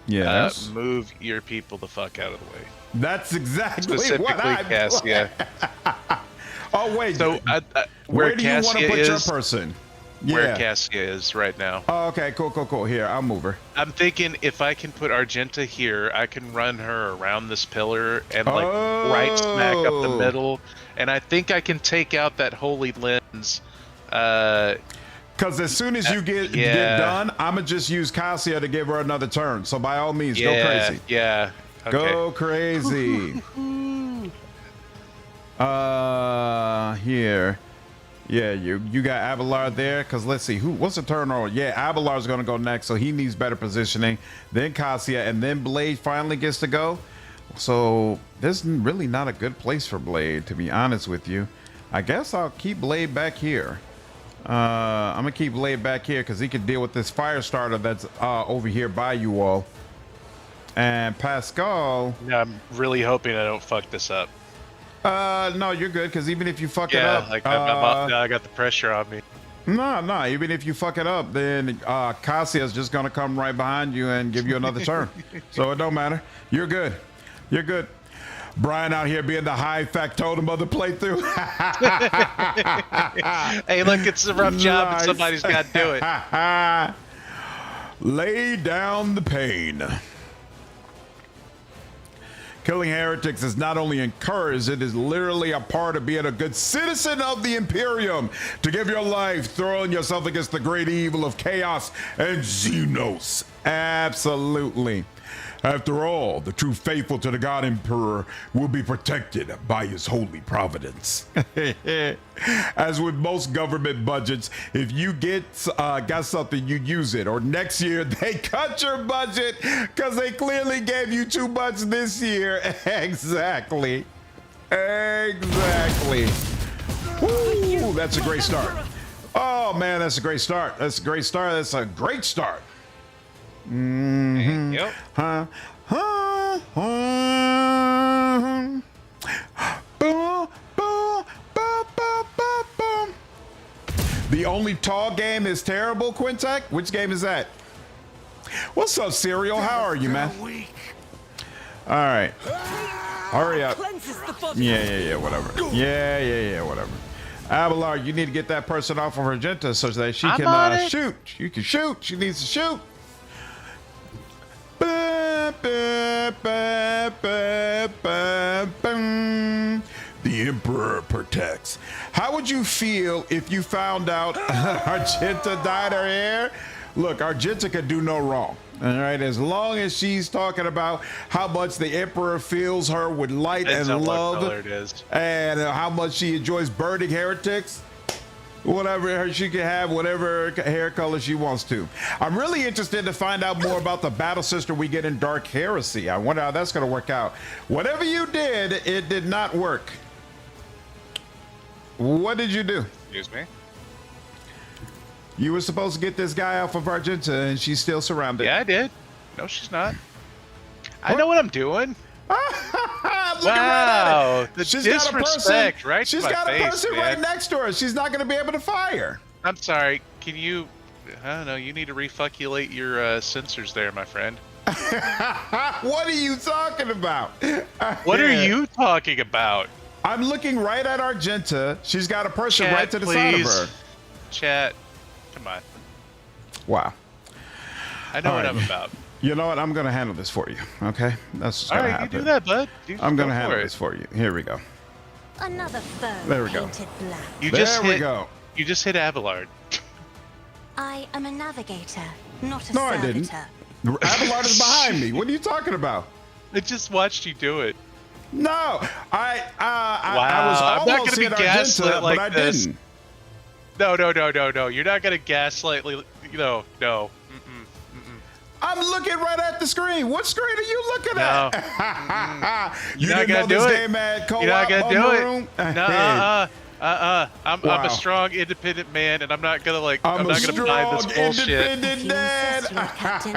Yes. move your people the fuck out of the way? That's exactly Specifically what I... Cassia. Oh, wait. So, where do you want to Cassia put your is, person? where Cassia is right now. Oh, okay, cool. Here, I'll move her. I'm thinking if I can put Argenta here, I can run her around this pillar and like right smack up the middle, and I think I can take out that holy lens. Because as soon as you get done, I'm gonna just use Cassia to give her another turn. So by all means, go crazy. Yeah. Okay. Go crazy. Here. Yeah, you got Abelard there, because let's see, what's the turn order? Yeah, Abelard's going to go next, so he needs better positioning. Then Cassia, and then Blade finally gets to go. So this is really not a good place for Blade, to be honest with you. I guess I'll keep Blade back here. I'm going to keep Blade back here, because he can deal with this fire starter that's over here by you all. And Pascal... No, I'm really hoping I don't fuck this up. No, you're good, because even if you fuck it up... like I got the pressure on me. No, even if you fuck it up, then Cassia's just going to come right behind you and give you another turn. So it don't matter. You're good. You're good. Brian out here being the high factotum of the playthrough. Hey, look, it's a rough job, but somebody's got to do it. Lay down the pain. Killing heretics is not only encouraged, it is literally a part of being a good citizen of the Imperium. To give your life, throwing yourself against the great evil of chaos and Xenos. Absolutely. After all, the true faithful to the God Emperor will be protected by his holy providence. As with most government budgets, if you got something, you use it. Or next year, they cut your budget because they clearly gave you too much this year. Exactly. Exactly. Woo, that's a great start. Oh, man, that's a great start. That's a great start. That's a great start. Mm-hmm. Yep. The only tall game is terrible, Quintek? Which game is that? What's up, Serial? How are you, man? All right. Hurry up. Yeah, whatever. Yeah, whatever. Abelard, you need to get that person off of Argenta so that she can shoot. You can shoot. She needs to shoot. The Emperor protects. How would you feel if you found out Argenta dyed her hair? Look, Argenta can do no wrong. All right, as long as she's talking about how much the Emperor fills her with light and love, and how much she enjoys burning heretics, whatever she can have, whatever hair color she wants to. I'm really interested to find out more about the battle sister we get in Dark Heresy. I wonder how that's going to work out. Whatever you did, it did not work. What did you do? Excuse me? You were supposed to get this guy off of Argenta, and she's still surrounded. Yeah, I did. No, she's not. I know what I'm doing. Wow, the disrespect, right? She's got a person right next to her. She's not going to be able to fire. I'm sorry. Can you? I don't know. You need to refuculate your sensors there, my friend. What are you talking about? What are you talking about? I'm looking right at Argenta. She's got a person right to the side of her. Chat. Come on. Wow. I know what I'm about. You know what? I'm going to handle this for you. Okay? That's what's going to happen. You do that, bud. I'm going to handle this for you. Here we go. Another foe there we go. painted black. You just hit Abelard. I am a navigator, not a servitor. I didn't. Abelard is behind me. What are you talking about? I just watched you do it. No, I Wow, was I'm not almost gonna be hit Argenta, gaslit like but I this. didn't. No. You're not gonna gaslight. No. I'm looking right at the screen. What screen are you looking No. at? You You're not didn't know gonna do this it. game had co-op You're not gonna do it. room? No. I'm Wow. a strong, independent man, and I'm not gonna I'm not a gonna buy strong, this bullshit. independent If you dad. insist, Lord Captain.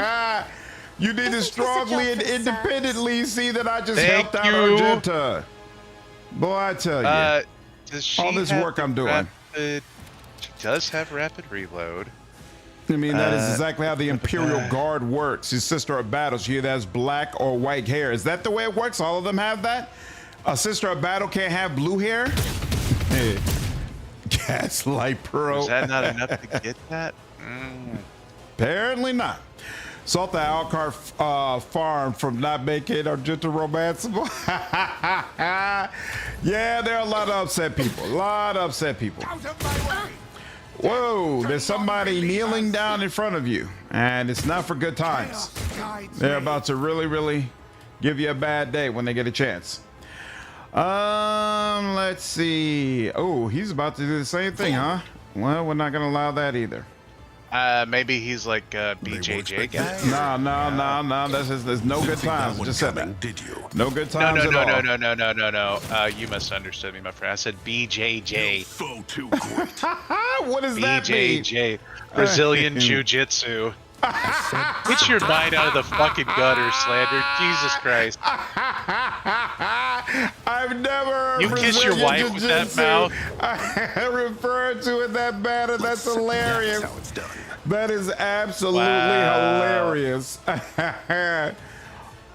You need to I think this is a strongly job and for the independently see that I just Thank helped out you. Argenta. Boy, I tell you. Does she All this have work the I'm doing. She does have rapid reload. I mean, that is exactly how the Imperial Guard works. His sister of battle, she either has black or white hair. Is that the way it works? All of them have that? A sister of battle can't have blue hair? Hey. Gaslight Pro. Is that not enough to get that? Apparently not. Salt the Alcar farm from not making Argenta romanceable. Yeah, there are a lot of upset people. Whoa, there's somebody kneeling down in front of you, and it's not for good times. They're about to really give you a bad day when they get a chance. Let's see. Oh, he's about to do the same thing, huh? Well, we're not gonna allow that either. Maybe he's like a BJJ guy. No. There's no good times. I just said that. Did you? No good times at all. No. You misunderstood me, my friend. I said BJJ. Foe too great. What does that mean? BJJ. Brazilian Jiu-Jitsu. Get your mind out of the fucking gutter, Slander. Jesus Christ. I've never. You kiss your wife with that mouth? I referred to it that bad, and that's hilarious. That's how it's done. That is absolutely Wow. hilarious. You should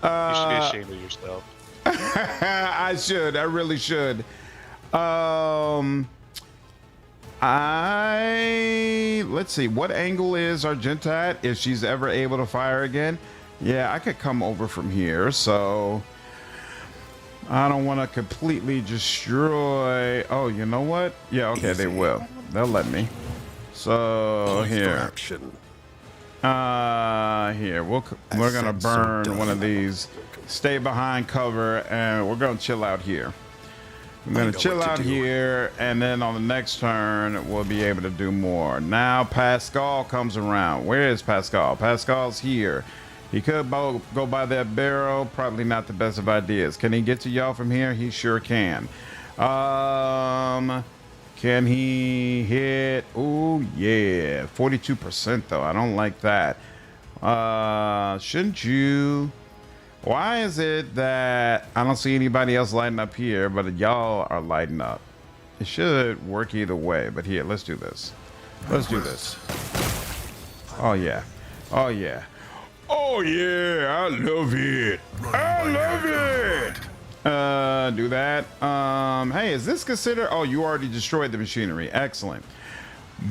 be ashamed of yourself. I should. I really should. Let's see. What angle is Argenta at? If she's ever able to fire again? Yeah, I could come over from here. So I don't want to completely destroy. Oh, you know what? Yeah. Okay, they will. They'll let me. So here. Here we're gonna burn one of these. Stay behind cover, and we're gonna chill out here. I'm gonna chill out here, and then on the next turn we'll be able to do more. Now Pascal comes around. Where is Pascal? Pascal's here. He could go by that barrel. Probably not the best of ideas. Can he get to y'all from here? He sure can. Can he hit? Oh yeah, 42% though. I don't like that. Shouldn't you? Why is it that I don't see anybody else lighting up here, but y'all are lighting up? It should work either way, but here, let's do this. Let's do this. Oh yeah. Oh yeah. Oh yeah, I love it. I love it. Do that. Hey, is this considered? Oh, you already destroyed the machinery. Excellent.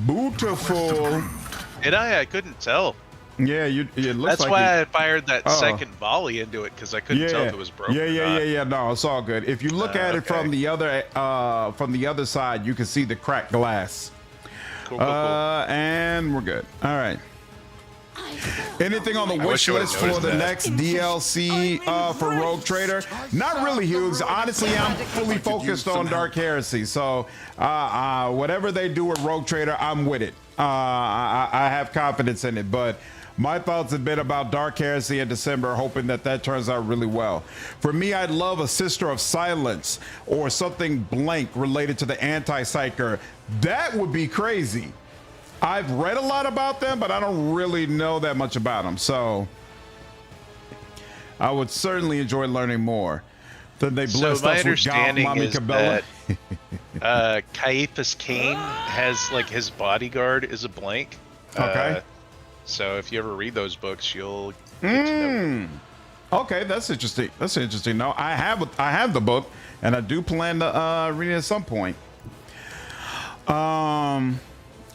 Beautiful. Did I? I couldn't tell. Yeah, it looks That's like why I fired that second volley into it, because I couldn't tell if it was broken. Yeah. No, it's all good. If you look at it from the other side, you can see the cracked glass. Cool. And we're good. All right. Anything on the wish list for the next DLC for Rogue Trader? Not really, Hughes. Honestly, I'm fully focused on Dark Heresy. So whatever they do with Rogue Trader, I'm with it. I have confidence in it. But my thoughts have been about Dark Heresy in December, hoping that turns out really well. For me, I'd love a Sister of Silence or something blank related to the Anti-Psyker. That would be crazy. I've read a lot about them, but I don't really know that much about them. So I would certainly enjoy learning more. Then they blessed us with Mommy Cabela. That Caiaphas Cain has, like, his bodyguard is a blank. Okay. So if you ever read those books, you'll get to know. Okay, that's interesting. That's interesting. No, I have the book, and I do plan to read it at some point.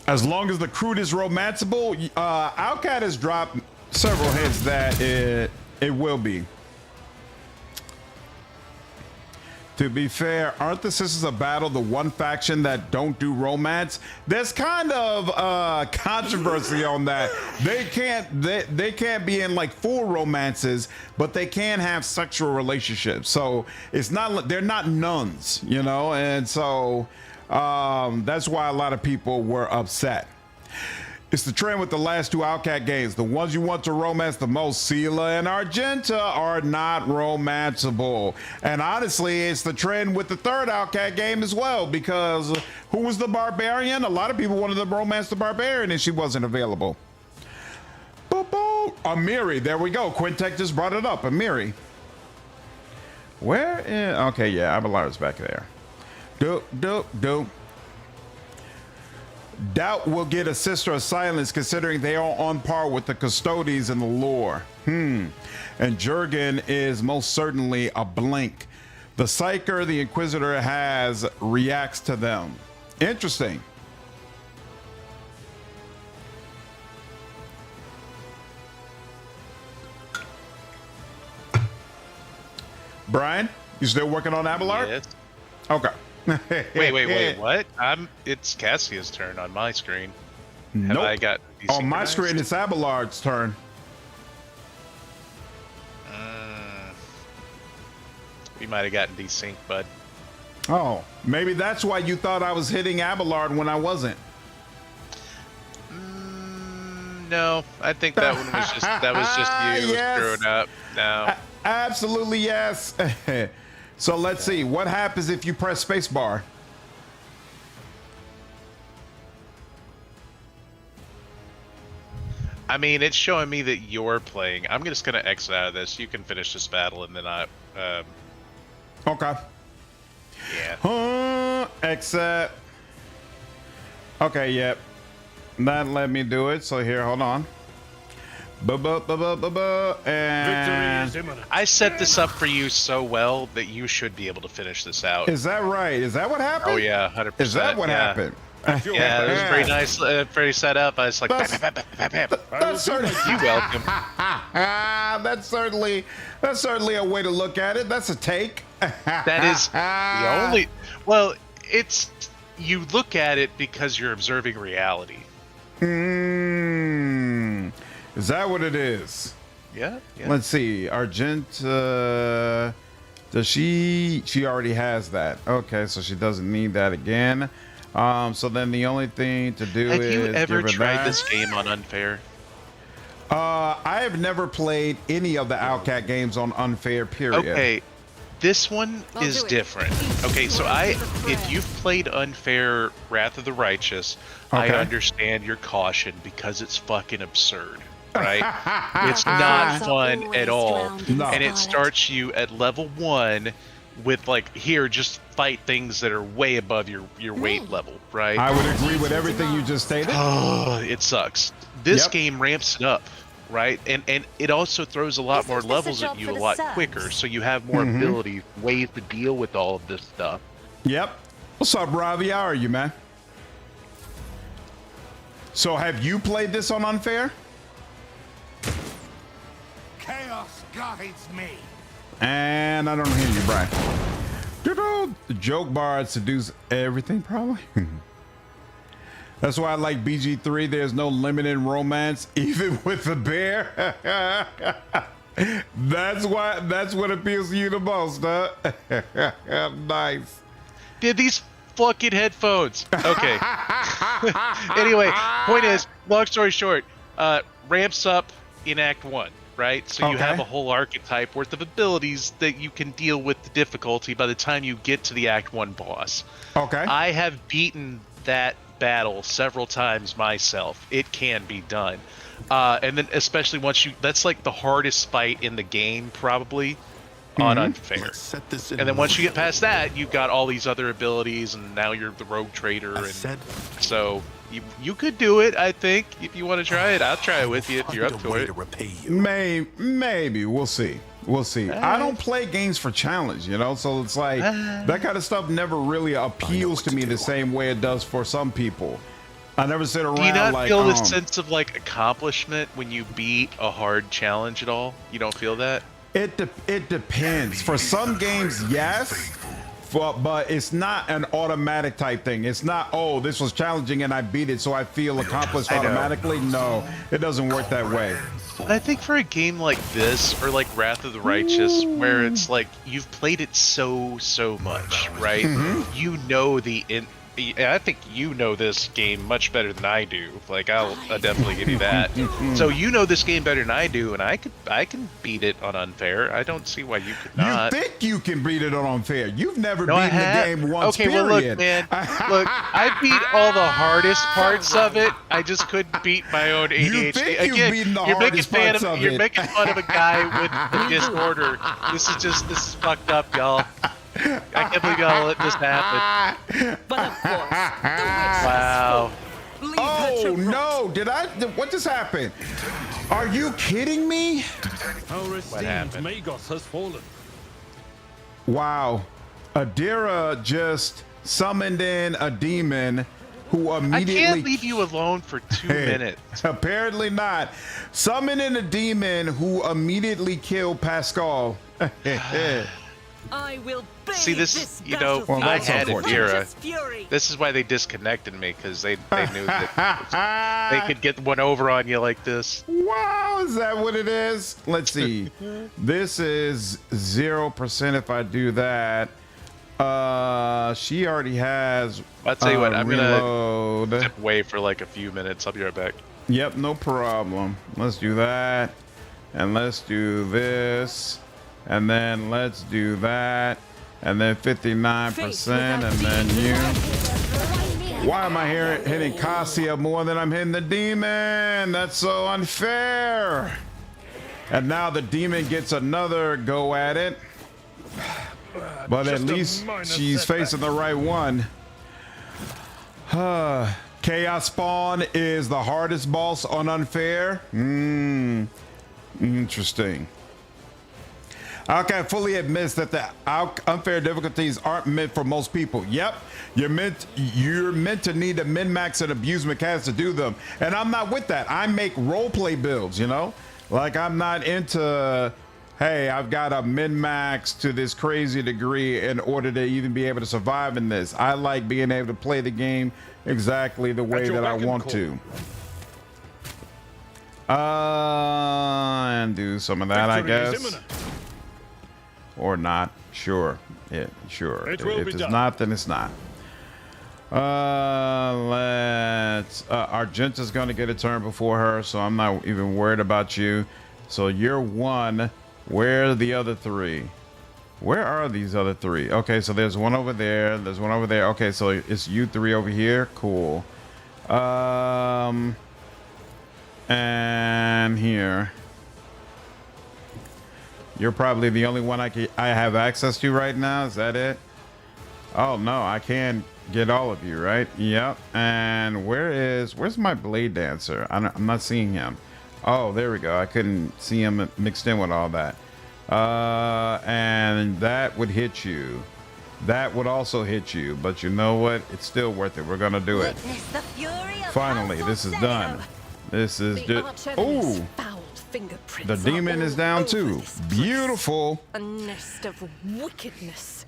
As long as the crude is romanceable, Alcat has dropped several hints that it will be. To be fair, aren't the Sisters of Battle the one faction that don't do romance? There's kind of controversy on that. They can't be in like full romances, but they can have sexual relationships. So it's not, they're not nuns, you know, and so that's why a lot of people were upset. It's the trend with the last two Outcat games. The ones you want to romance the most, Sela and Argenta, are not romanceable. And honestly, it's the trend with the third Outcat game as well, because who was the Barbarian? A lot of people wanted to romance the Barbarian and she wasn't available. Boop, boop. Amiri, there we go. Quintek just brought it up. Amiri. Where is, okay, yeah, Abelard's back there. Doop. Doubt will get a Sister of Silence considering they are on par with the Custodes in the lore. And Jurgen is most certainly a blink. The Psyker the Inquisitor has reacts to them. Interesting. Brian, you still working on Abelard? Yes. Okay. Wait, what? It's Cassia's turn on my screen. Nope. Have I got on my screen, it's Abelard's turn. We might have gotten desynced, bud. Oh, maybe that's why you thought I was hitting Abelard when I wasn't. No, I think that one was just you Yes. screwing up. No. Absolutely yes. So let's see what happens if you press spacebar. I mean, it's showing me that you're playing. I'm just gonna exit out of this. You can finish this battle, and then I. Okay. Yeah. Exit. Okay. Yep. That let me do it. So here, hold on. And I set this up for you so well that you should be able to finish this out. is that right? Is that what happened? Oh yeah, 100%. Is that what happened? Yeah, it was pretty nice, pretty set up. I was like, That's certainly you welcome. that's certainly a way to look at it. That's a take. That is the only. Well, it's you look at it because you're observing reality. Is that what it is? Yeah. Let's see. Argenta. Does she already has that? Okay, so she doesn't need that again. So then the only thing to do Have is you ever give her tried that. this game on unfair? I have never played any of the Outcat games on unfair. Period. Okay, this one is different. Okay, so if you've played unfair Wrath of the Righteous, I Okay. understand your caution because it's fucking absurd, right? It's not fun at all, No. and it starts you at level 1 with like, here, just fight things that are way above your weight level, right? I would agree with everything you just stated. Oh, it sucks. This Yep. game ramps it up, right? And it also throws a lot This more is just a levels job at you for a the lot subs. quicker, so you have more abilities, ways to deal with all of this stuff. Yep. What's up, Ravi? How are you, man? So have you played this on unfair? Chaos guides me. And I don't hear you, Brian. The joke bard seduce everything, probably. That's why I like BG3. There's no limit in romance, even with the bear. That's what appeals to you the most, huh? Nice. Did these fucking headphones? Okay. Anyway, point is, long story short, ramps up in Act 1. Right, so you Okay. have a whole archetype worth of abilities that you can deal with the difficulty by the time you get to the Act 1 boss. Okay. I have beaten that battle several times myself. It can be done. And then especially once that's like the hardest fight in the game probably on unfair. Let's set this in And then once you get motion. past that, you've got all these other abilities and now you're the rogue trader. I And said, so you could do it, I think, if you want to try it. I'll try it with you if you're up find a for way it. to repay you. Maybe we'll see. I don't play games for challenge, you know, so it's like that kind of stuff never really appeals to me the same way it does for some people. I never sit around Do you not like, feel this sense of like accomplishment when you beat a hard challenge at all? You don't feel that? It depends. For some games, yes. but it's not an automatic type thing. It's not, oh, this was challenging and I beat it, so I feel accomplished automatically. No, it doesn't work that way. But I think for a game like this, or like Wrath of the Righteous, where it's like you've played it so much, right? You know I think you know this game much better than I do. Like I'll definitely give you that. So you know this game better than I do, and I can beat it on unfair. I don't see why you could not. You think you can beat it on unfair? You've never beaten the game once. Okay, well look, man. Look, I beat all the hardest parts of it. I just couldn't beat my own ADHD. You think Again, you've beaten the hardest parts of it. You're making fun of a guy with a disorder. This is fucked up, y'all. I can't believe y'all let this happen. But of course, Wow. Oh no! What just happened? Are you kidding me? Our esteemed happened? Magos has fallen. Wow. Adira just summoned in a demon who immediately... I can't leave you alone for 2 minutes. Apparently not. Summon in a demon who immediately killed Pascal. I will See, this, you know, Well, I that's had unfortunate. Adira. This is why they disconnected me, because they knew that they could get one over on you like this. Wow, is that what it is? Let's see. This is 0% if I do that. She already has. I'll tell you what, I'm reload. gonna step away for like a few minutes. I'll be right back. Yep, no problem. Let's do that. And let's do this. And then let's do that. And then 59%. And then you. Why am I here hitting Cassia more than I'm hitting the demon? That's so unfair. And now the demon gets another go at it. But at least she's facing the right one. Chaos Spawn is the hardest boss on unfair. Interesting. Okay, fully admits that the unfair difficulties aren't meant for most people. Yep, you're meant to need a min-max and abuse mechanics to do them, and I'm not with that. I make roleplay builds, you know, like I'm not into. Hey, I've got a min-max to this crazy degree in order to even be able to survive in this. I like being able to play the game exactly the way that I want to. And do some of that, I guess. Or not. Sure. Yeah, sure. If it's not, then it's not. Argenta's going to get a turn before her, so I'm not even worried about you. So you're one. Where are the other three? Where are these other three? Okay, so there's one over there. There's one over there. Okay, so it's you three over here. Cool. And here. You're probably the only one I have access to right now. Is that it? Oh no, I can get all of you, right? Yep. And where's my Bladedancer? I'm not seeing him. Oh, there we go. I couldn't see him mixed in with all that. And that would hit you. That would also hit you. But you know what? It's still worth it. We're gonna do it. Finally, this is done. This is just. Oh. The demon is down too. Beautiful. A nest of wickedness.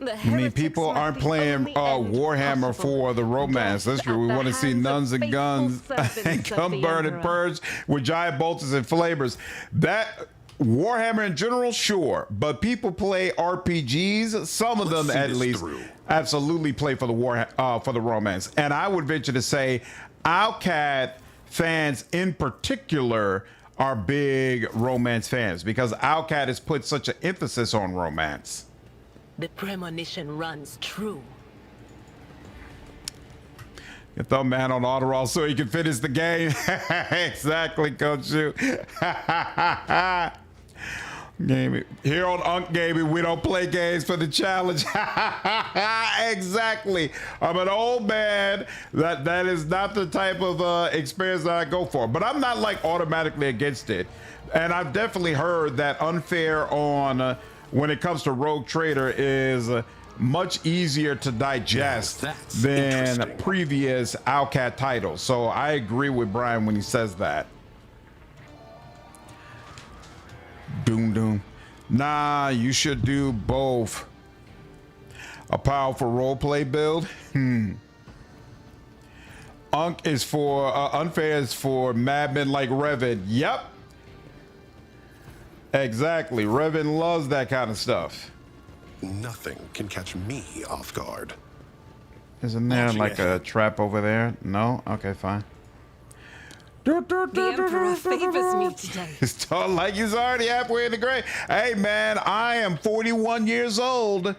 I mean, people aren't playing Warhammer for the romance. That's true. We want to see nuns and guns and come burn and purge with giant bolters and flamers. That Warhammer in general, sure, but people play RPGs. Some of them, at least, absolutely play for the romance. And I would venture to say, Owlcat fans in particular are big romance fans because Owlcat has put such an emphasis on romance. The premonition runs true. You throw man on Adderall so he can finish the game. Exactly, Coach Shu. Gaming. Here on Unk Gaming, we don't play games for the challenge. Exactly. I'm an old man. That is not the type of experience that I go for. But I'm not like automatically against it. And I've definitely heard that unfair on when it comes to Rogue Trader is much easier to digest than previous Owlcat titles. So I agree with Brian when he says that. Doom. Nah, you should do both. A powerful roleplay build. Unfair is for madmen like Revan. Yep. Exactly. Revan loves that kind of stuff. Nothing can catch me off guard. Isn't there like a trap over there? No? Okay, fine. The Emperor favors me today. It's tall like he's already halfway in the grave. Hey, man, I am 41 years old.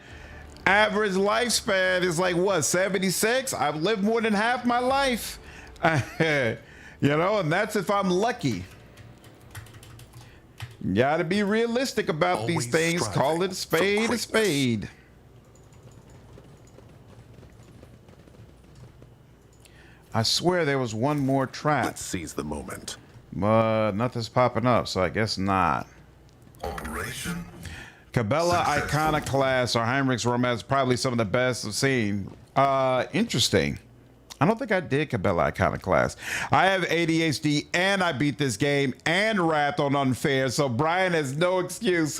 Average lifespan is like, what, 76? I've lived more than half my life. You know, and that's if I'm lucky. You gotta be realistic about these things. Call it a spade a spade. I swear there was one more trap. Let's seize the moment. But nothing's popping up, so I guess not. Operation Cabela Iconoclast or Heinrich's Romance, probably some of the best I've seen. Interesting. I don't think I did Cabela Iconoclast. I have ADHD and I beat this game and Wrath on Unfair, so Brian has no excuse.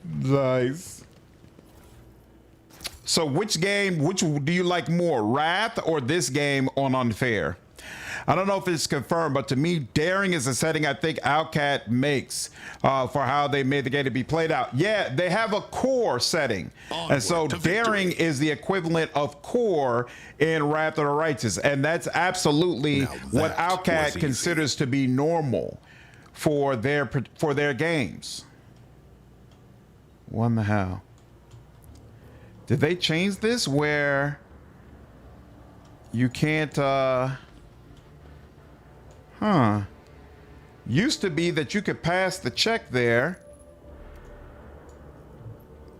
Nice. So which do you like more, Wrath or this game on Unfair? I don't know if it's confirmed, but to me, daring is a setting I think Outcat makes for how they made the game to be played out. Yeah, they have a core setting. And so daring is the equivalent of core in Wrath of the Righteous. And that's absolutely what Outcat considers to be normal for their games. What in the hell? Did they change this where you can't, used to be that you could pass the check there.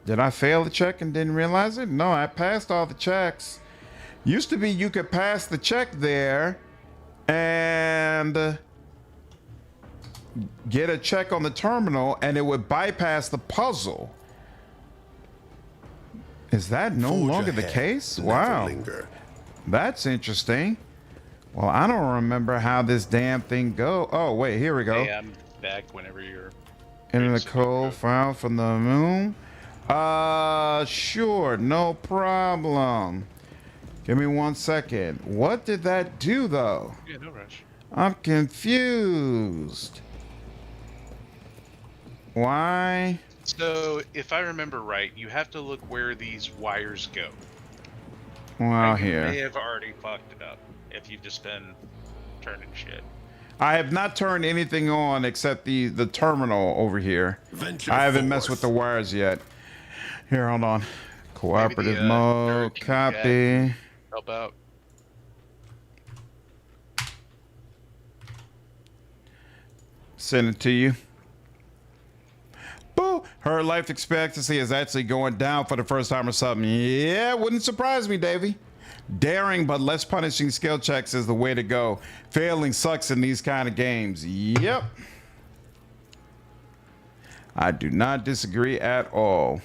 Did I fail the check and didn't realize it? No, I passed all the checks. Used to be you could pass the check there and get a check on the terminal and it would bypass the puzzle. Is that no longer the case? Wow. That's interesting. Well, I don't remember how this damn thing go. Oh, wait, here we go. Hey, I'm back whenever you're... Enter the code file from the moon. Sure, no problem. Give me 1 second. What did that do, though? Yeah, no rush. I'm confused. Why? So, if I remember right, you have to look where these wires go. Well, You here. may have already fucked it up if you've just been turning shit. I have not turned anything on except the terminal over here. I haven't messed with the wires yet. Here, hold on. Cooperative mode, copy. Help out. Send it to you. Boo! Her life expectancy is actually going down for the first time or something. Yeah, wouldn't surprise me, Davey. Daring but less punishing skill checks is the way to go. Failing sucks in these kind of games. Yep. I do not disagree at all.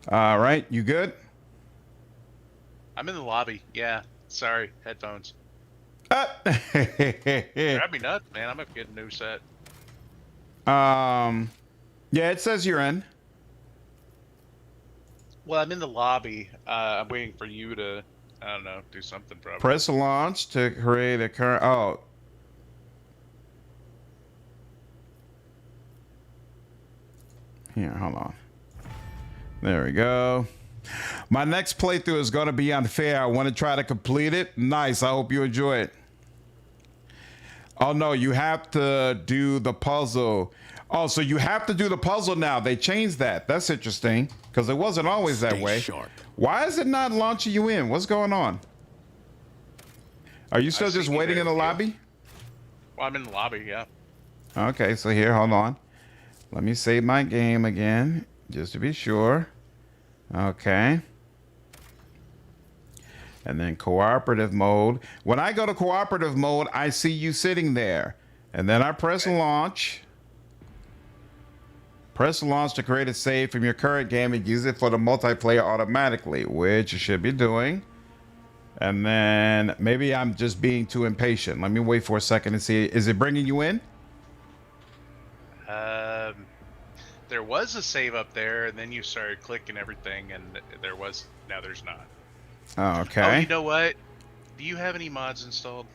All right, you good? I'm in the lobby. Yeah, sorry. Headphones. Yeah, Grab me nuts, man. I'm gonna get a new set. it says you're in. Well, I'm in the lobby. I'm waiting for you to, I don't know, do something probably. Press launch to create a current. Oh. Here, hold on. There we go. My next playthrough is going to be Unfair. I want to try to complete it. Nice. I hope you enjoy it. Oh, no, you have to do the puzzle. Oh, so you have to do the puzzle now. They changed that. That's interesting because it wasn't always that way. Sharp. Why is it not launching you in? What's going on? Are you still just waiting in the lobby? Well, I'm in the lobby, yeah. Okay, so here, hold on. Let me save my game again, just to be sure. Okay. And then cooperative mode. When I go to cooperative mode, I see you sitting there. And then I press launch. Press launch to create a save from your current game and use it for the multiplayer automatically, which you should be doing. And then maybe I'm just being too impatient. Let me wait for a second and see. Is it bringing you in? there was a save up there, and then you started clicking everything, and now there's not. Oh, okay. Oh, you know what? Do you have any mods installed?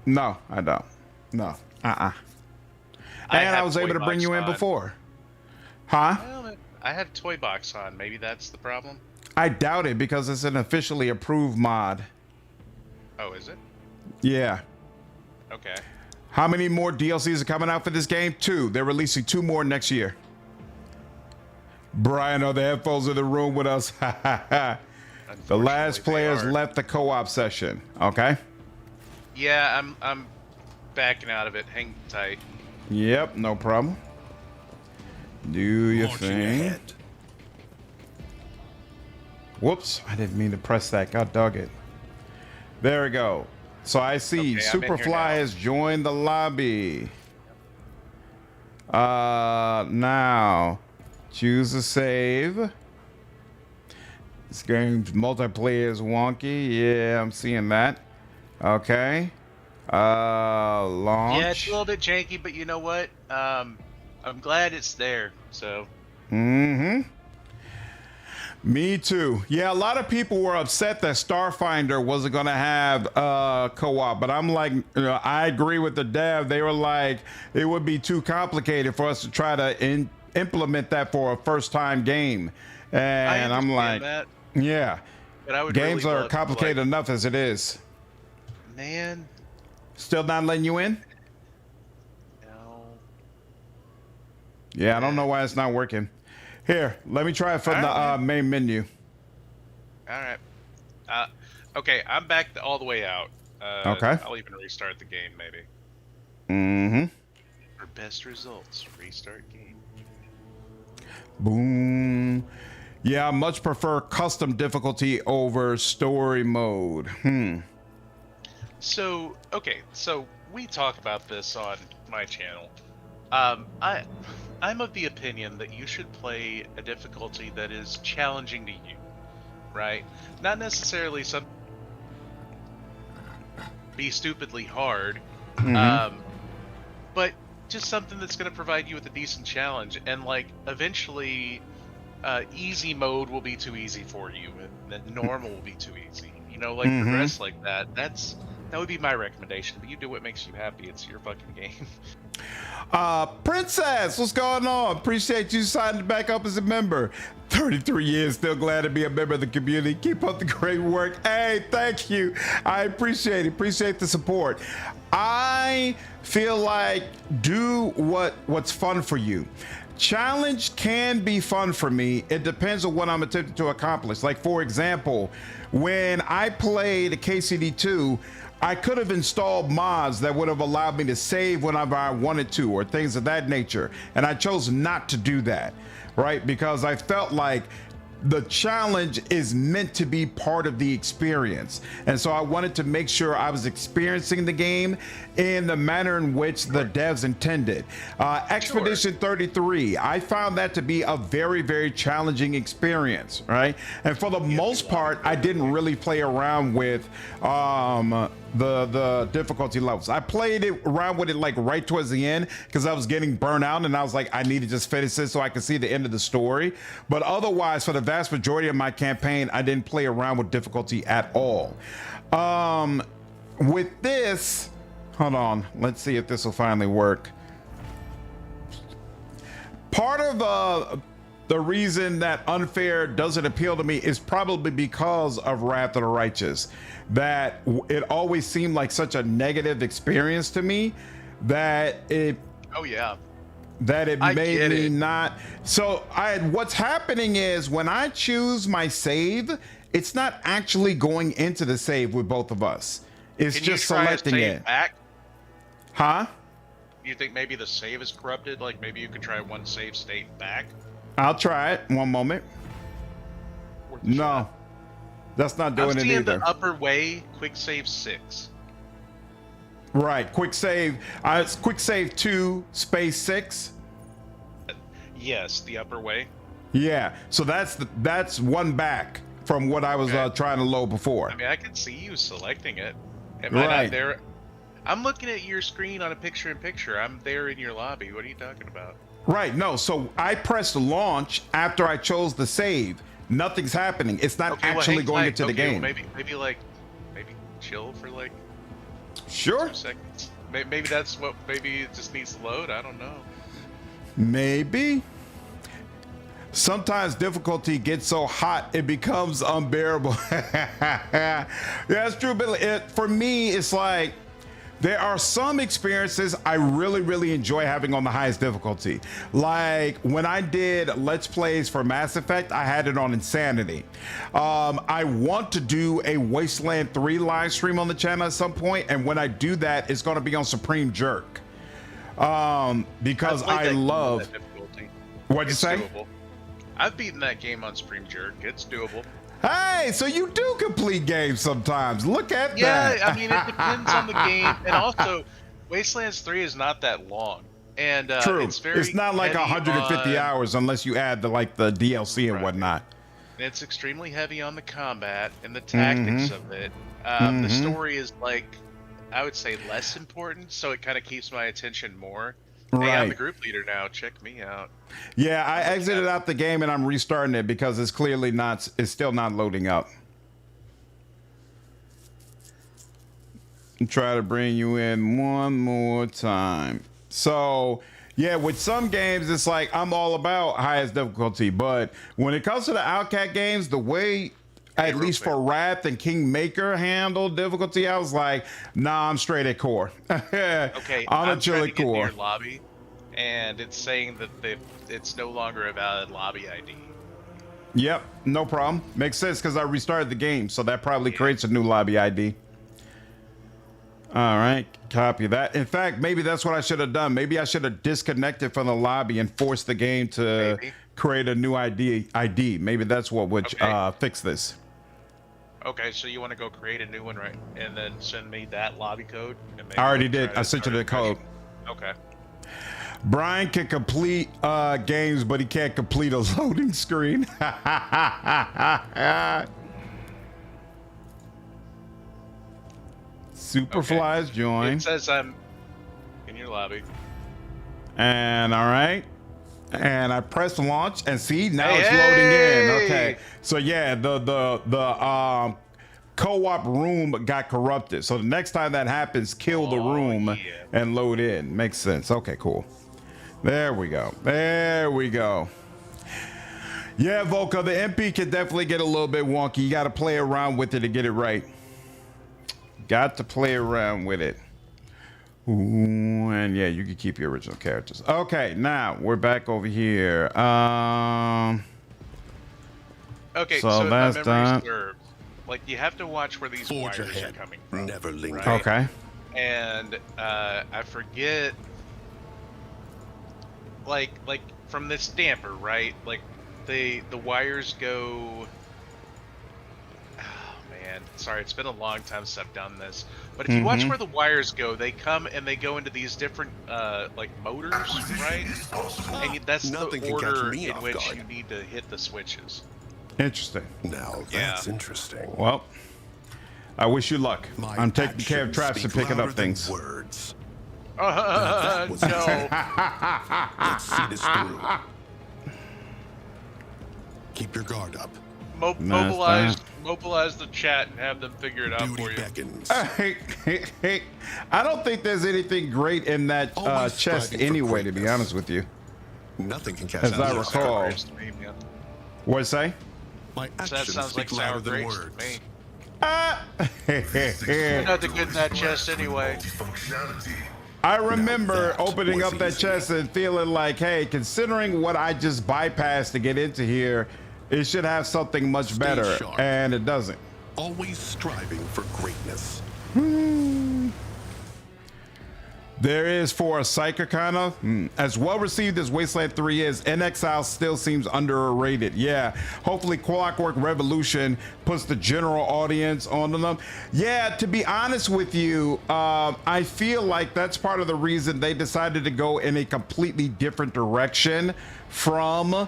No, I don't. No. And I was able to bring you in before. Huh? Well, I have Toy Box on. Maybe that's the problem. I doubt it because it's an officially approved mod. Oh, is it? Yeah. Okay. How many more DLCs are coming out for this game? 2. They're releasing 2 more next year. Brian, are the headphones in the room with us? The last players left the co-op session. Okay. Yeah, I'm backing out of it. Hang tight. Yep, no problem. Do your thing. Whoops, I didn't mean to press that. God dog it. There we go. So I see Superfly has joined the lobby. Now choose a save. This game's multiplayer is wonky. Yeah, I'm seeing that. Okay. Launch. Yeah, it's a little bit janky, but you know what? I'm glad it's there. So. Me too. Yeah, a lot of people were upset that Starfinder wasn't going to have co-op, but I'm like, I agree with the dev. They were like, it would be too complicated for us to try to implement that for a first-time game. And I'm like, that, yeah, but I would games really are complicated enough as it is. Man. Still not letting you in? No. Yeah, I don't know why it's not working. Here, let me try it from the main menu. All right. Okay, I'm back all the way out. Okay. I'll even restart the game, maybe. For best results, restart game. Boom. Yeah, I much prefer custom difficulty over story mode. So, okay, so we talk about this on my channel. I'm of the opinion that you should play a difficulty that is challenging to you, right? Not necessarily be stupidly hard, but just something that's going to provide you with a decent challenge. And like eventually, easy mode will be too easy for you, and then normal will be too easy. You know, like progress like that. That would be my recommendation. But you do what makes you happy. It's your fucking game. Princess, what's going on? Appreciate you signing back up as a member. 33 years, still glad to be a member of the community. Keep up the great work. Hey, thank you. I appreciate it. Appreciate the support. I feel like do what's fun for you. Challenge can be fun for me. It depends on what I'm attempting to accomplish. Like, for example, when I played KCD2, I could have installed mods that would have allowed me to save whenever I wanted to, or things of that nature. And I chose not to do that, right? Because I felt like the challenge is meant to be part of the experience. And so I wanted to make sure I was experiencing the game in the manner in which the devs intended. Expedition 33, I found that to be a very, very challenging experience, right? And for the most part, I didn't really play around with the difficulty levels. I played it around with it like right towards the end because I was getting burnt out, and I was like, I need to just finish this so I can see the end of the story. But otherwise, for the vast majority of my campaign, I didn't play around with difficulty at all. With this, hold on, let's see if this will finally work. Part of the reason that unfair doesn't appeal to me is probably because of Wrath of the Righteous. That it always seemed like such a negative experience to me that it made me not. So what's happening is when I choose my save, it's not actually going into the save with both of us. It's just selecting it. Back? Huh? You think maybe the save is corrupted? Like maybe you could try one save state back? I'll try it. One moment. No, that's not doing it either. The upper way, quick save 6. Right, quick save. It's quick save 2 space 6. Yes, the upper way. Yeah, so that's one back from what I was trying to load before. I mean, I can see you selecting it. Am I not there? I'm looking at your screen on a picture-in-picture. I'm there in your lobby. What are you talking about? Right. No. So I pressed launch after I chose the save. Nothing's happening. It's not actually going into the game. Well, maybe chill for like Sure. 2 seconds. Maybe that's what. Maybe it just needs to load. I don't know. Maybe. Sometimes difficulty gets so hot it becomes unbearable. Yeah, that's true. But for me, it's like there are some experiences I really enjoy having on the highest difficulty. Like when I did Let's Plays for Mass Effect, I had it on Insanity. I want to do a Wasteland 3 live stream on the channel at some point, and when I do that, it's going to be on Supreme Jerk. Because I love... What'd you say? Doable. I've beaten that game on Supreme Jerk. It's doable. Hey, so you do complete games sometimes. Look at that. Yeah, I mean, it depends on the game. And also, Wastelands 3 is not that long. And True. It's not like heavy 150 hours unless you add the DLC and whatnot. And it's extremely heavy on the combat and the tactics of it. The story is like, I would say, less important, so it kind of keeps my attention more. Hey, I'm the group leader now. Check me out. Yeah, I exited out the game and I'm restarting it because it's clearly not, it's still not loading up. Try to bring you in one more time. So, yeah, with some games, it's like I'm all about highest difficulty. But when it comes to the Outcat games, the way, at least for Wrath and Kingmaker handled difficulty, I was like, nah, I'm straight at core. Okay, I'm a chilly trying to get core. to your lobby, and it's saying that it's no longer a valid lobby ID. Yep, no problem. Makes sense because I restarted the game, so that probably creates a new lobby ID. All right, copy that. In fact, maybe that's what I should have done. Maybe I should have disconnected from the lobby and forced the game to create a new ID. Maybe that's what would fix this. Okay, so you want to go create a new one, right? And then send me that lobby code? And I already did. I sent you the code. Okay. Brian can complete games, but he can't complete a loading screen. Superfly's join. It says I'm in your lobby. And all right. And I press launch and see now it's loading in. Okay. So yeah, the co-op room got corrupted. So the next time that happens, kill the room and load in. Makes sense. Okay, cool. There we go. There we go. Yeah, Volca, the MP can definitely get a little bit wonky. You got to play around with it to get it right. Got to play around with it. Ooh, and yeah, you can keep your original characters. Okay, now we're back over here. Okay, so that's done. Like, you have to watch where these wires are coming from. Never linger. Right? Okay. And I forget, like from this damper, right? Like the wires go. Oh man, sorry, it's been a long time since I've done this. But if you watch where the wires go, they come and they go into these different like motors, right? And that's Nothing the can catch order me in off which guard. you need to hit the switches. Interesting. Now that's interesting. Well, I wish you luck. My I'm taking care of actions traps and speak picking up louder than things. Words. No. Let's see this through. Keep your guard up. Mobilize the chat and have them figure it out for you. Beckons. Hey, I don't think there's anything great in that Always chest striving for anyway, to be greatness. honest with you. Nothing can catch As I me. recall. What'd say? My That actions sounds like speak louder sour than grapes to words. me. I Nothing good in that chest anyway. remember that opening was up that easy. chest and feeling like, hey, considering what I just bypassed to get into here, it should have something much Stay better, sharp. and it doesn't. Always striving for greatness. There is for a psycho kind of. As well received as Wasteland 3 is, In Exile still seems underrated. Yeah, hopefully Clockwork Revolution puts the general audience onto them. Yeah, to be honest with you, I feel like that's part of the reason they decided to go in a completely different direction from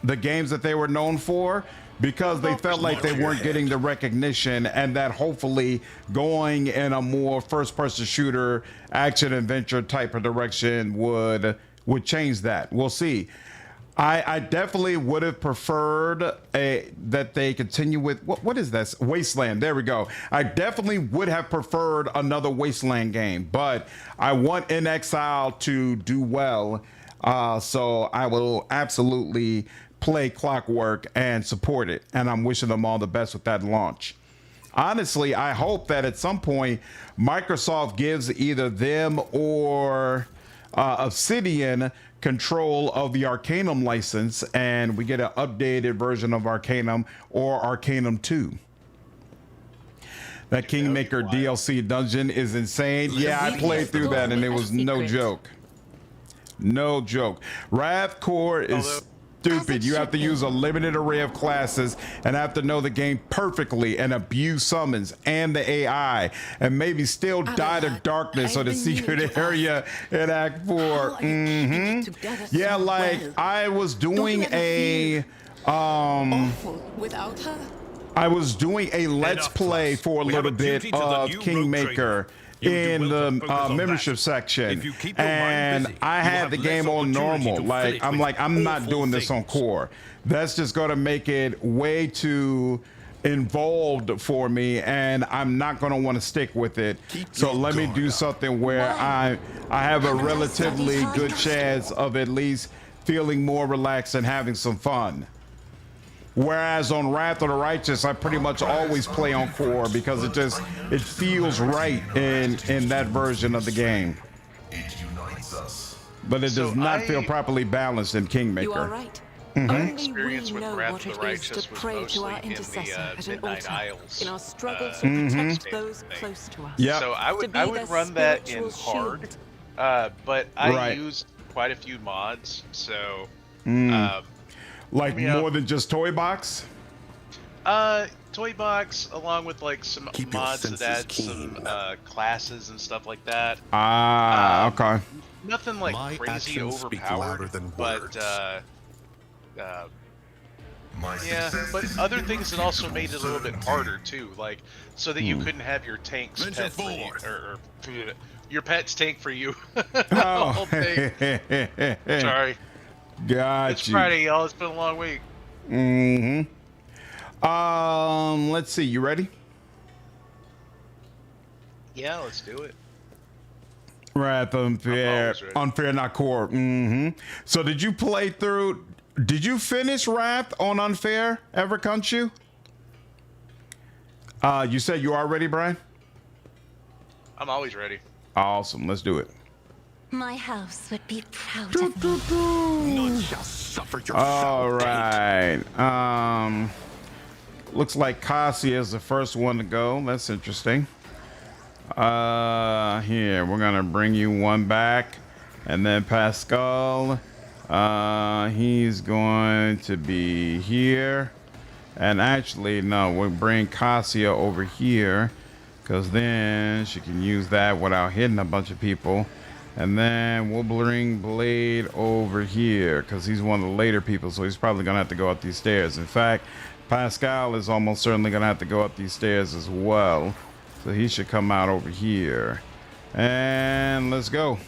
the games that they were known for, because they felt like they weren't getting the recognition, and that hopefully going in a more first-person shooter, action adventure type of direction would change that. We'll see. I definitely would have preferred that they continue with what is this? Wasteland. There we go. I definitely would have preferred another Wasteland game, but I want In Exile to do well, so I will absolutely play Clockwork and support it, and I'm wishing them all the best with that launch. Honestly, I hope that at some point Microsoft gives either them or Obsidian control of the Arcanum license, and we get an updated version of Arcanum or Arcanum 2. That Kingmaker DLC dungeon is insane. Yeah, I played through that and it was no joke. No joke. Wrath Core is stupid. You have to use a limited array of classes and have to know the game perfectly and abuse summons and the AI and maybe still die to darkness or the secret area in Act 4. Yeah, like I was doing a without her. I was doing a let's play for a little bit of Kingmaker in the membership section, and I had the game on normal. Like I'm not doing this on core. That's just gonna make it way too involved for me, and I'm not gonna want to stick with it. So let me do something where I have a relatively good chance of at least feeling more relaxed and having some fun. Whereas on Wrath of the Righteous, I pretty much always play on core because it feels right in that version of the game. But it does not feel properly balanced in Kingmaker. You are right. My Only experience we with know Wrath what of the it is Righteous to was pray to mostly our in intercessor the at an Midnight altar, Isles. in our struggle to protect those thing. close to us. Yeah. So I To would be their run that in spiritual hard, shield. but I Right. used quite a few mods, so Like Yeah. more than just Toy Box? Toy Box, along with like some Keep your mods that senses add keen. some classes and stuff like that. Okay. Nothing like My crazy actions speak overpowered, louder than but words. yeah, but other things that also made it a little bit harder too, like so that you couldn't have your tanks Venture pet for you, forth. or your pet's tank for you. Oh. Whole thing. Sorry, Got it's you. Friday, y'all. It's been a long week. Let's see. You ready? Yeah, let's do it. Wrath Unfair, always ready. Unfair, not core. So did you play through? Did you finish Wrath on Unfair? Ever Cunt you? You said you are ready, Brian? I'm always ready. Awesome. Let's do it. My house would be proud of me. None shall suffer your All foul fate. right. Looks like Cassia is the first one to go. That's interesting. Here, we're gonna bring you one back, and then Pascal. He's going to be here, and actually, no, we'll bring Cassia over here, because then she can use that without hitting a bunch of people. And then we'll bring Blade over here, because he's one of the later people, so he's probably gonna have to go up these stairs. In fact, Pascal is almost certainly gonna have to go up these stairs as well. So he should come out over here. And let's go.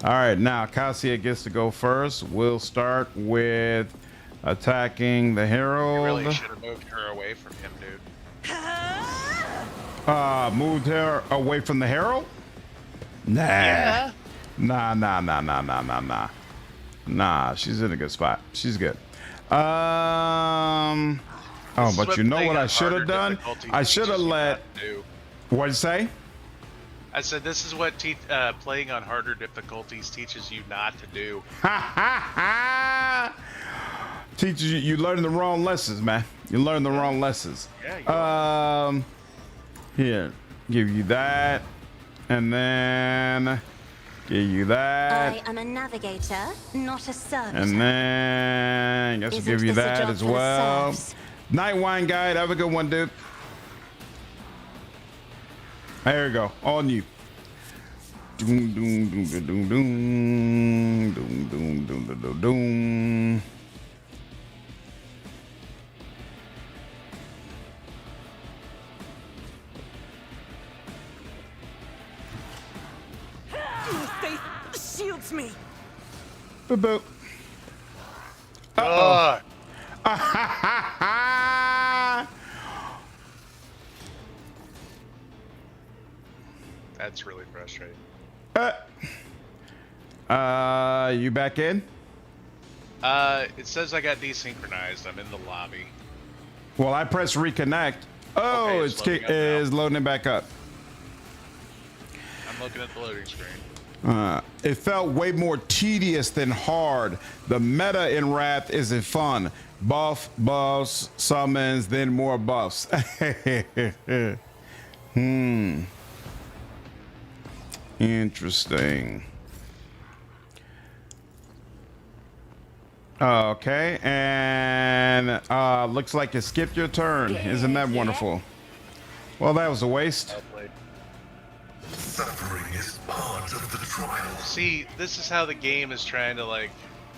All right, now Cassia gets to go first. We'll start with attacking the You Herald. really should have moved her away from him, dude. Moved her away from the Herald? Nah. Yeah. Nah, she's in a good spot. She's good. Oh, This is but you know playing what I on should harder have done? difficulties I should have teaches you let... not to do. What'd you say? I said this is what playing on harder difficulties teaches you not to do. Teaches you learn the wrong lessons, man. You learn the wrong lessons. Yeah, you Here, give you that, and then give you that, I am a navigator, not a servitor. and then I guess Isn't give you this a that job as for the well. serfs? Night Wine Guide, have a good one, dude. There you go, on you. Doom, doom, doom, doom, doom, doom, doom, doom, doom, doom, doom. guides me. Boop, boop. Ugh. That's really frustrating. You back in? It says I got desynchronized. I'm in the lobby. Well, I pressed reconnect. Oh, Okay, it's loading up is now. loading it back up. I'm looking at the loading screen. It felt way more tedious than hard. The meta in Wrath isn't fun. Buff, buffs, summons, then more buffs. Interesting. Okay, and looks like you skipped your turn. Isn't that wonderful? Well, that was a waste. Well played. Suffering is part of the trial. See, this is how the game is trying to like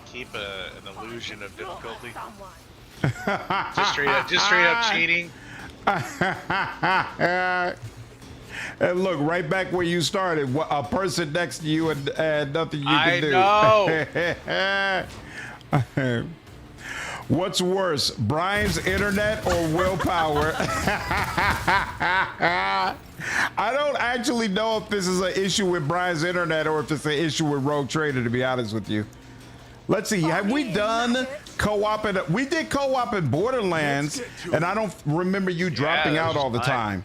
keep an illusion of difficulty. Just straight up cheating. And look, right back where you started, a person next to you and nothing you can do. I know. What's worse, Brian's internet or willpower? I don't actually know if this is an issue with Brian's internet or if it's an issue with Rogue Trader, to be honest with you. Let's see, have we done co-op? We did co-op in Borderlands, and I don't remember you dropping out all the time.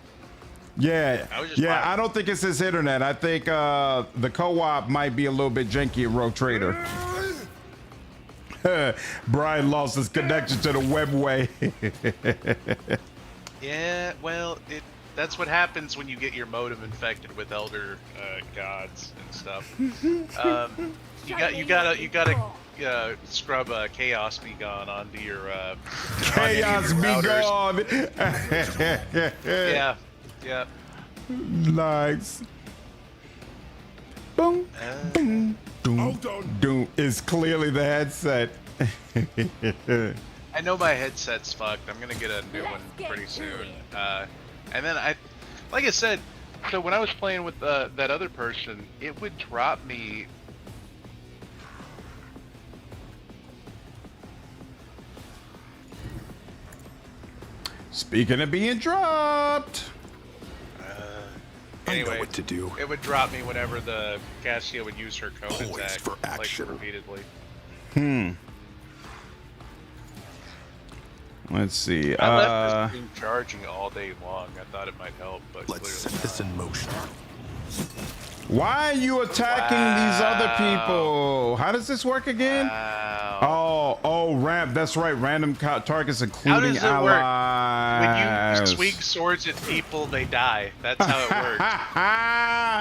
Yeah, I don't think it's his internet. I think the co-op might be a little bit janky at Rogue Trader. Brian lost his connection to the webway. Yeah, well, that's what happens when you get your modem infected with elder gods and stuff. You gotta scrub Chaos Be Gone onto your Chaos Be Gone. Yeah. Nice. Boom. Boom. Doom is clearly the headset. I know my headset's fucked. I'm gonna get a new one pretty soon. And then like I said, so when I was playing with that other person, it would drop me. Speaking of being dropped. Anyway, I know what to do. It would drop me whenever the Cassia would use her cone Poised attack, for like action. repeatedly. Let's see. I left this thing charging all day long. I thought it might help, but Let's set clearly this in motion. Why are you attacking these other people? How does this work again? Wow. Oh, ramp. That's right. Random targets, How including does it work? allies. When you swing swords at people, they die. That's how it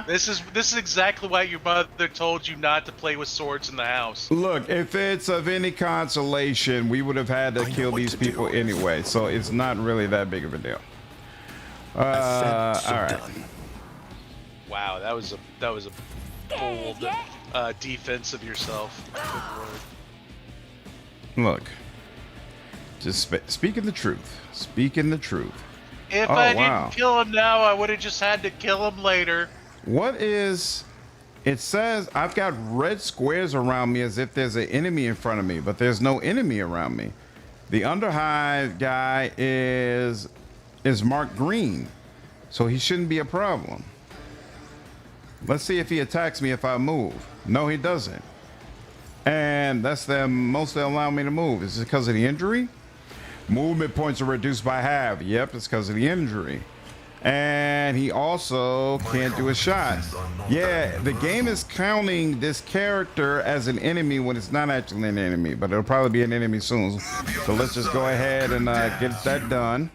works. This is exactly why your mother told you not to play with swords in the house. Look, if it's of any consolation, we would have had to kill these people anyway, so it's not really that big of a deal. All right. Wow, that was a bold defense of yourself. Look, just speaking the truth. Speaking the truth. If I didn't kill him now, I would have just had to kill him later. What is... It says I've got red squares around me as if there's an enemy in front of me, but there's no enemy around me. The Underhive guy is marked green, so he shouldn't be a problem. Let's see if he attacks me if I move. No, he doesn't. And that's the most they allow me to move. Is it because of the injury? Movement points are reduced by half. Yep, it's because of the injury. And he also can't do a shot. Yeah, the game is counting this character as an enemy when it's not actually an enemy, but it'll probably be an enemy soon. So let's just go ahead and get that done.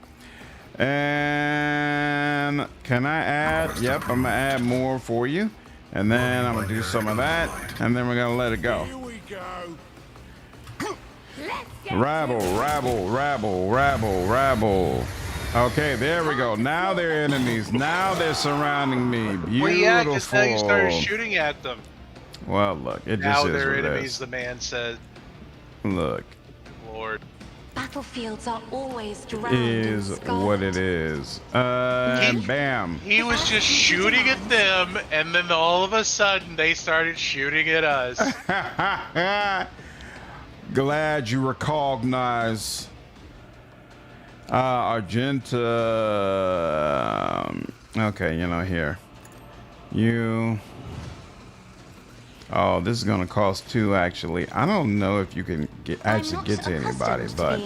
And can I add? Yep, I'm gonna add more for you. And then I'm gonna do some of that. And then we're gonna let it go. Here we go. Rabble, rabble, rabble, rabble, rabble. Okay, there we go. Now they're enemies. Now they're surrounding me. Beautiful. Well, yeah, because now you started shooting at them. Well, look, it Now just is they're what it enemies, is. the man said. Look. Lord. Back battlefields are always drowned is in scarlet. what it is. And bam. He was just shooting at them, and then all of a sudden they started shooting at us. Glad you recognize Argenta. Okay, you know, here. You. Oh, this is gonna cost 2 actually. I don't know if you can actually get to anybody, but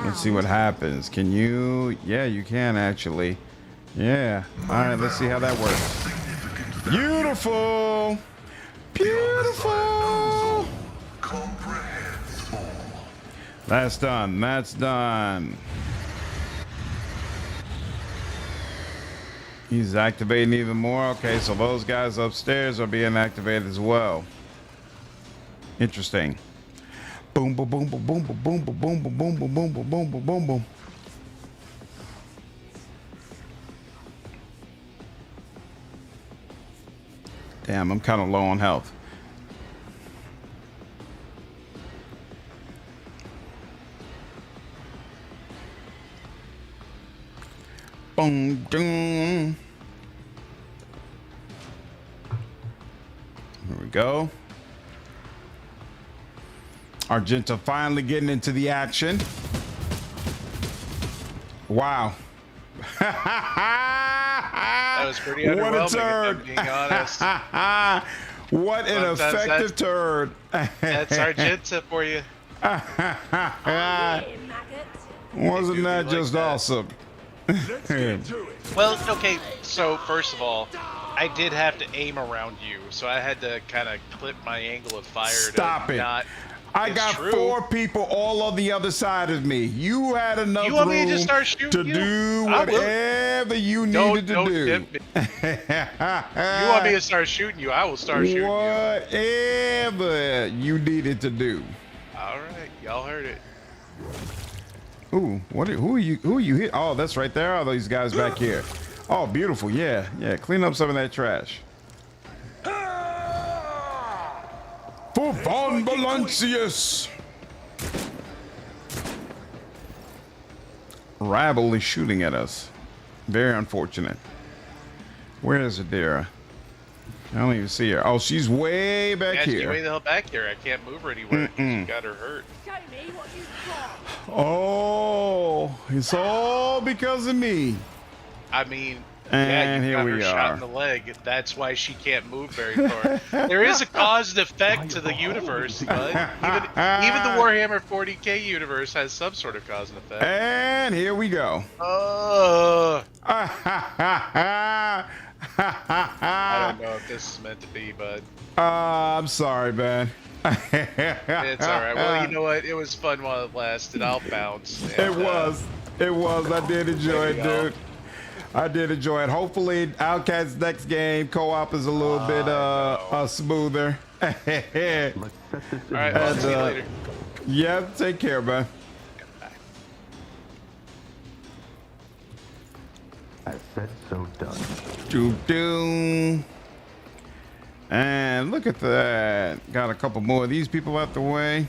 let's see what happens. Can you? Yeah, you can actually. Yeah. All right, let's see how that works. Beautiful. Beautiful. That's done. That's done. He's activating even more. Okay, so those guys upstairs are being activated as well. Interesting. Boom, boom, boom, boom, boom, boom, boom, boom, boom, boom, boom, boom, boom, boom, boom, boom, boom. Damn, I'm kind of low on health. Boom, boom. Here we go. Argenta finally getting into the action. Wow. That was pretty underwhelming, What a turd. if I'm being honest. What an Sometimes effective turd. That's Argenta for you. Wasn't that just awesome? Well, okay, so first of all, I did have to aim around you, so I had to kind of clip my angle of fire. Stop to it. Not, I it's got true. 4 people all on the other side of me. You had enough You want room me to just start shooting to you? do I will. whatever you needed to do. Tip me. You want me to start shooting you? I will start shooting you. Whatever you needed to do. All right, y'all heard it. Ooh, who are you hit? Oh, that's right there. All these guys back here. Oh, beautiful. Yeah, yeah. Clean up some of that trash. For Von Valancius. Rabble is shooting at us. Very unfortunate. Where is Adira? I don't even see her. Oh, she's way back Yeah, she's here. way the hell back here. I can't move her anywhere. 'Cause you got her hurt. Oh, it's all because of me. I mean, And you here got we her are. shot in the leg. That's why she can't move very far. There is a cause and effect to the universe, bud. Even the Warhammer 40K universe has some sort of cause and effect. And here we go. I don't know if this is meant to be, bud. I'm sorry, man. It's all right. Well, you know what? It was fun while it lasted. I'll bounce. It was. It was. I did enjoy it, dude. I did enjoy it. Hopefully, Outcast's next game co-op is a little bit smoother. All right. I'll see you later. Yeah. Take care, man. I said so done. Doo-doo. And look at that. Got a couple more of these people out the way.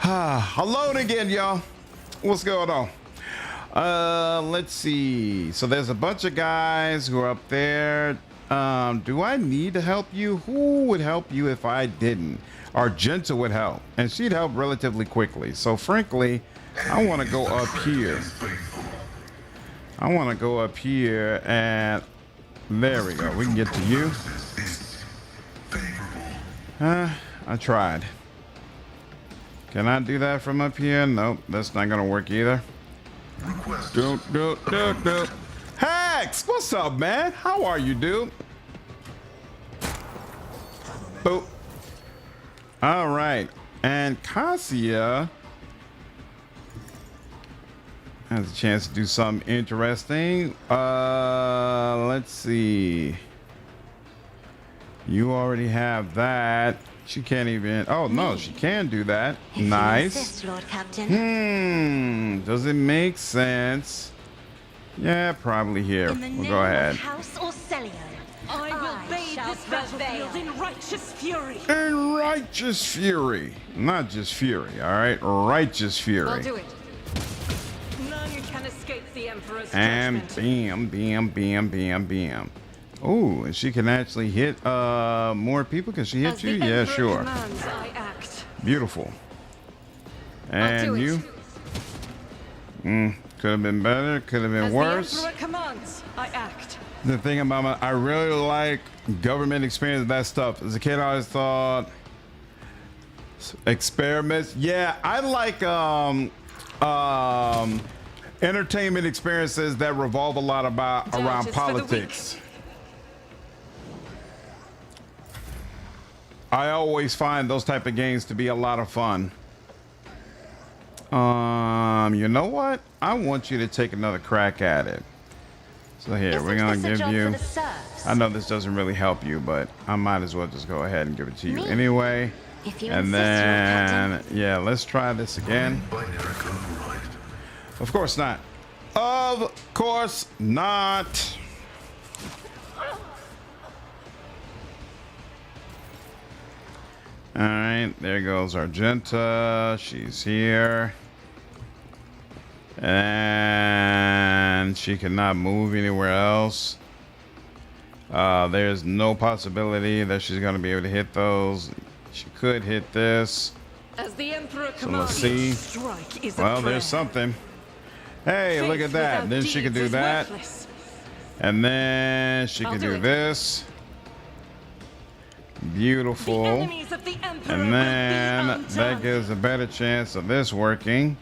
Alone again, y'all. What's going on? Let's see. So there's a bunch of guys who are up there. Do I need to help you? Who would help you if I didn't? Argenta would help, and she'd help relatively quickly. So frankly, I want to go up here. I want to go up here, and there we go. We can get to you. I tried. Can I do that from up here? Nope, that's not gonna work either. Hex, what's up, man? How are you, dude? Boop. All right, and Cassia has a chance to do something interesting. Let's see. You already have that. She can't even. Oh no, she can do that. Nice. Insist, Lord Captain. Does it make sense? Yeah, probably here. In the We'll name go ahead. of House Orcelio, I will bathe this battlefield in righteous fury. In righteous fury. Not just fury, all right? Righteous fury. I'll do it. None can escape the Emperor's And judgment. bam. Oh, and she can actually hit more people. Can she hit As you? the Yeah, Emperor sure. commands, I act. Beautiful. I'll do And it. you? Could have been better. Could have been As worse. the Emperor commands, I act. The thing about I really like government experience. That stuff. As a kid, I always thought experiments. Yeah, I like entertainment experiences that revolve a lot around Justice for the politics. I always find those type of games to be a lot of fun. You know what? I want you to take another crack at it. So here, we're gonna give you. I know this doesn't really help you, but I might as well just go ahead and give it to you anyway. And then, yeah, let's try this again. Of course not. Of course not. All right, there goes Argenta. She's here. And she cannot move anywhere else. There's no possibility that she's going to be able to hit those. She could hit this. As the Emperor So let's commands, see. strike is a Well, prayer. there's something. Hey, look at that. Faith Then she can without do deeds that. is worthless. And then she I'll can do do it. this. The Beautiful. enemies of the Emperor And will then be undone. that gives a better chance of this working.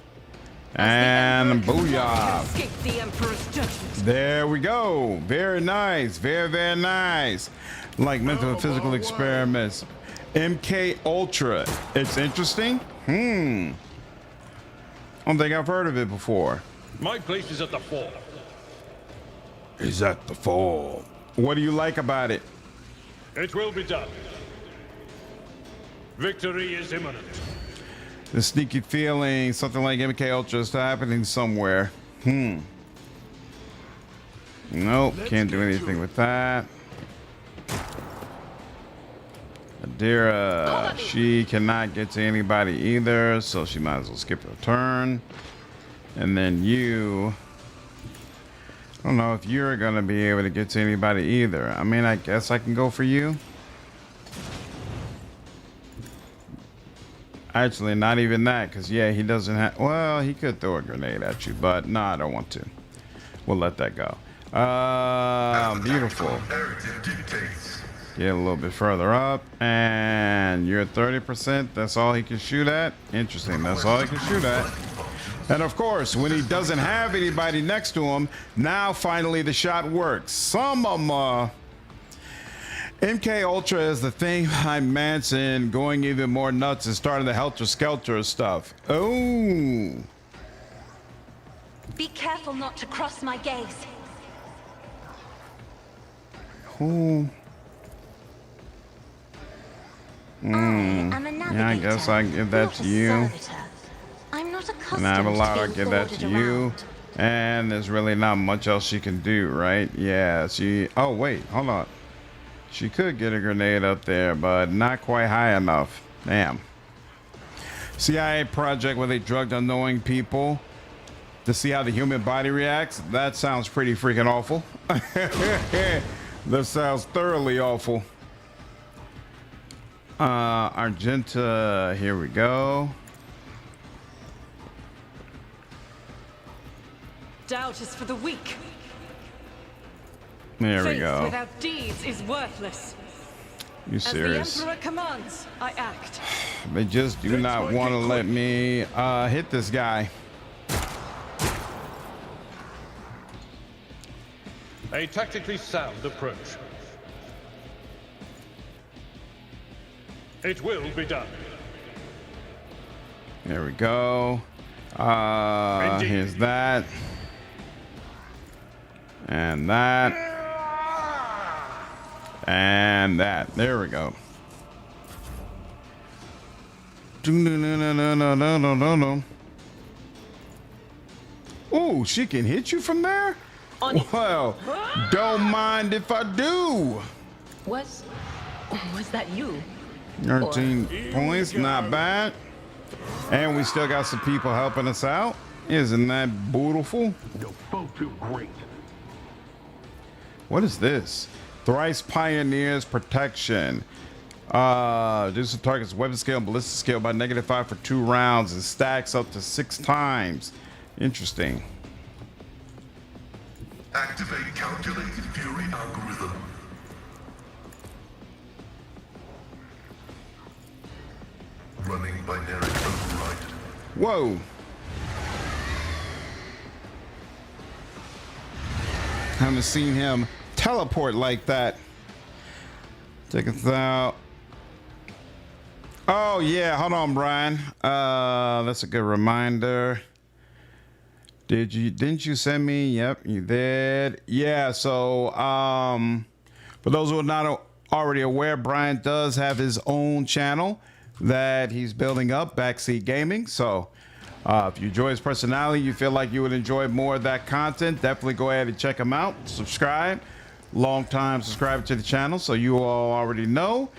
As the And Emperor cannot booyah. escape the Emperor's judgment. There we go. Very nice. Very nice. Like mental and physical experiments. MK Ultra. It's interesting. I don't think I've heard of it before. My place is at the fore. Is at the fall. What do you like about it? It will be done. Victory is imminent. The sneaky feeling, something like MK Ultra is happening somewhere. Nope, can't do anything with that. Adira, she cannot get to anybody either, so she might as well skip her turn. And then you, I don't know if you're gonna be able to get to anybody either. I mean, I guess I can go for you. Actually, not even that, because yeah, he doesn't have, well, he could throw a grenade at you, but no, I don't want to. We'll let that go. Beautiful. Get a little bit further up, and you're at 30%. That's all he can shoot at. Interesting. That's all he can shoot at. And of course, when he doesn't have anybody next to him, now finally the shot works. Some of them, MK Ultra is the thing behind Manson going even more nuts and starting the Helter Skelter stuff. Oh. Be careful not to cross my gaze. Ooh. I'm a navigator, Yeah, I guess I can give that not to a you. servitor. I'm not accustomed And I have a lot, to I'll being give that to ordered you. around. And there's really not much else she can do, right? Yeah, she, oh wait, hold on. She could get a grenade up there, but not quite high enough. Damn. CIA project where they drugged unknowing people to see how the human body reacts. That sounds pretty freaking awful. That sounds thoroughly awful. Argenta, here we go. Doubt is for the weak. There we Faith go. without deeds is worthless. You As the serious? Emperor commands, I act. They just do not want to let me hit this guy. A tactically sound approach. It will be done. There we go. Here's that. And that. And that. There we go. No. Ooh, she can hit you from there? Well, don't mind if I do. Was that you? 13 points, not bad. And we still got some people helping us out. Isn't that beautiful? You're both too great. What is this? Thrice Pioneers Protection. Reduce the target's weapon scale and ballistic scale by -5 for 2 rounds. It stacks up to 6 times. Interesting. Activate calculated fury algorithm. Running binary override. Whoa. Haven't seen him teleport like that. Check us out. Oh yeah, hold on, Brian. That's a good reminder. Didn't you send me? Yep, you did. Yeah, so for those who are not already aware, Brian does have his own channel that he's building up, Backseat Gaming. So if you enjoy his personality, you feel like you would enjoy more of that content, definitely go ahead and check him out. Subscribe. Long time subscriber to the channel, so you all already know.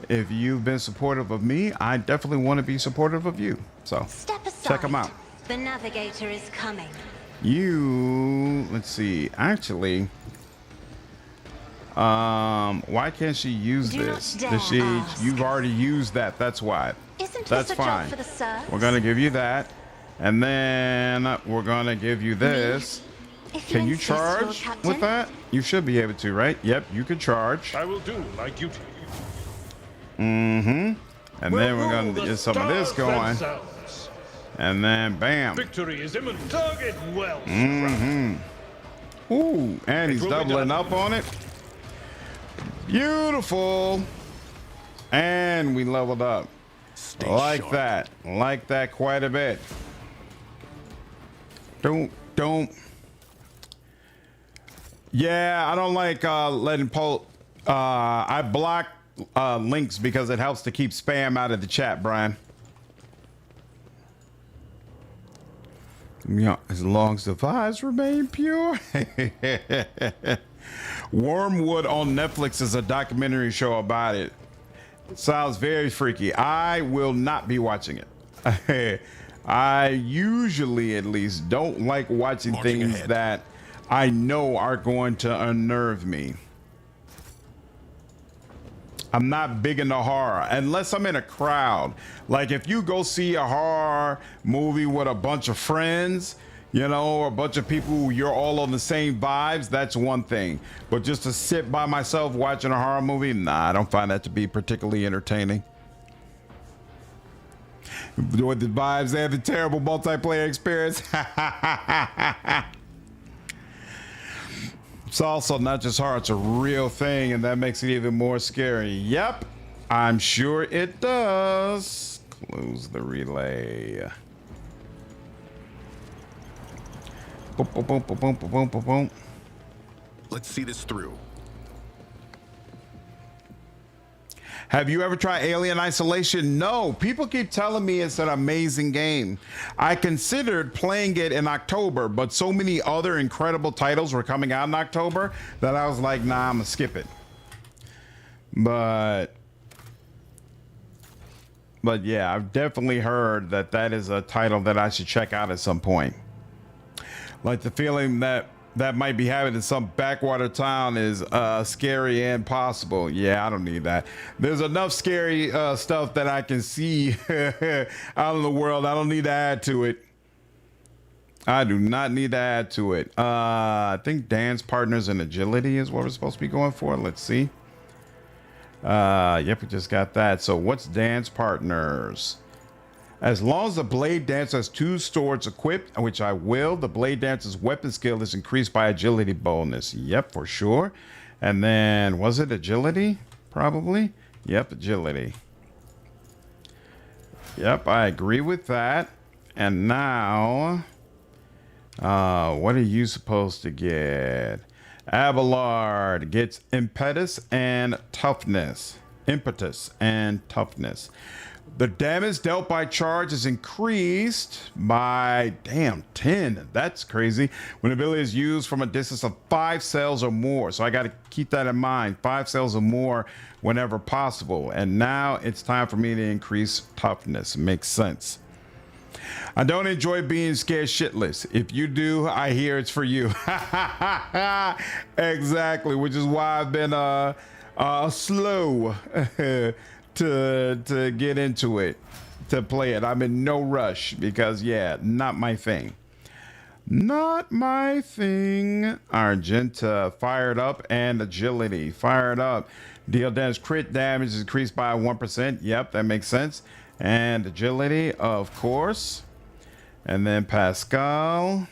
If you've been supportive of me, I definitely want to be supportive of you. So Step aside. check him out. The navigator is coming. Let's see, actually, why can't she use Do not this? dare Does she? ask. You've already used that. That's why. Isn't That's this a fine. job for the serfs? We're gonna give you that, and then we're gonna give you this. If Can you insist, Lord charge Captain. with that? You should be able to, right? Yep, you can charge. I will do my duty. And then we're gonna Rule the get some of this stars going, themselves. and then bam. Victory is imminent. Target well. Ooh, and he's It will be doubling done. up on it. Beautiful. And we leveled up. Like that quite a bit. Don't. Yeah, I don't like letting I block links because it helps to keep spam out of the chat, Brian. Yeah, as long as the vibes remain pure. Wormwood on Netflix is a documentary show about it. Sounds very freaky. I will not be watching it. I usually, at least, don't like watching things that I know are going to unnerve me. I'm not big into horror unless I'm in a crowd. Like if you go see a horror movie with a bunch of friends, you know, or a bunch of people who you're all on the same vibes, that's one thing. But just to sit by myself watching a horror movie, nah, I don't find that to be particularly entertaining. With the vibes, they have a terrible multiplayer experience. It's also not just horror, it's a real thing, and that makes it even more scary. Yep, I'm sure it does. Close the relay. Boom, boom, boom, boom, boom, boom, boom, boom. Let's see this through. Have you ever tried Alien Isolation? No. People keep telling me it's an amazing game. I considered playing it in October, but so many other incredible titles were coming out in October that I was like, nah, I'm gonna skip it. But yeah, I've definitely heard that that is a title that I should check out at some point. Like the feeling that might be having in some backwater town is scary and possible. Yeah, I don't need that. There's enough scary stuff that I can see out in the world. I don't need to add to it. I do not need to add to it. I think dance partners and agility is what we're supposed to be going for. Let's see. Yep, we just got that. So what's dance partners? As long as the Bladedancer has 2 swords equipped, which I will, the Bladedancer's weapon skill is increased by agility bonus. Yep, for sure. And then, was it agility? Probably. Yep, agility. Yep, I agree with that. And now, what are you supposed to get? Abelard gets impetus and toughness. Impetus and toughness. The damage dealt by charge is increased by, 10. That's crazy. When the ability is used from a distance of 5 cells or more. So I got to keep that in mind. 5 cells or more whenever possible. And now it's time for me to increase toughness. Makes sense. I don't enjoy being scared shitless. If you do, I hear it's for you. Exactly, which is why I've been slow to get into it, to play it. I'm in no rush because, yeah, not my thing. Not my thing. Argenta fired up and agility fired up. Deal damage, crit damage is increased by 1%. Yep, that makes sense. And agility, of course. And then Pascal.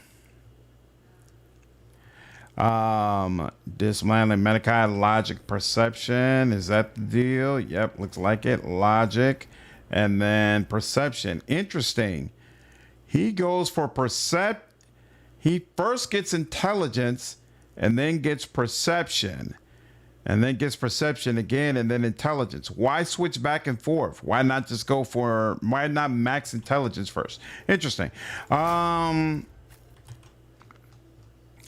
Dismantling Medicaid, logic, perception. Is that the deal? Yep, looks like it. Logic. And then perception. Interesting. He goes for he first gets intelligence and then gets perception. And then gets perception again and then intelligence. Why switch back and forth? Why not just why not max intelligence first? Interesting. And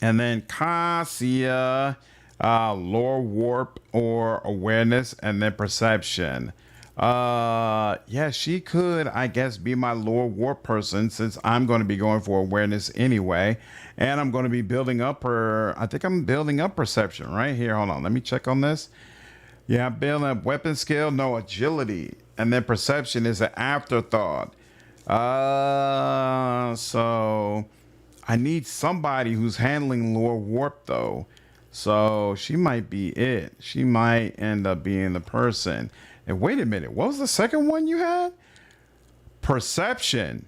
then Cassia, lore warp or awareness, and then perception. Yeah, she could, I guess, be my lore warp person since I'm going to be going for awareness anyway. And I'm going to be building up I think I'm building up perception right here. Hold on, let me check on this. Yeah, I'm building up weapon skill, no agility. And then perception is an afterthought. So I need somebody who's handling lore warp though. So she might be it. She might end up being the person. And wait a minute, what was the second one you had? Perception.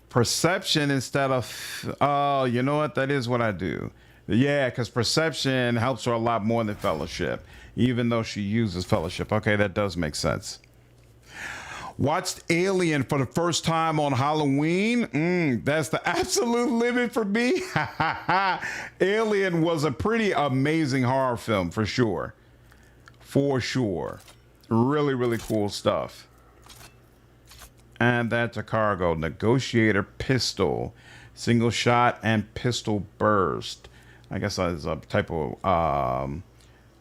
Perception instead of, oh, you know what? That is what I do. Yeah, because perception helps her a lot more than fellowship, even though she uses fellowship. Okay, that does make sense. Watched Alien for the first time on Halloween. That's the absolute limit for me. Alien was a pretty amazing horror film for sure. For sure. Really, really cool stuff. And that's a cargo. Negotiator pistol. Single shot and pistol burst. I guess that's a type of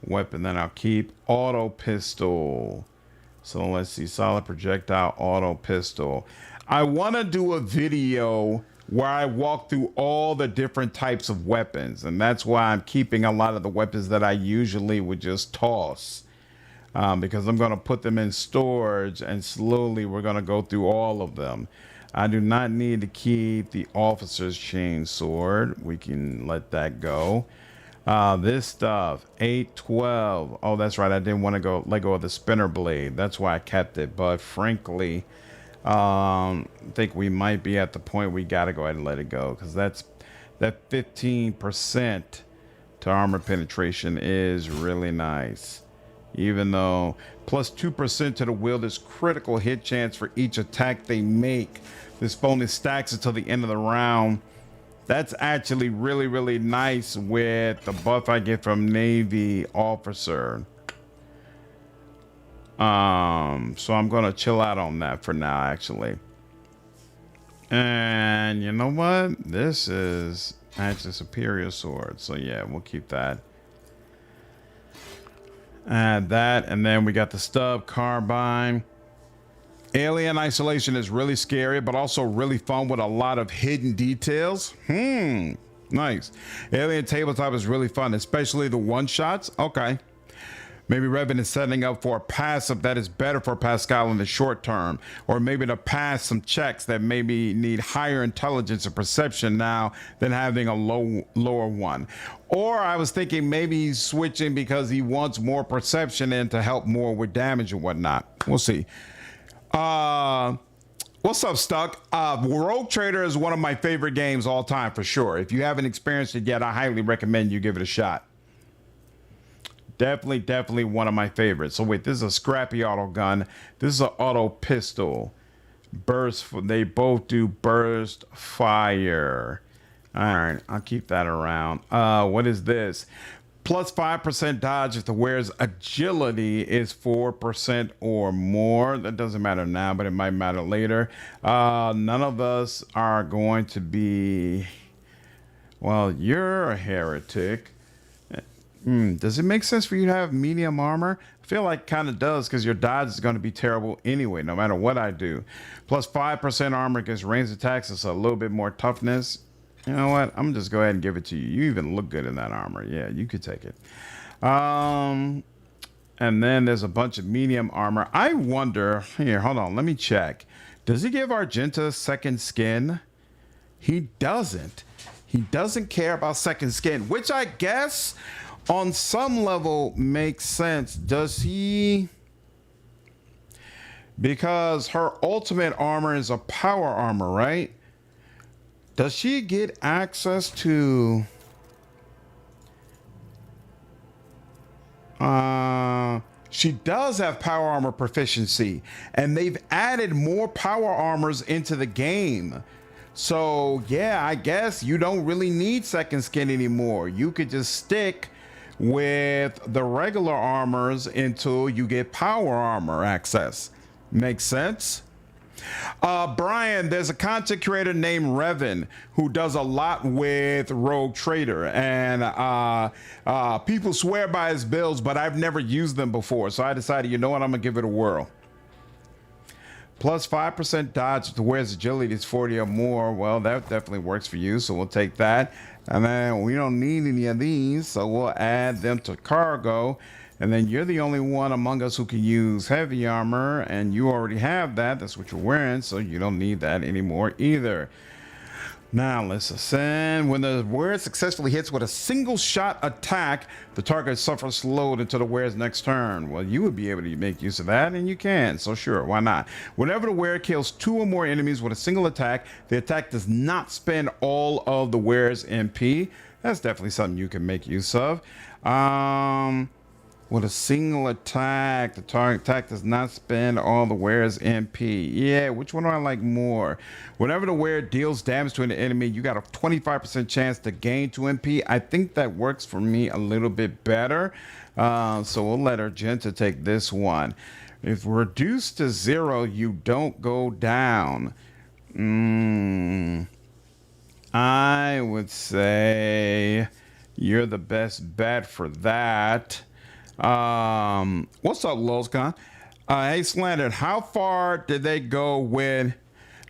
weapon that I'll keep. Auto pistol. So let's see. Solid projectile auto pistol. I want to do a video where I walk through all the different types of weapons. And that's why I'm keeping a lot of the weapons that I usually would just toss. Because I'm going to put them in storage and slowly we're going to go through all of them. I do not need to keep the officer's chain sword. We can let that go. This stuff, 812. Oh, that's right. I didn't want to let go of the spinner blade. That's why I kept it. But frankly, I think we might be at the point we got to go ahead and let it go. Because that 15% to armor penetration is really nice. Even though plus 2% to the wielder's critical hit chance for each attack they make. This bonus stacks until the end of the round. That's actually really, really nice with the buff I get from Navy officer. So I'm going to chill out on that for now, actually. And you know what? This is actually superior sword. So yeah, we'll keep that. Add that, and then we got the stub carbine. Alien Isolation is really scary, but also really fun with a lot of hidden details. Nice. Alien Tabletop is really fun, especially the one-shots. Okay. Maybe Revan is setting up for a passive that is better for Pascal in the short term, or maybe to pass some checks that maybe need higher intelligence or perception now than having a lower one. Or I was thinking maybe he's switching because he wants more perception and to help more with damage and whatnot. We'll see. What's up, Stuck? Rogue Trader is one of my favorite games all time for sure. If you haven't experienced it yet, I highly recommend you give it a shot. Definitely one of my favorites. So wait, this is a scrappy auto gun. This is an auto pistol. They both do burst fire. All right, I'll keep that around. What is this? Plus 5% dodge if the wearer's agility is 4% or more. That doesn't matter now, but it might matter later. None of us are going to be... Well, you're a heretic. Does it make sense for you to have medium armor? I feel like it kind of does, because your dodge is going to be terrible anyway, no matter what I do. Plus 5% armor against ranged attacks. It's a little bit more toughness. You know what? I'm just go ahead and give it to you. You even look good in that armor. Yeah, you could take it. And then there's a bunch of medium armor. I wonder... Here, hold on. Let me check. Does he give Argenta second skin? He doesn't. He doesn't care about second skin, which I guess on some level makes sense. Does he... Because her ultimate armor is a power armor, right? Does she get access to... She does have power armor proficiency, and they've added more power armors into the game. So yeah, I guess you don't really need second skin anymore. You could just stick with the regular armors until you get power armor access. Makes sense? Brian, there's a content creator named Revan who does a lot with Rogue Trader, and people swear by his builds, but I've never used them before, so I decided, you know what, I'm gonna give it a whirl. Plus 5% dodge to wearer's agility is 40 or more. Well, that definitely works for you, so we'll take that. And then we don't need any of these, so we'll add them to cargo. And then you're the only one among us who can use heavy armor, and you already have that. That's what you're wearing, so you don't need that anymore either. Now let's ascend. When the wearer successfully hits with a single shot attack, the target suffers load until the wearer's next turn. Well, you would be able to make use of that, and you can, so sure, why not? Whenever the wearer kills 2 or more enemies with a single attack, the attack does not spend all of the wearer's MP. That's definitely something you can make use of. With a single attack, the target attack does not spend all the wearer's MP. Yeah, which one do I like more? Whenever the wearer deals damage to an enemy, you got a 25% chance to gain 2 MP. I think that works for me a little bit better. So we'll let Argenta take this one. If reduced to 0, you don't go down. I would say you're the best bet for that. What's up, Lolscon? Hey, Slandered, how far did they go with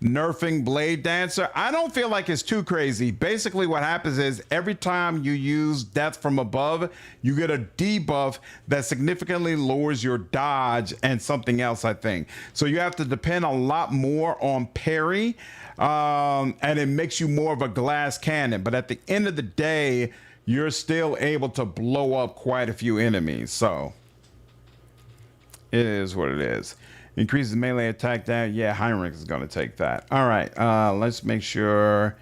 nerfing Bladedancer? I don't feel like it's too crazy. Basically, what happens is every time you use Death from Above, you get a debuff that significantly lowers your dodge and something else, I think. So you have to depend a lot more on parry, and it makes you more of a glass cannon. But at the end of the day, you're still able to blow up quite a few enemies. So it is what it is. Increases melee attack down. Yeah, Heinrich is going to take that. All right, let's make sure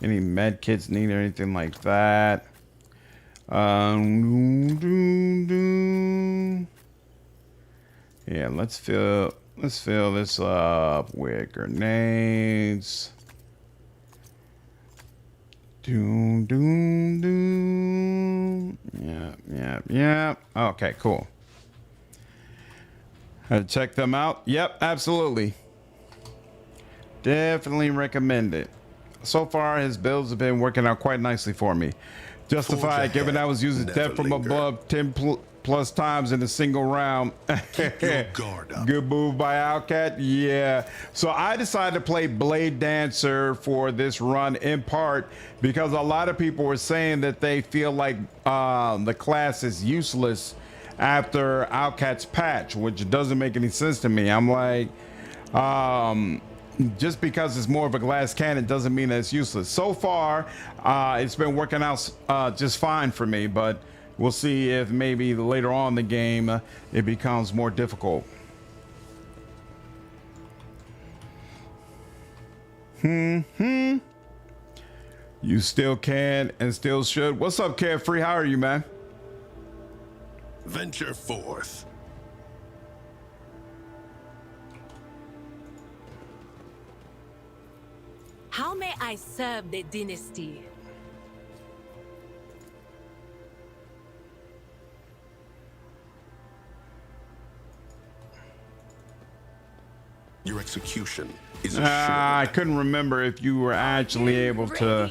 any med kits need or anything like that. Yeah, let's fill this up with grenades. Doom, doom, doom. Yeah. Okay, cool. Had to check them out. Yep, absolutely. Definitely recommend it. So far, his builds have been working out quite nicely for me. Justified, given I was using Death from Above 10 plus times in a single round. Keep your guard up. Good move by Owlcat. Yeah. So I decided to play Bladedancer for this run in part because a lot of people were saying that they feel like the class is useless after Owlcat's patch, which doesn't make any sense to me. I'm like, just because it's more of a glass cannon doesn't mean that it's useless. So far, it's been working out just fine for me, but we'll see if maybe later on in the game it becomes more difficult. You still can and still should. What's up, Carefree? How are you, man? Venture forth. How may I serve the dynasty? Your execution is I assured. couldn't remember if you were actually able to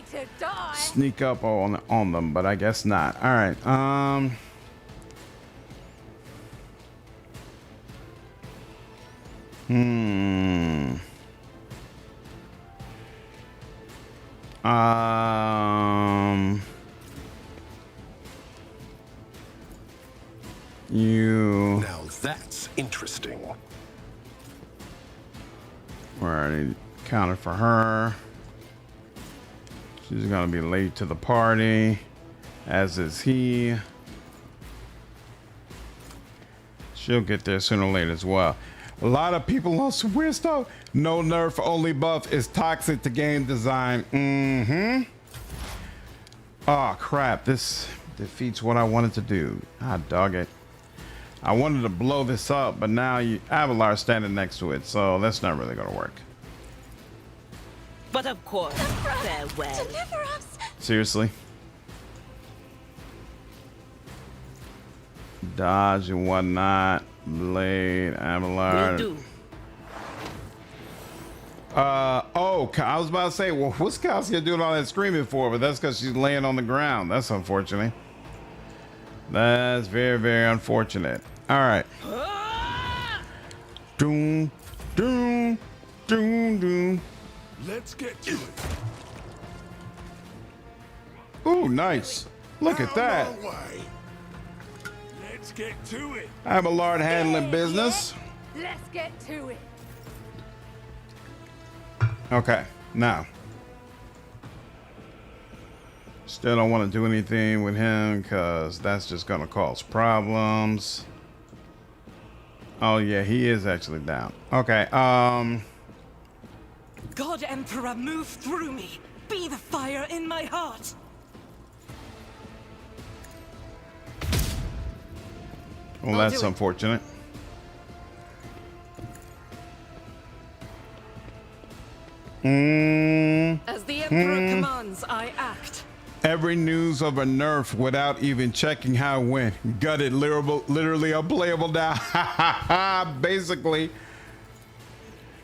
sneak up on them, but I guess not. All right. You. Now that's interesting. We already counted for her. She's gonna be late to the party, as is he. She'll get there sooner or later as well. A lot of people on some weird stuff. No nerf, only buff is toxic to game design. Oh crap, this defeats what I wanted to do. Ah, dog it. I wanted to blow this up, but now Avalar's standing next to it, so that's not really gonna work. But of course, farewell. Deliver us! Seriously? Dodge and whatnot. Blade, Avalar. Will do. Oh, I was about to say, well, what's Cassia doing all that screaming for? But that's because she's laying on the ground. That's unfortunate. That's very, very unfortunate. All right. Doom, doom, doom, doom. Let's get to it. Ooh, nice. Look at that. Out my way. Let's get to it. Abelard handling business. Let's get to it. Okay, now. Still don't want to do anything with him because that's just going to cause problems. Oh, yeah, he is actually down. Okay, God Emperor, move through me. Be the fire in my heart. well, that's unfortunate. As the Emperor commands, I act. Every news of a nerf without even checking how it went. Gutted, literally unplayable now. Basically.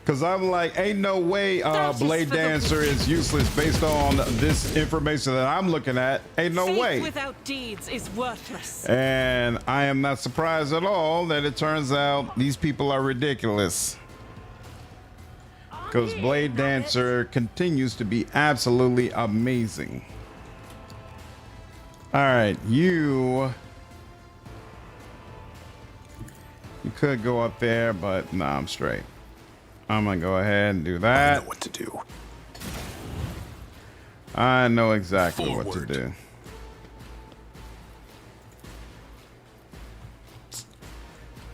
Because I'm like, ain't no way Bladedancer is useless based on this information that I'm looking at. Ain't no Faith way. without deeds is worthless. And I am not surprised at all that it turns out these people are ridiculous. Because Bladedancer continues to be absolutely amazing. All right, you could go up there, but nah, I'm straight. I'm gonna go ahead and do that. I know what to do. I know exactly what to Forward. do.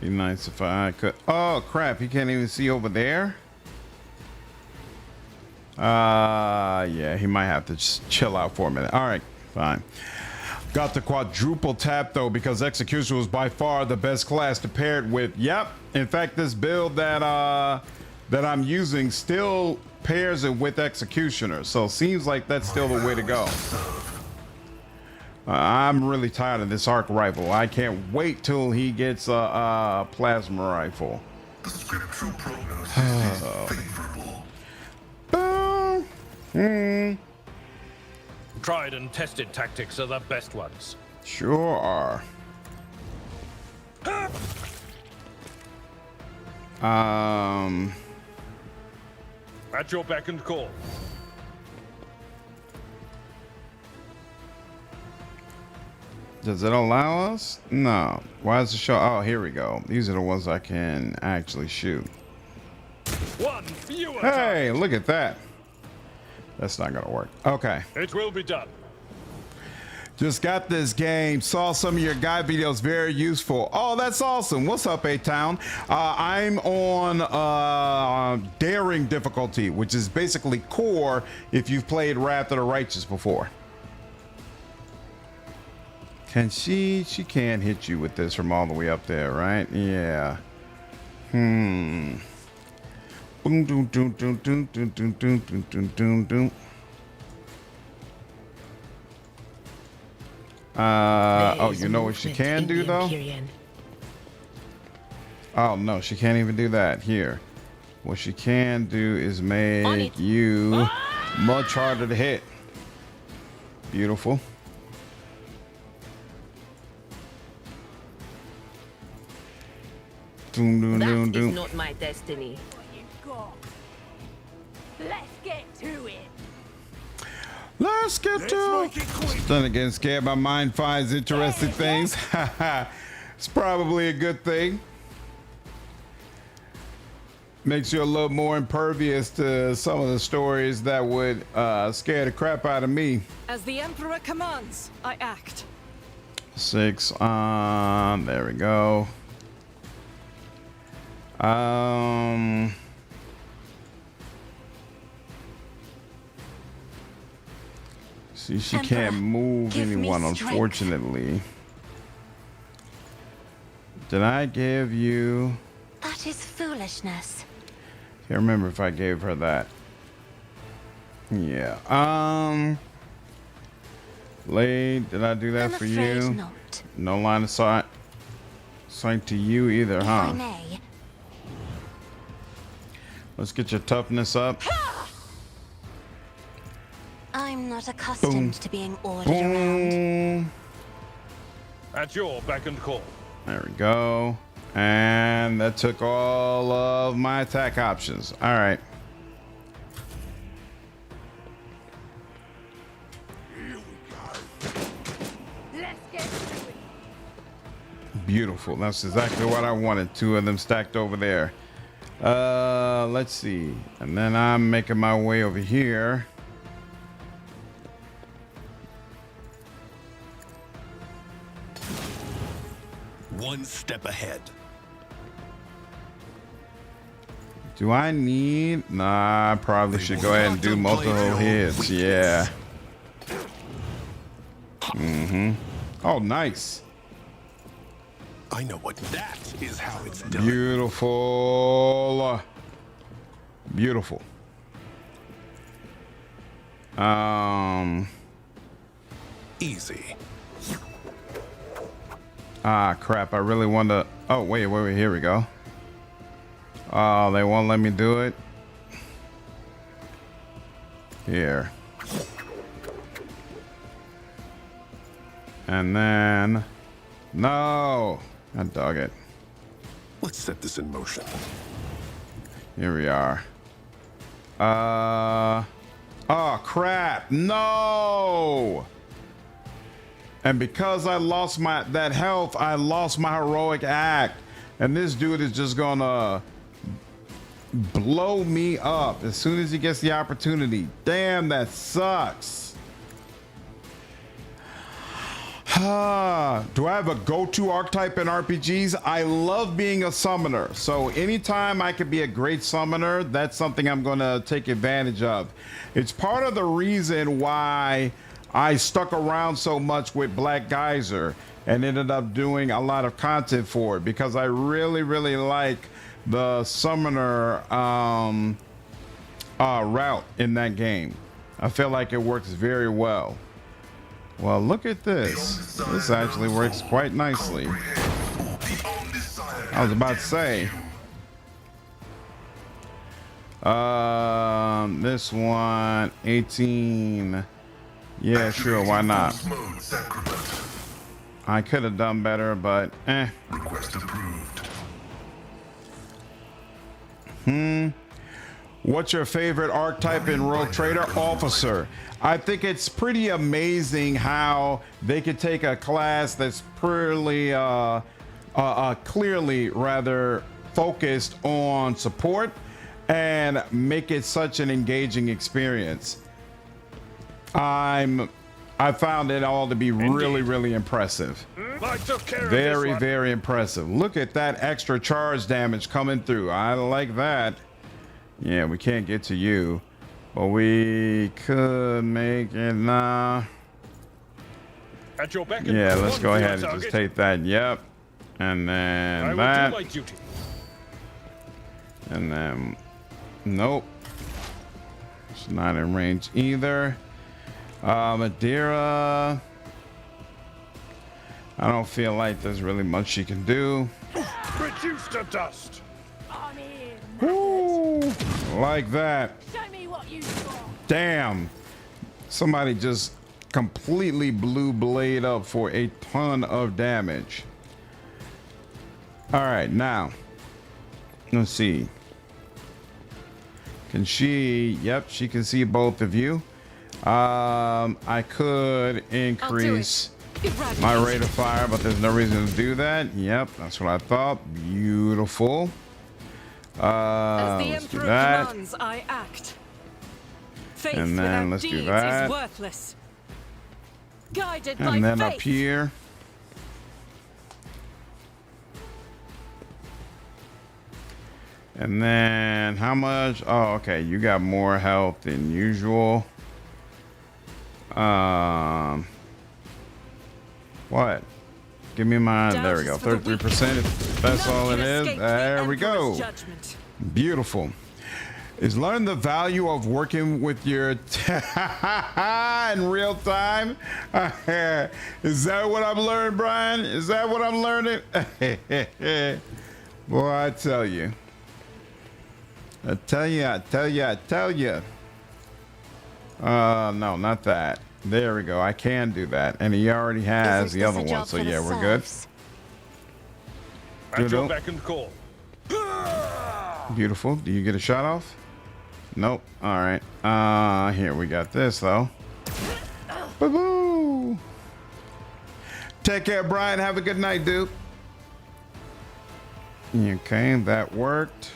Be nice if I could. Oh crap! He can't even see over there. Yeah, he might have to just chill out for a minute. All right, fine. Got the quadruple tap though because Execution was by far the best class to pair it with. Yep. In fact, this build that I'm using still pairs it with Executioner, so seems like that's still the way to go. I'm really tired of this arc rifle. I can't wait till he gets a plasma rifle. The scriptural prognosis is favorable. Boom. Tried and tested tactics are the best ones. Sure are. At your beck and call. Does it allow us? No. Why does it show? Oh, here we go. These are the ones I can actually shoot. One fewer. Hey, look at that. That's not gonna work. Okay. It will be done. Just got this game. Saw some of your guide videos. Very useful. Oh, that's awesome. What's up, A-Town? I'm on daring difficulty, which is basically core if you've played Wrath of the Righteous before. Can she can't hit you with this from all the way up there, right? Yeah. Boom, doom, doom, doom, doom, doom, doom, doom, doom, doom, doom. Oh, you know what she can do though? Oh no, she can't even do that. Here. What she can do is make you much harder to hit. Beautiful. Doom, doom, doom, That is doom. not my destiny. Let's get to it. Let's get to it. Then again, scared my mind finds interesting things. It's probably a good thing. Makes you a little more impervious to some of the stories that would scare the crap out of me. As the Emperor commands, I act. 6 on. There we go. See, she Emperor, can't move give me anyone, strength. unfortunately. Did I give you? That is foolishness. Can't remember if I gave her that. Yeah. Blade, did I do that I'm for afraid you? not. No line of sight to you either, If I huh? may, Let's get your toughness up. I'm not accustomed Boom. to being ordered around. Boom. At your beck and call. There we go. And that took all of my attack options. All right. Let's get to it. Beautiful. That's exactly what I wanted. 2 of them stacked over there. Let's see. And then I'm making my way over here. One step ahead. Do I need? Nah, I probably should go ahead and do multiple hits. Yeah. Oh, nice. I know what that is how it's done. Beautiful. Beautiful. Easy. Ah, crap. I really want to. Oh, wait. Here we go. Oh, they won't let me do it. Here. And then. No. I dug it. Let's set this in motion. Here we are. Oh, crap. No. And because I lost that health, I lost my heroic act. And this dude is just gonna blow me up as soon as he gets the opportunity. Damn, that sucks. Do I have a go-to archetype in RPGs? I love being a summoner. So anytime I could be a great summoner, that's something I'm gonna take advantage of. It's part of the reason why I stuck around so much with Black Geyser and ended up doing a lot of content for it, because I really, really like the summoner route in that game. I feel like it works very well. Well, look at this. This actually works quite nicely. I was about to say. This one, 18. Yeah, sure, why not? I could have done better, but eh. Request approved. What's your favorite archetype in Rogue Trader? Officer. I think it's pretty amazing how they could take a class that's clearly rather focused on support and make it such an engaging experience. I found it all to be really, really impressive. I took care of Very, this one. very impressive. Look at that extra charge damage coming through. I like that. Yeah, we can't get to you, but we could make it now. At your beck and Yeah, call. let's One go for your ahead and just target. take that. Yep. And I then will that. do my duty. And then, nope. It's not in range either. Madeira. I don't feel like there's really much she can do. Reduce to dust. On in. Ooh. Like that. Show me what you got. Damn. Somebody just completely blew Blade up for a ton of damage. All right, now. Let's see. Can she... Yep, she can see both of you. I could increase my rate of fire, but there's no reason to do that. Yep, that's what I thought. Beautiful. As the Let's do Emperor that. commands, I act. Faith And then without let's do deeds that. is worthless. Guided by And then faith. up here. And then how much? Oh, okay. You got more health than usual. What? Give me mine. There we go. 33%. If that's all it is. There we go. Judgment. Beautiful. Is learn the value of working with your in real time. Is that what I'm learning, Brian? Is that what I'm learning? Boy, I tell you. I tell you. No, not that. There we go. I can do that. And he already has the other one. So yeah, we're good. At your beck and call. Beautiful. Do you get a shot off? Nope. All right. Here we got this though. Boo-boo. Take care, Brian. Have a good night, dude. Okay, that worked.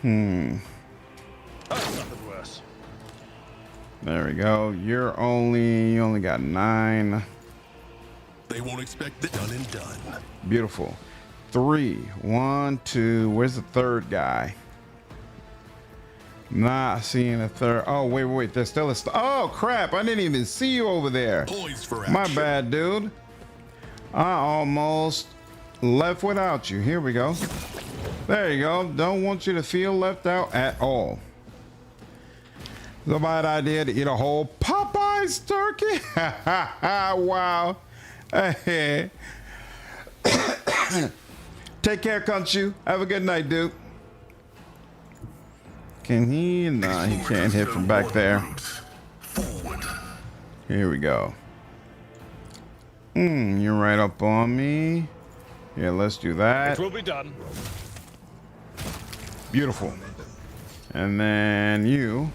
That's nothing worse. There we go. You only got 9. They won't expect it done and done. Beautiful. 3, 1, 2. Where's the third guy? Not seeing a third. Oh, wait. There's still a. Oh, crap. I didn't even see you over there. Poised for My action. bad, dude. I almost left without you. Here we go. There you go. Don't want you to feel left out at all. It's a bad idea to eat a whole Popeye's turkey. Wow. Hey. Take care, Kunchu. Have a good night, dude. Can he? Nah, he can't hit from back there. Here we go. You're right up on me. Yeah, let's do that. It will be done. Beautiful. And then you.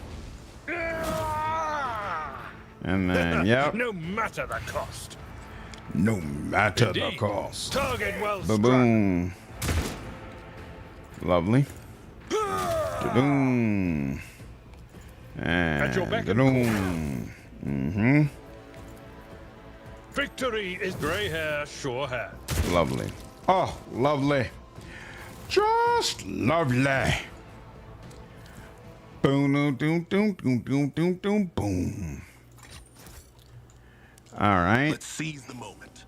And then, yep. No matter the cost. No matter the Indeed. cost. Target well struck. Boom. Lovely. Boom. At your beck And and boom. Victory is grey hair, sure hair. Lovely. Oh, lovely. Just lovely. Boom, boom, boom, boom, boom, boom, boom, boom. All right. Let's seize the moment.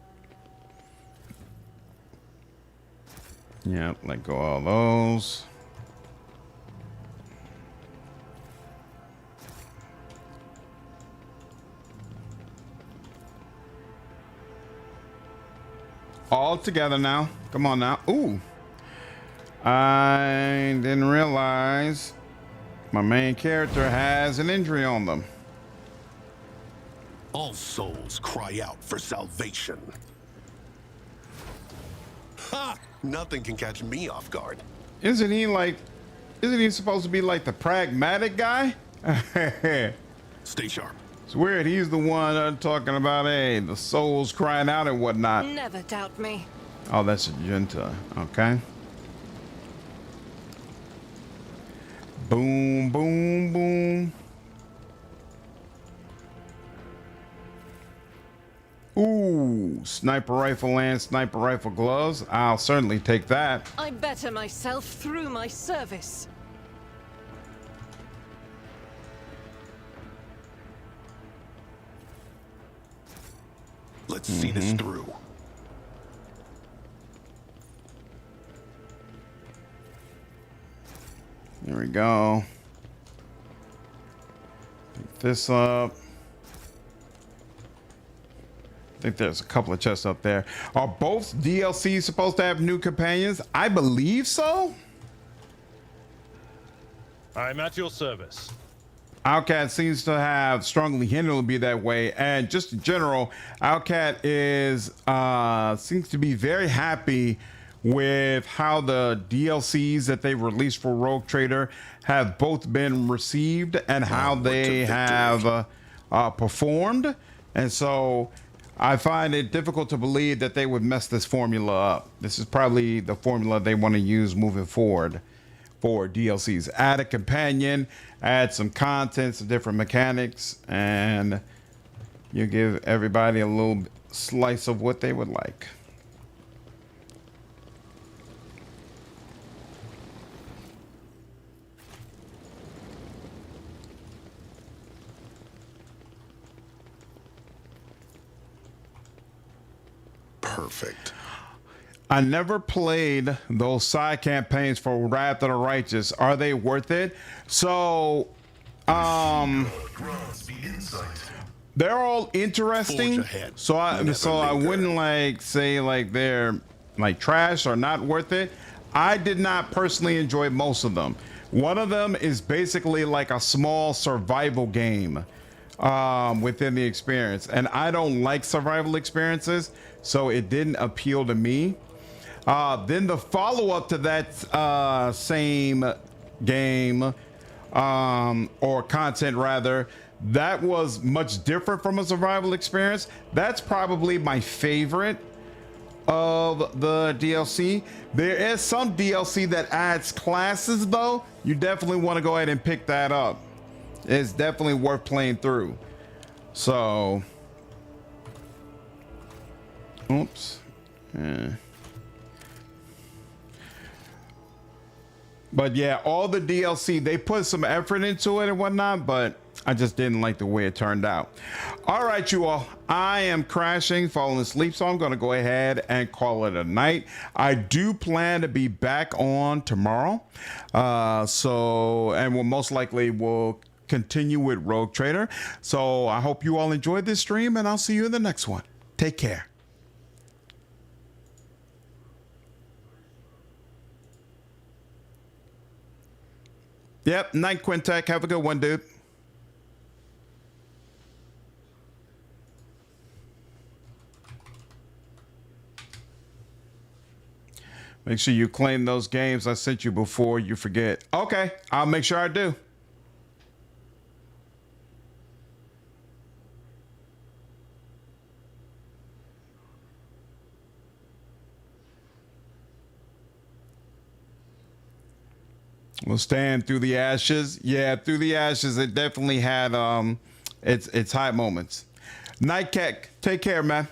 Yep, let go of all those. All together now. Come on now. Ooh. I didn't realize my main character has an injury on them. All souls cry out for salvation. Ha! Nothing can catch me off guard. Isn't he supposed to be like the pragmatic guy? Stay sharp. It's weird. He's the one talking about, hey, the souls crying out and whatnot. Never doubt me. Oh, that's a junta. Okay. Boom, boom, boom. Ooh, sniper rifle and sniper rifle gloves. I'll certainly take that. I better myself through my service. Let's see this through. There we go. Pick this up. I think there's a couple of chests up there. Are both DLCs supposed to have new companions? I believe so. I'm at your service. Outcat seems to have strongly hinted to be that way, and just in general, Outcat is seems to be very happy with how the DLCs that they released for Rogue Trader have both been received and how they have performed. And so I find it difficult to believe that they would mess this formula up. This is probably the formula they want to use moving forward for DLCs. Add a companion, add some content, some different mechanics, and you give everybody a little slice of what they would like. Perfect. I never played those side campaigns for Wrath of the Righteous. Are they worth it? So, they're all interesting. So I wouldn't like say like they're like trash or not worth it. I did not personally enjoy most of them. One of them is basically like a small survival game within the experience, and I don't like survival experiences, so it didn't appeal to me. Then the follow-up to that same game or content rather, that was much different from a survival experience. That's probably my favorite of the DLC. There is some DLC that adds classes though. You definitely want to go ahead and pick that up. It's definitely worth playing through. So, oops. But yeah, all the DLC, they put some effort into it and whatnot, but I just didn't like the way it turned out. All right, you all, I am crashing, falling asleep, so I'm going to go ahead and call it a night. I do plan to be back on tomorrow. And we'll most likely will continue with Rogue Trader. So I hope you all enjoyed this stream, and I'll see you in the next one. Take care. Yep, night Quintech. Have a good one, dude. Make sure you claim those games I sent you before you forget. Okay, I'll make sure I do. We'll stand through the ashes. Yeah, through the ashes, it definitely had its high moments. Nightcat, take care, man.